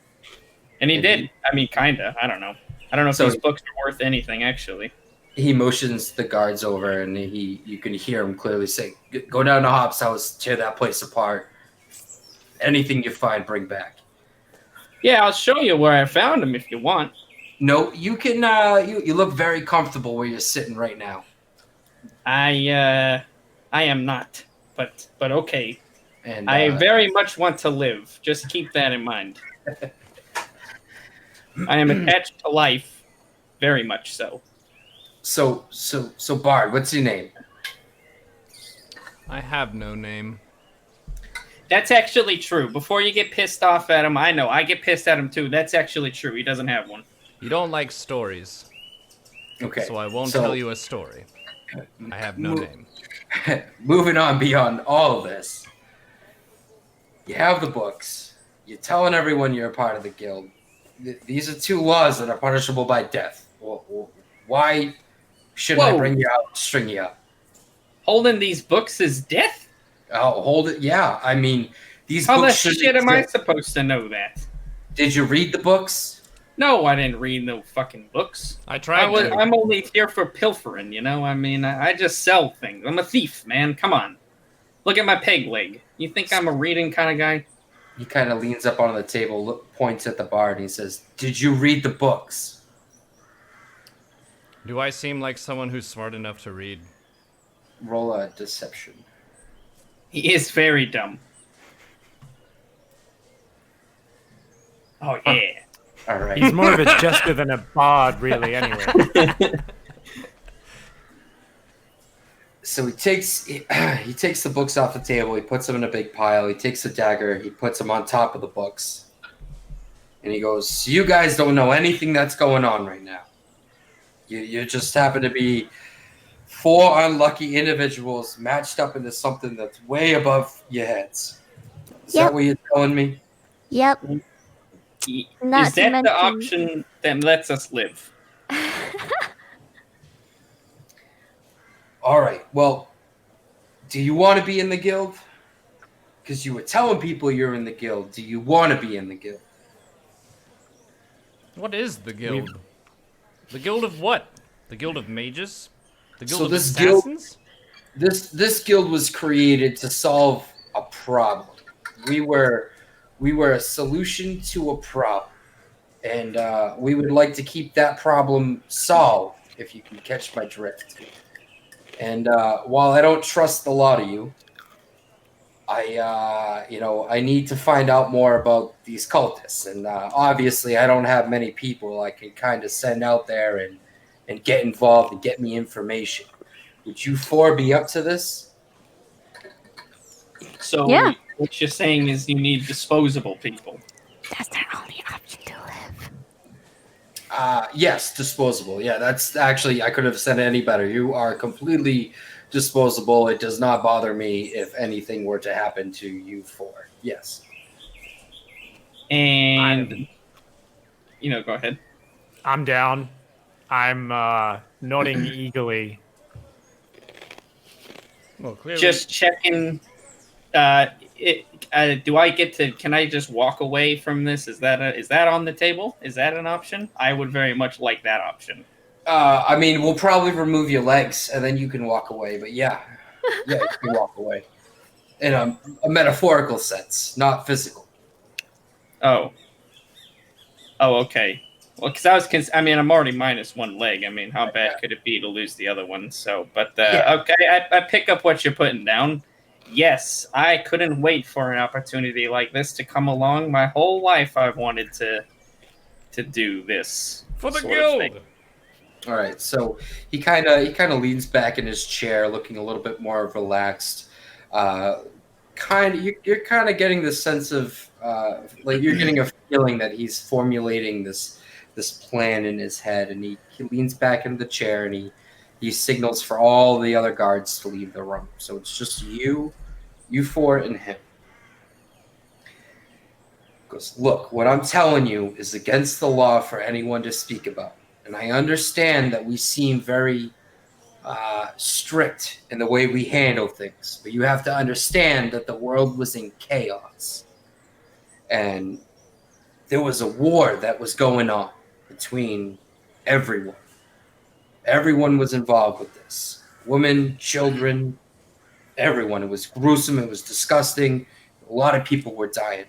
S2: and he did. I mean, kinda. I don't know. I don't know if
S5: So-
S2: these books are worth anything, actually.
S5: He motions the guards over, and you can hear him clearly say, "Go down to Hop's house, tear that place apart. Anything you find, bring back."
S2: Yeah, I'll show you where I found him if you want.
S5: No, you can. You look very comfortable where you're sitting right now.
S2: I am not, but okay.
S5: And
S2: I very much want to live. Just keep that in mind. I am attached to life, very much so.
S5: So Bard, what's your name?
S6: I have no name.
S2: That's actually true. Before you get pissed off at him, I know. I get pissed at him too. That's actually true. He doesn't have one.
S6: You don't like stories,
S5: Okay.
S6: so I won't
S5: so-
S6: tell you a story. I have no name.
S5: Moving on beyond all of this, you have the books. You're telling everyone you're a part of the guild. These are two laws that are punishable by death. Why shouldn't I
S2: Whoa.
S5: bring you out, string you up?
S2: Holding these books is death?
S5: Oh, hold it. Yeah, I mean, these
S2: How the
S5: books shouldn't
S2: shit am I
S5: exist.
S2: supposed to know that?
S5: Did you read the books?
S2: No, I didn't read no fucking books.
S6: I tried to.
S2: I'm only here for pilfering, you know? I mean, I just sell things. I'm a thief, man. Come on. Look at my peg leg. You think I'm a reading kind of guy?
S5: He kind of leans up on the table, points at the bar, and he says, "Did you read the books?"
S6: Do I seem like someone who's smart enough to read?
S5: Roll a deception.
S2: He is very dumb. Oh, yeah.
S5: All right.
S3: He's more of a jester than a bard, really. Anyway,
S5: So he takes the books off the table. He puts them in a big pile. He takes a dagger. He puts them on top of the books, and he goes, "So you guys don't know anything that's going on right now. You just happen to be four unlucky individuals matched up into something that's way above your heads. Is
S4: Yep.
S5: that what you're telling me?"
S4: Yep. Not
S2: Is
S4: to
S2: that the
S4: mention-
S2: option that lets us live?
S5: All right. Well, do you want to be in the guild? Because you were telling people you're in the guild. Do you want to be in the guild?
S6: What is the guild? The guild of what? The guild of mages? The guild
S5: So
S6: of
S5: this guild-
S6: assassins?
S5: This guild was created to solve a problem. We were a solution to a problem, and we would like to keep that problem solved. If you can catch my drift. And while I don't trust a lot of you, I need to find out more about these cultists. And obviously, I don't have many people I can kind of send out there and get involved and get me information. Would you four be up to this?
S2: So
S4: Yeah.
S2: what you're saying is you need disposable people.
S4: That's their only option to live.
S5: Yes, disposable. Yeah, that's actually, I could have said it any better. You are completely disposable. It does not bother me if anything were to happen to you four. Yes.
S2: And go ahead.
S3: I'm down. I'm nodding eagerly.
S6: Well, clearly.
S2: Just checking. Do I get to? Can I just walk away from this? Is that on the table? Is that an option? I would very much like that option.
S5: I mean, we'll probably remove your legs, and then you can walk away. But yeah, you can walk away in a metaphorical sense, not physical.
S2: Oh, okay. Well, because I'm already minus one leg. I mean, how bad could it be to lose the other one? So, but okay, I pick up what you're putting down. Yes, I couldn't wait for an opportunity like this to come along. My whole life, I've wanted to do this
S6: For the
S2: sort of
S6: guild!
S2: thing.
S5: All right, so he kind of leans back in his chair, looking a little bit more relaxed. You're kind of getting the sense of like you're getting a feeling that he's formulating this plan in his head, and he leans back into the chair and he signals for all the other guards to leave the room. So it's just you four, and him. He goes, look, what I'm telling you is against the law for anyone to speak about. And I understand that we seem very strict in the way we handle things, but you have to understand that the world was in chaos. And there was a war that was going on between everyone. Everyone was involved with this. Women, children, everyone. It was gruesome. It was disgusting. A lot of people were dying.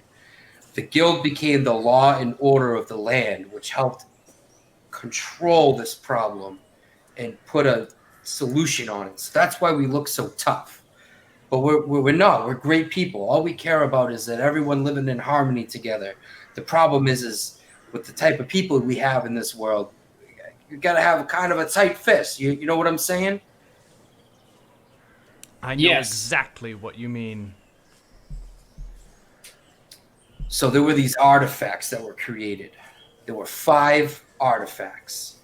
S5: The guild became the law and order of the land, which helped control this problem and put a solution on it. So that's why we look so tough. But we're not. We're great people. All we care about is that everyone living in harmony together. The problem is with the type of people we have in this world, you got to have kind of a tight fist. You know what I'm saying?
S6: I know exactly what you mean.
S5: So there were these artifacts that were created. There were 5 artifacts.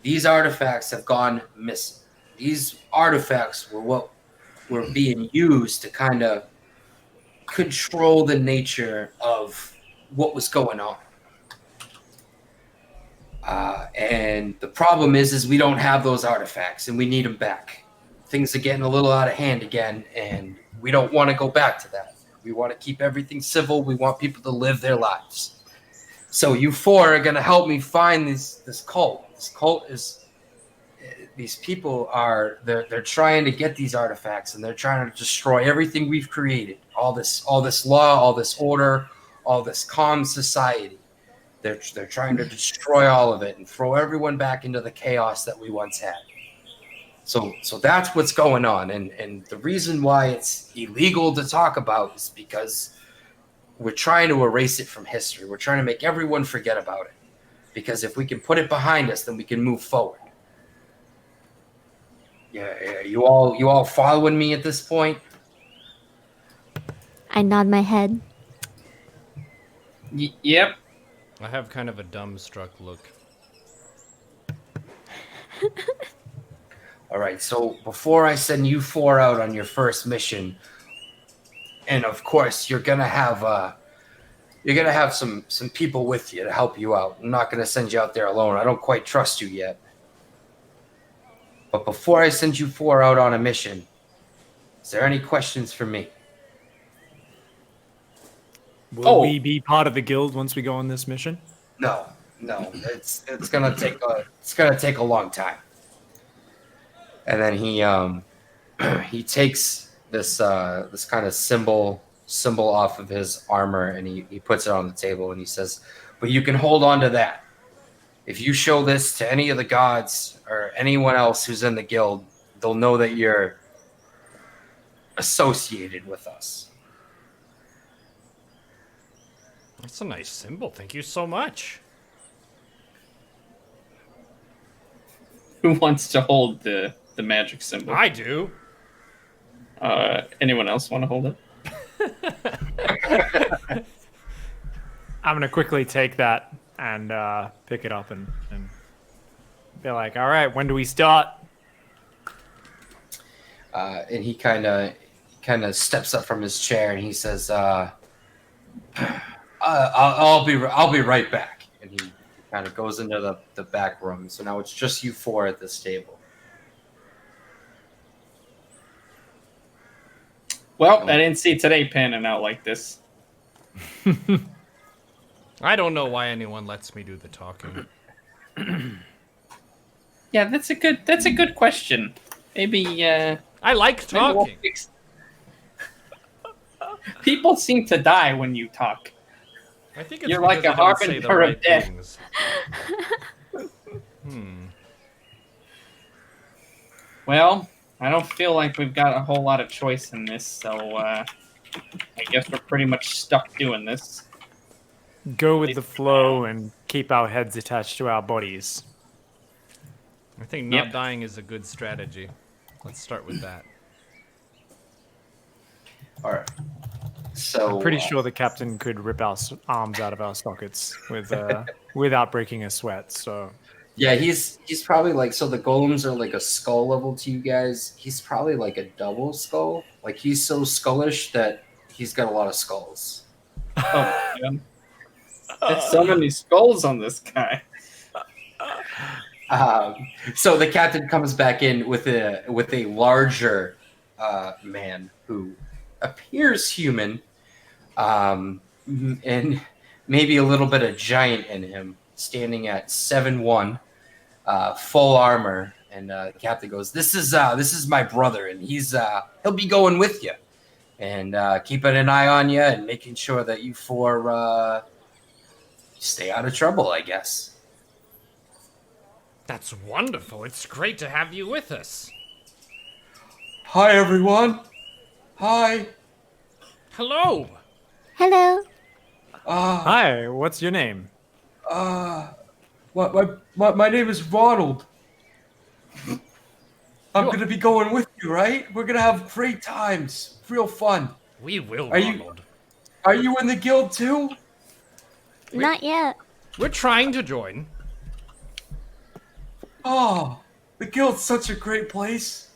S5: These artifacts have gone missing. These artifacts were what were being used to kind of control the nature of what was going on. And the problem is we don't have those artifacts, and we need them back. Things are getting a little out of hand again, and we don't want to go back to that. We want to keep everything civil. We want people to live their lives. So you 4 are going to help me find this cult. This cult is these people are they're trying to get these artifacts, and they're trying to destroy everything we've created. All this law, all this order, all this calm society. They're trying to destroy all of it and throw everyone back into the chaos that we once had. So that's what's going on. And the reason why it's illegal to talk about is because we're trying to erase it from history. We're trying to make everyone forget about it. Because if we can put it behind us, then we can move forward. Yeah, you all following me at this point?
S4: I nod my head.
S2: Yep.
S6: I have kind of a dumbstruck look.
S5: All right, so before I send you 4 out on your first mission, and of course you're gonna have some people with you to help you out. I'm not gonna send you out there alone. I don't quite trust you yet. But before I send you 4 out on a mission, is there any questions for me?
S3: Will we be part of the guild once we go on this mission?
S5: No. It's gonna take a long time. And then he takes this kind of symbol off of his armor, and he puts it on the table, and he says, "But you can hold on to that. If you show this to any of the gods or anyone else who's in the guild, they'll know that you're associated with us."
S6: That's a nice symbol. Thank you so much.
S2: Who wants to hold the magic symbol?
S6: I do.
S2: Anyone else want to hold it?
S3: I'm going to quickly take that and pick it up and be like, all right, when do we start?
S5: And he kind of steps up from his chair and he says, I'll be right back." And he kind of goes into the back room. So now it's just you four at this table.
S2: Well, I didn't see today panning out like this.
S6: I don't know why anyone lets me do the talking.
S2: Yeah, that's a good question. Maybe
S6: I like
S2: maybe we'll
S6: talking.
S2: fix- People seem to die when you talk.
S6: I think it's
S2: You're
S6: because
S2: like a
S6: I don't say the
S2: harbinger of
S6: right
S2: death.
S6: things.
S2: Well, I don't feel like we've got a whole lot of choice in this, so I guess we're pretty much stuck doing this.
S3: Go with the flow and keep our heads attached to our bodies.
S6: I think not
S2: Yep.
S6: dying is a good strategy. Let's start with that.
S5: All right. So
S3: I'm pretty sure the captain could rip our arms out of our sockets with without breaking a sweat. So
S5: yeah, he's probably like, so the golems are like a skull level to you guys. He's probably like a double skull. Like he's so skullish that he's got a lot of skulls.
S2: Oh man. There's so many skulls on this guy.
S5: So the captain comes back in with a larger man who appears human, and maybe a little bit of giant in him, standing at 7'1", full armor. And the captain goes, "This is my brother, and he'll be going with you, and keeping an eye on you and making sure that you four stay out of trouble, I guess."
S6: That's wonderful. It's great to have you with us.
S5: Hi, everyone. Hi.
S6: Hello.
S4: Hello.
S3: hi, what's your name?
S5: My name is Ronald. I'm going to be going with you, right? We're going to have great times. Real fun.
S6: We will,
S5: Are you-
S6: Ronald.
S5: Are you in the guild too?
S4: Not yet.
S6: We're trying to join.
S5: Oh, the guild's such a great place.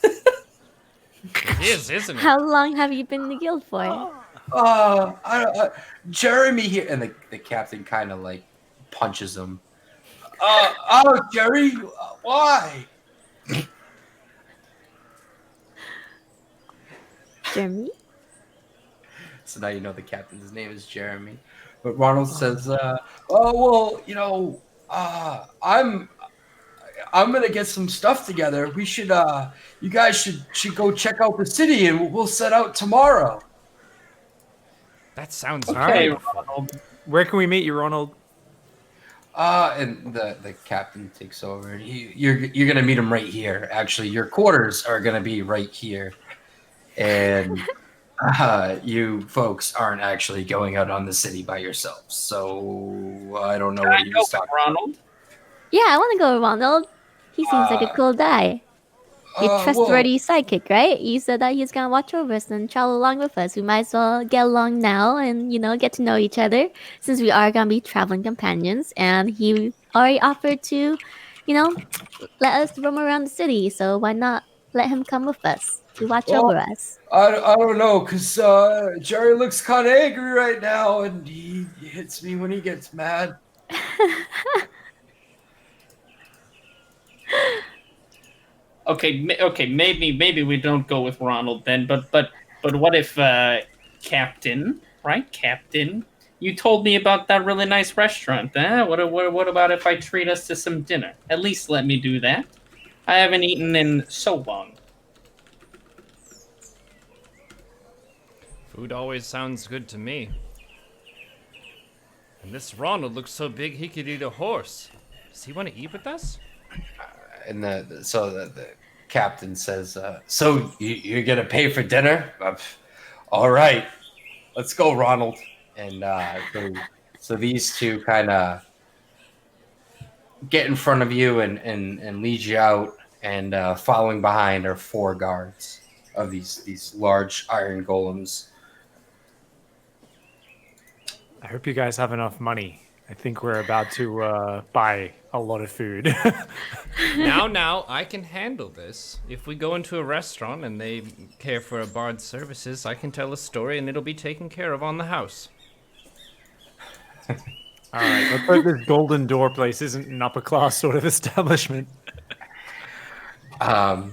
S6: It is, isn't it?
S4: How long have you been in the guild for?
S5: Jeremy here. And the captain kind of like punches him. Jerry, why?
S4: Jeremy?
S5: So now you know the captain's name is Jeremy. But Ronald says, well, I'm gonna get some stuff together. We should, you guys should go check out the city, and we'll set out tomorrow."
S6: That sounds
S2: Okay,
S6: wonderful.
S2: Ronald.
S3: Where can we meet you, Ronald?
S5: And the captain takes over. You're gonna meet him right here. Actually, your quarters are gonna be right here, and you folks aren't actually going out on the city by yourselves. So I don't know
S2: Can
S5: what
S2: I
S5: you
S2: go
S5: was
S2: with
S5: talking.
S2: Ronald?
S4: Yeah, I want to go with Ronald. He seems like a cool guy. Your trustworthy psychic, right? You said that he's gonna watch over us and travel along with us. We might as well get along now and get to know each other since we are gonna be traveling companions. And he already offered to, let us roam around the city. So why not let him come with us to watch over us?
S5: I don't know, because Jerry looks kind of angry right now, and he hits me when he gets mad.
S2: Okay, maybe we don't go with Ronald then. But what if Captain, right? Captain, you told me about that really nice restaurant. What about if I treat us to some dinner? At least let me do that. I haven't eaten in so long.
S6: Food always sounds good to me. And this Ronald looks so big he could eat a horse. Does he want to eat with us?
S5: And the captain says, "So you're gonna pay for dinner? All right, let's go, Ronald." And so these two kind of get in front of you and lead you out, and following behind are 4 guards of these large iron golems.
S3: I hope you guys have enough money I think we're about to buy a lot of food.
S6: Now, I can handle this. If we go into a restaurant and they care for a bard's services, I can tell a story and it'll be taken care of on the house.
S3: All right, let's hope this Golden Door place isn't an upper class sort of establishment.
S5: So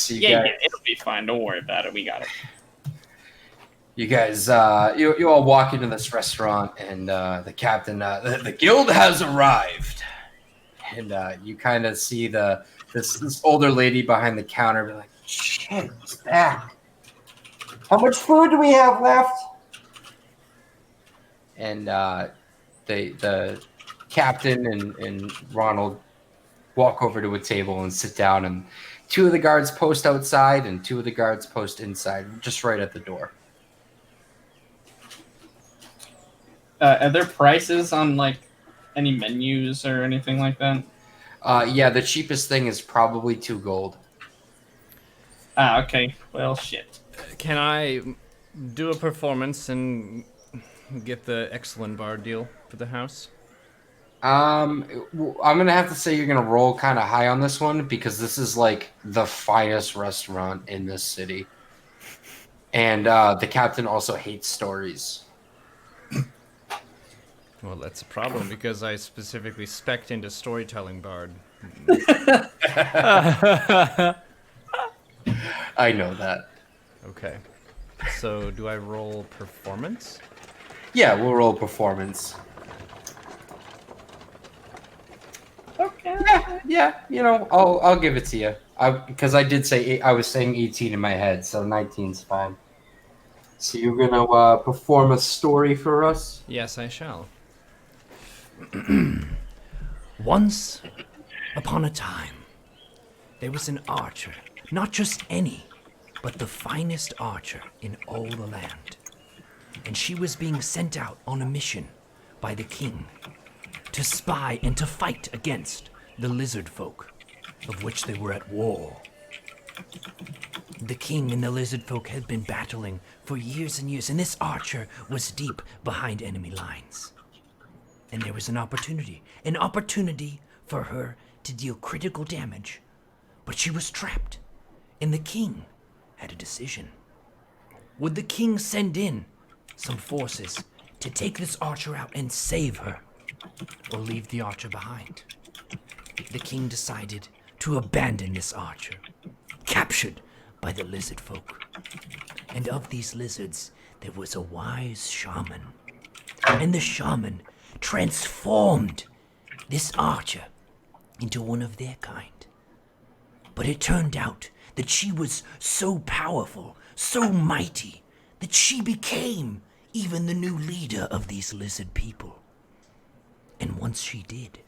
S5: you
S2: Yeah,
S5: guys,
S2: it'll be fine. Don't worry about it. We got it.
S5: you guys, you all walk into this restaurant, and the captain, the guild has arrived, and you kind of see this older lady behind the counter, be like, "Shit, he's back. How much food do we have left?" And the captain and Ronald walk over to a table and sit down, and 2 of the guards post outside and 2 of the guards post inside, just right at the door.
S2: Are there prices on like any menus or anything like that?
S5: Yeah, the cheapest thing is probably 2 gold.
S2: Ah, okay. Well, shit.
S6: Can I do a performance and get the excellent bard deal for the house?
S5: I'm gonna have to say you're gonna roll kind of high on this one because this is like the finest restaurant in this city, and the captain also hates stories.
S6: Well, that's a problem because I specifically spec'd into storytelling bard.
S5: I know that.
S6: Okay. So, do I roll performance?
S5: Yeah, we'll roll performance.
S2: Okay.
S5: Yeah, you know, I'll give it to you. Because I did say I was saying 18 in my head, so 19's fine. So you're gonna perform a story for us?
S6: Yes, I shall.
S1: Once upon a time, there was an archer, not just any, but the finest archer in all the land. And she was being sent out on a mission by the king to spy and to fight against the lizard folk, of which they were at war. The king and the lizard folk had been battling for years and years, and this archer was deep behind enemy lines. And there was an opportunity for her to deal critical damage, but she was trapped, and the king had a decision. Would the king send in some forces to take this archer out and save her, or leave the archer behind? The king decided to abandon this archer, captured by the lizard folk. And of these lizards, there was a wise shaman. And the shaman transformed this archer into one of their kind. But it turned out that she was so powerful, so mighty, that she became even the new leader of these lizard people. And once she did,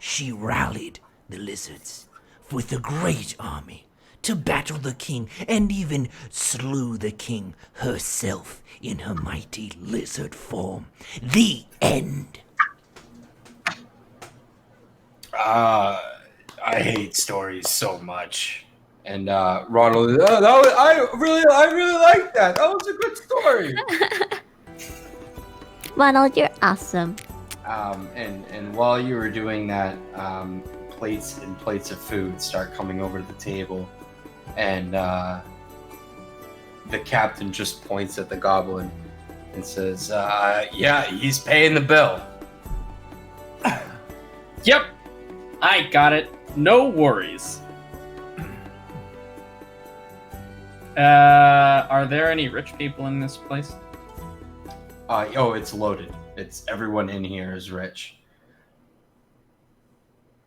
S1: she rallied the lizards with a great army to battle the king, and even slew the king herself in her mighty lizard form. The end.
S5: I hate stories so much. And Ronald, I really like that. That was a good story.
S4: Ronald, you're awesome.
S5: And while you were doing that, plates and plates of food start coming over to the table, and the captain just points at the goblin and says, "Yeah, he's paying the bill."
S2: Yep. I got it. No worries. Are there any rich people in this place?
S5: It's loaded. It's everyone in here is rich.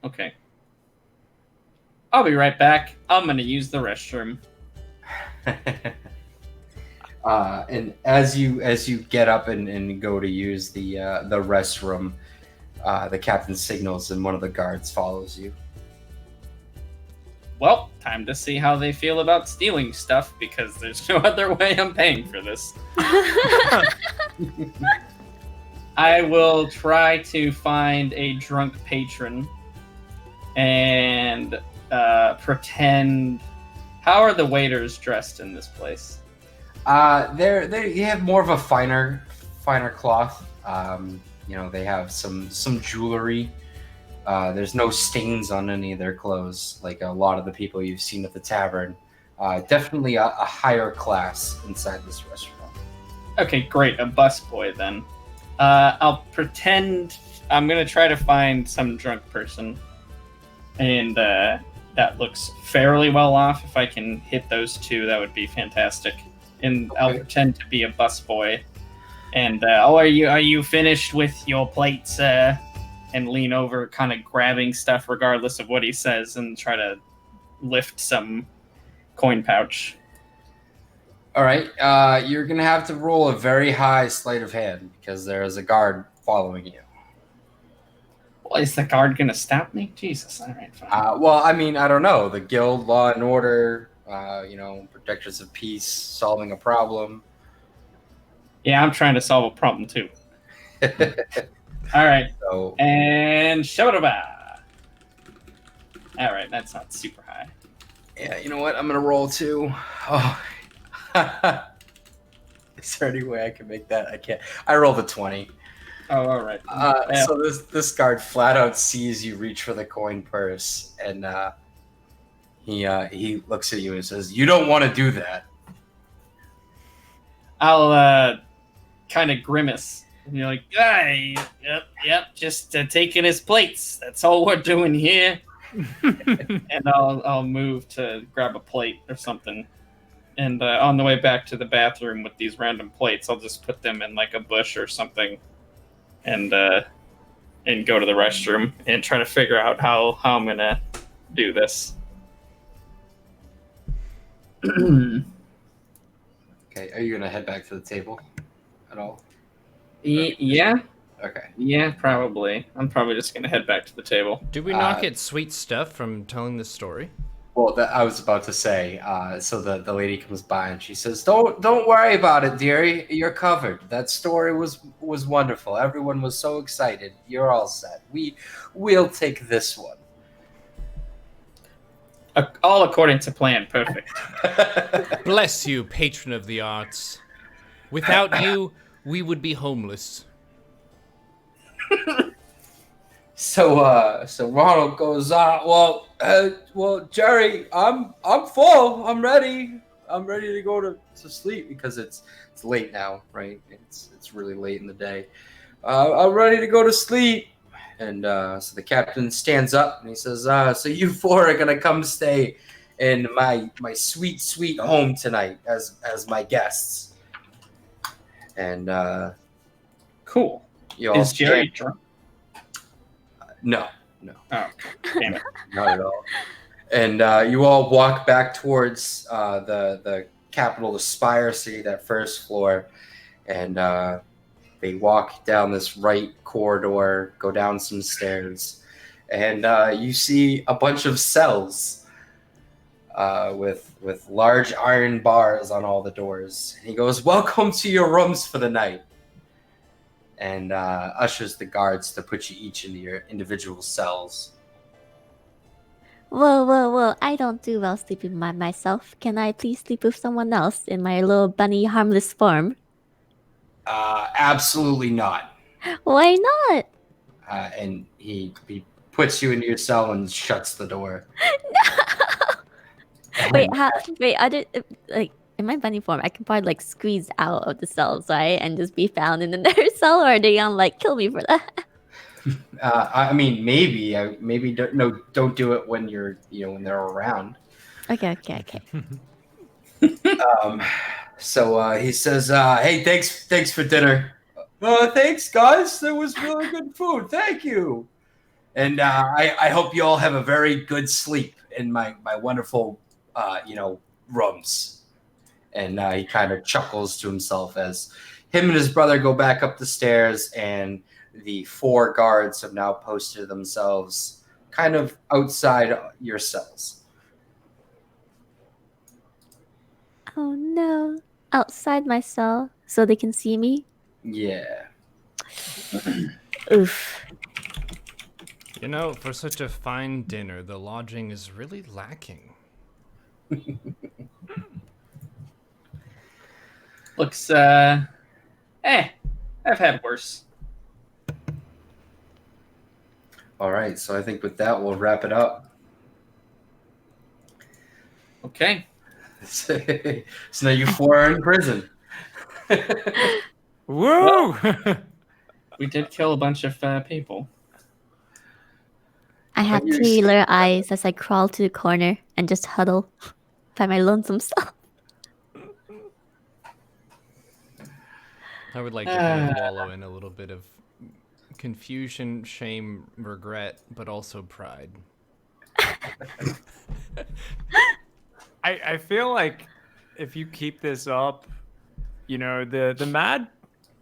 S2: Okay. I'll be right back. I'm gonna use the restroom.
S5: And as you get up and go to use the restroom, the captain signals and one of the guards follows you.
S2: Well, time to see how they feel about stealing stuff, because there's no other way I'm paying for this. I will try to find a drunk patron and pretend. How are the waiters dressed in this place?
S5: You have more of a finer cloth. they have some jewelry. There's no stains on any of their clothes, like a lot of the people you've seen at the tavern. Definitely a higher class inside this restaurant.
S2: Okay, great. A busboy then. I'll pretend I'm gonna try to find some drunk person, and that looks fairly well off. If I can hit those two, that would be fantastic. And I'll pretend to be a busboy. And are you finished with your plates? And lean over, kind of grabbing stuff regardless of what he says, and try to lift some coin pouch.
S5: All right, you're gonna have to roll a very high sleight of hand because there is a guard following you.
S2: Well, is the guard gonna stop me? Jesus! All right, fine.
S5: Well, I mean, I don't know. The guild, law and order, protectors of peace, solving a problem.
S2: Yeah, I'm trying to solve a problem too. All right,
S5: So,
S2: and Shodaba. All right, that's not super high.
S5: yeah, you know what? I'm gonna roll 2. Oh. Is there any way I can make that? I can't. I rolled a 20.
S2: Oh, all right.
S5: So this guard flat out sees you reach for the coin purse, and he looks at you and says, "You don't want to do that."
S2: I'll kind of grimace. And you're like, hey, yep, just taking his plates. That's all we're doing here. And I'll move to grab a plate or something. And on the way back to the bathroom with these random plates, I'll just put them in like a bush or something, and go to the restroom and try to figure out how I'm gonna do this.
S5: Okay, are you gonna head back to the table at all?
S2: Yeah,
S5: Okay.
S2: yeah, probably. I'm probably just gonna head back to the table.
S6: Do we not get sweet stuff from telling this story?
S5: Well, I was about to say. So the lady comes by and she says, "Don't worry about it, dearie. You're covered. That story was wonderful. Everyone was so excited. You're all set. We'll take this one."
S2: All according to plan. Perfect.
S6: Bless you, patron of the arts. Without you, we would be homeless.
S5: So Ronald goes, well, Jerry, I'm full. I'm ready. I'm ready to go to sleep because it's late now, right? It's really late in the day. I'm ready to go to sleep. And so the captain stands up and he says, so you 4 are gonna come stay in my sweet, sweet home tonight as my guests. And
S2: Cool.
S5: you all
S2: Is Jerry drunk?
S5: No.
S2: Oh, damn it.
S5: Not at all. And you all walk back towards the capital, the spire, see that first floor, and they walk down this right corridor, go down some stairs, and you see a bunch of cells with large iron bars on all the doors. And he goes, "Welcome to your rooms for the night," and ushers the guards to put you each into your individual cells.
S4: Whoa. I don't do well sleeping by myself. Can I please sleep with someone else in my little bunny harmless form?
S5: Absolutely not.
S4: Why not?
S5: And he puts you into your cell and shuts the door.
S4: Wait, in my bunny form, I can probably like squeeze out of the cells, right, and just be found in another cell, or are they gonna like kill me for that?
S5: I mean, maybe don't do it when you're when they're around.
S4: Okay.
S5: So he says, "Hey, thanks for dinner." Thanks, guys. That was really good food. Thank you. And I hope you all have a very good sleep in my wonderful rooms. And he kind of chuckles to himself as him and his brother go back up the stairs, and the 4 guards have now posted themselves kind of outside your cells.
S4: Oh no. Outside my cell so they can see me?
S5: Yeah.
S4: Oof.
S6: You know, for such a fine dinner, the lodging is really lacking.
S2: Looks, I've had worse.
S5: All right, so I think with that we'll wrap it up.
S2: Okay.
S5: So now you four are in prison.
S3: Woo!
S2: We did kill a bunch of people.
S4: I have
S5: you're
S4: teary
S5: so-
S4: little eyes as I crawl to the corner and just huddle by my lonesome self.
S6: I would like to kind of wallow in a little bit of confusion, shame, regret, but also pride.
S3: I feel like if you keep this up, you know, the mad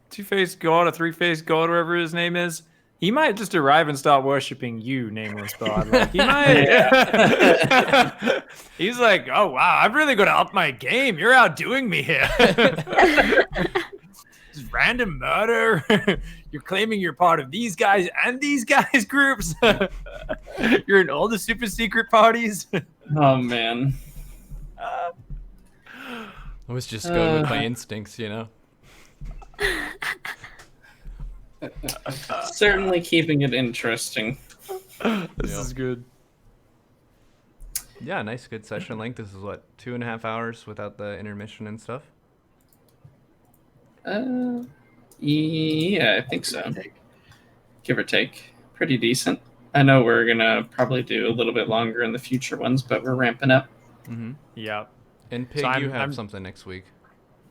S3: two-faced god or three-faced god, whatever his name is, he might just arrive and start worshiping you, nameless bard. Like he might. He's like, oh wow, I've really got to up my game. You're outdoing me here. Just random murder. You're claiming you're part of these guys and these guys groups. You're in all the super secret parties.
S2: Oh man.
S6: I was just going with my instincts, you know?
S2: Certainly keeping it interesting.
S3: This is good.
S6: Yeah, nice, good session length. This is what, 2.5 hours without the intermission and stuff?
S2: Yeah, I think so. Give or take. Pretty decent. I know we're gonna probably do a little bit longer in the future ones, but we're ramping up.
S6: Mm-hmm.
S3: Yeah.
S6: And Pig,
S3: So
S6: you have
S3: I'm-
S6: something next week.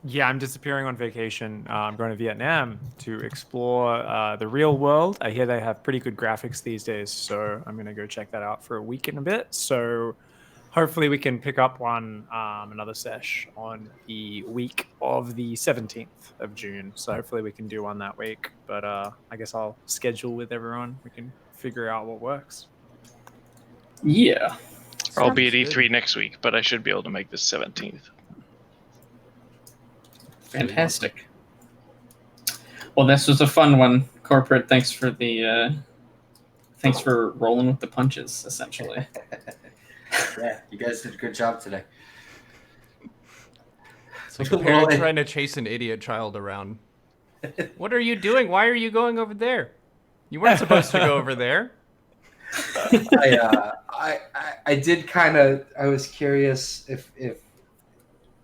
S3: Yeah, I'm disappearing on vacation. I'm going to Vietnam to explore the real world. I hear they have pretty good graphics these days, so I'm going to go check that out for a week and a bit. So hopefully we can pick up another sesh on the week of the 17th of June. So hopefully we can do one that week. But I guess I'll schedule with everyone. We can figure out what works.
S2: Yeah.
S7: I'll be at
S6: Sounds
S7: E3 next week, but I should be able to make the 17th.
S2: Fantastic. Well, this was a fun one, Corporate. Thanks for rolling with the punches, essentially.
S5: Yeah, you guys did a good job today.
S6: It's like a parent trying to chase an idiot child around. What are you doing? Why are you going over there? You weren't supposed to go over there.
S5: I did kind of. I was curious if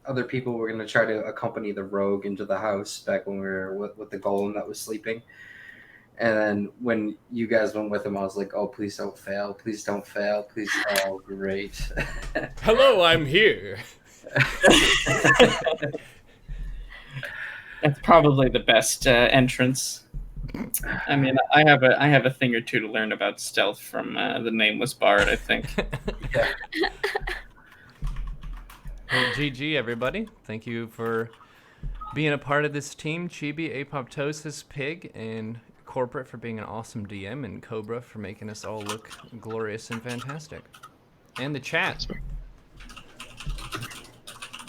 S5: other people were going to try to accompany the rogue into the house back when we were with the golem that was sleeping. And then when you guys went with him, I was like, oh, please don't fail. Please don't fail. Please. Oh, great.
S6: Hello, I'm here.
S2: That's probably the best entrance. I mean, I have a thing or two to learn about stealth from the Nameless Bard, I think.
S5: Yeah.
S6: Well, GG, everybody. Thank you for being a part of this team. Chibi, Apoptosis, Pig, and Corporate for being an awesome DM, and Cobra for making us all look glorious and fantastic. And the chat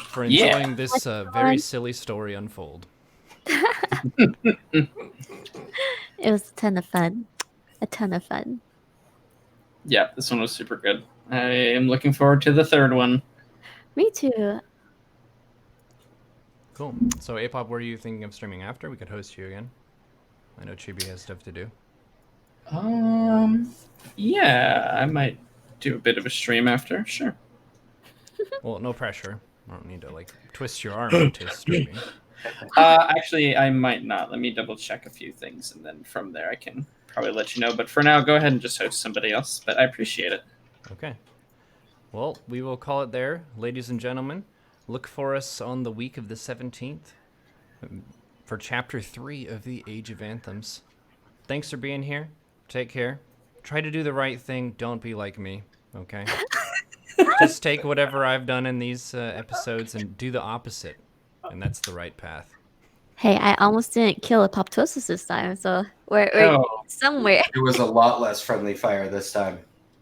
S6: for enjoying this very silly story unfold.
S4: It was a ton of fun. A ton of fun.
S2: Yeah, this one was super good. I am looking forward to the third one.
S4: Me too.
S6: Cool. So, Apop, were you thinking of streaming after? We could host you again. I know Chibi has stuff to do.
S2: Yeah, I might do a bit of a stream after. Sure.
S6: Well, no pressure. I don't need to, like, twist your arm into streaming.
S2: Actually, I might not. Let me double check a few things, and then from there I can probably let you know. But for now, go ahead and just host somebody else. But I appreciate it.
S6: Okay. Well, we will call it there. Ladies and gentlemen, look for us on the week of the 17th for Chapter 3 of the Age of Anthems. Thanks for being here. Take care. Try to do the right thing. Don't be like me, okay? Just take whatever I've done in these episodes and do the opposite. And that's the right path.
S4: Hey, I almost didn't kill Apoptosis this time, so we're somewhere.
S5: There was a lot less friendly fire this time.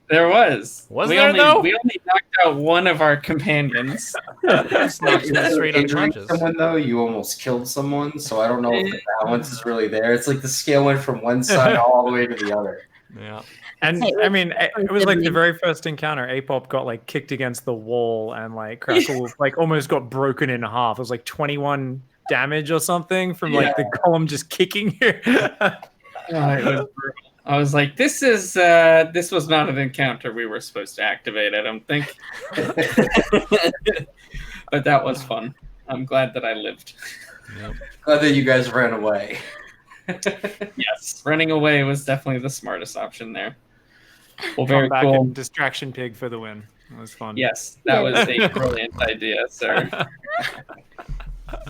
S2: There was.
S6: Was
S2: we
S6: there,
S2: only,
S6: though?
S2: We only knocked out one of our companions.
S6: Just knocked them straight
S5: Injuring
S6: unconscious.
S5: someone though, you almost killed someone, so I don't know if the balance is really there. It's like the scale went from one side all the way to the other.
S6: Yeah.
S3: And
S4: Hey,
S3: I mean, it was like the very first encounter. Apop got like kicked against the wall, and like Crackle like almost got broken in half. It was like 21 damage or something from like the golem just kicking you.
S2: It was brutal. I was like, this was not an encounter we were supposed to activate, I don't think. But that was fun. I'm glad that I lived.
S6: Yep.
S5: Glad that you guys ran away.
S2: Yes, running away was definitely the smartest option there. Well,
S3: Come
S2: very
S3: back
S2: cool.
S3: and distraction pig for the win. That was fun.
S2: Yes, that was a brilliant idea, sir.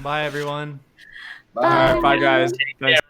S6: Bye, everyone.
S3: All right, bye guys.
S2: Take
S3: Thanks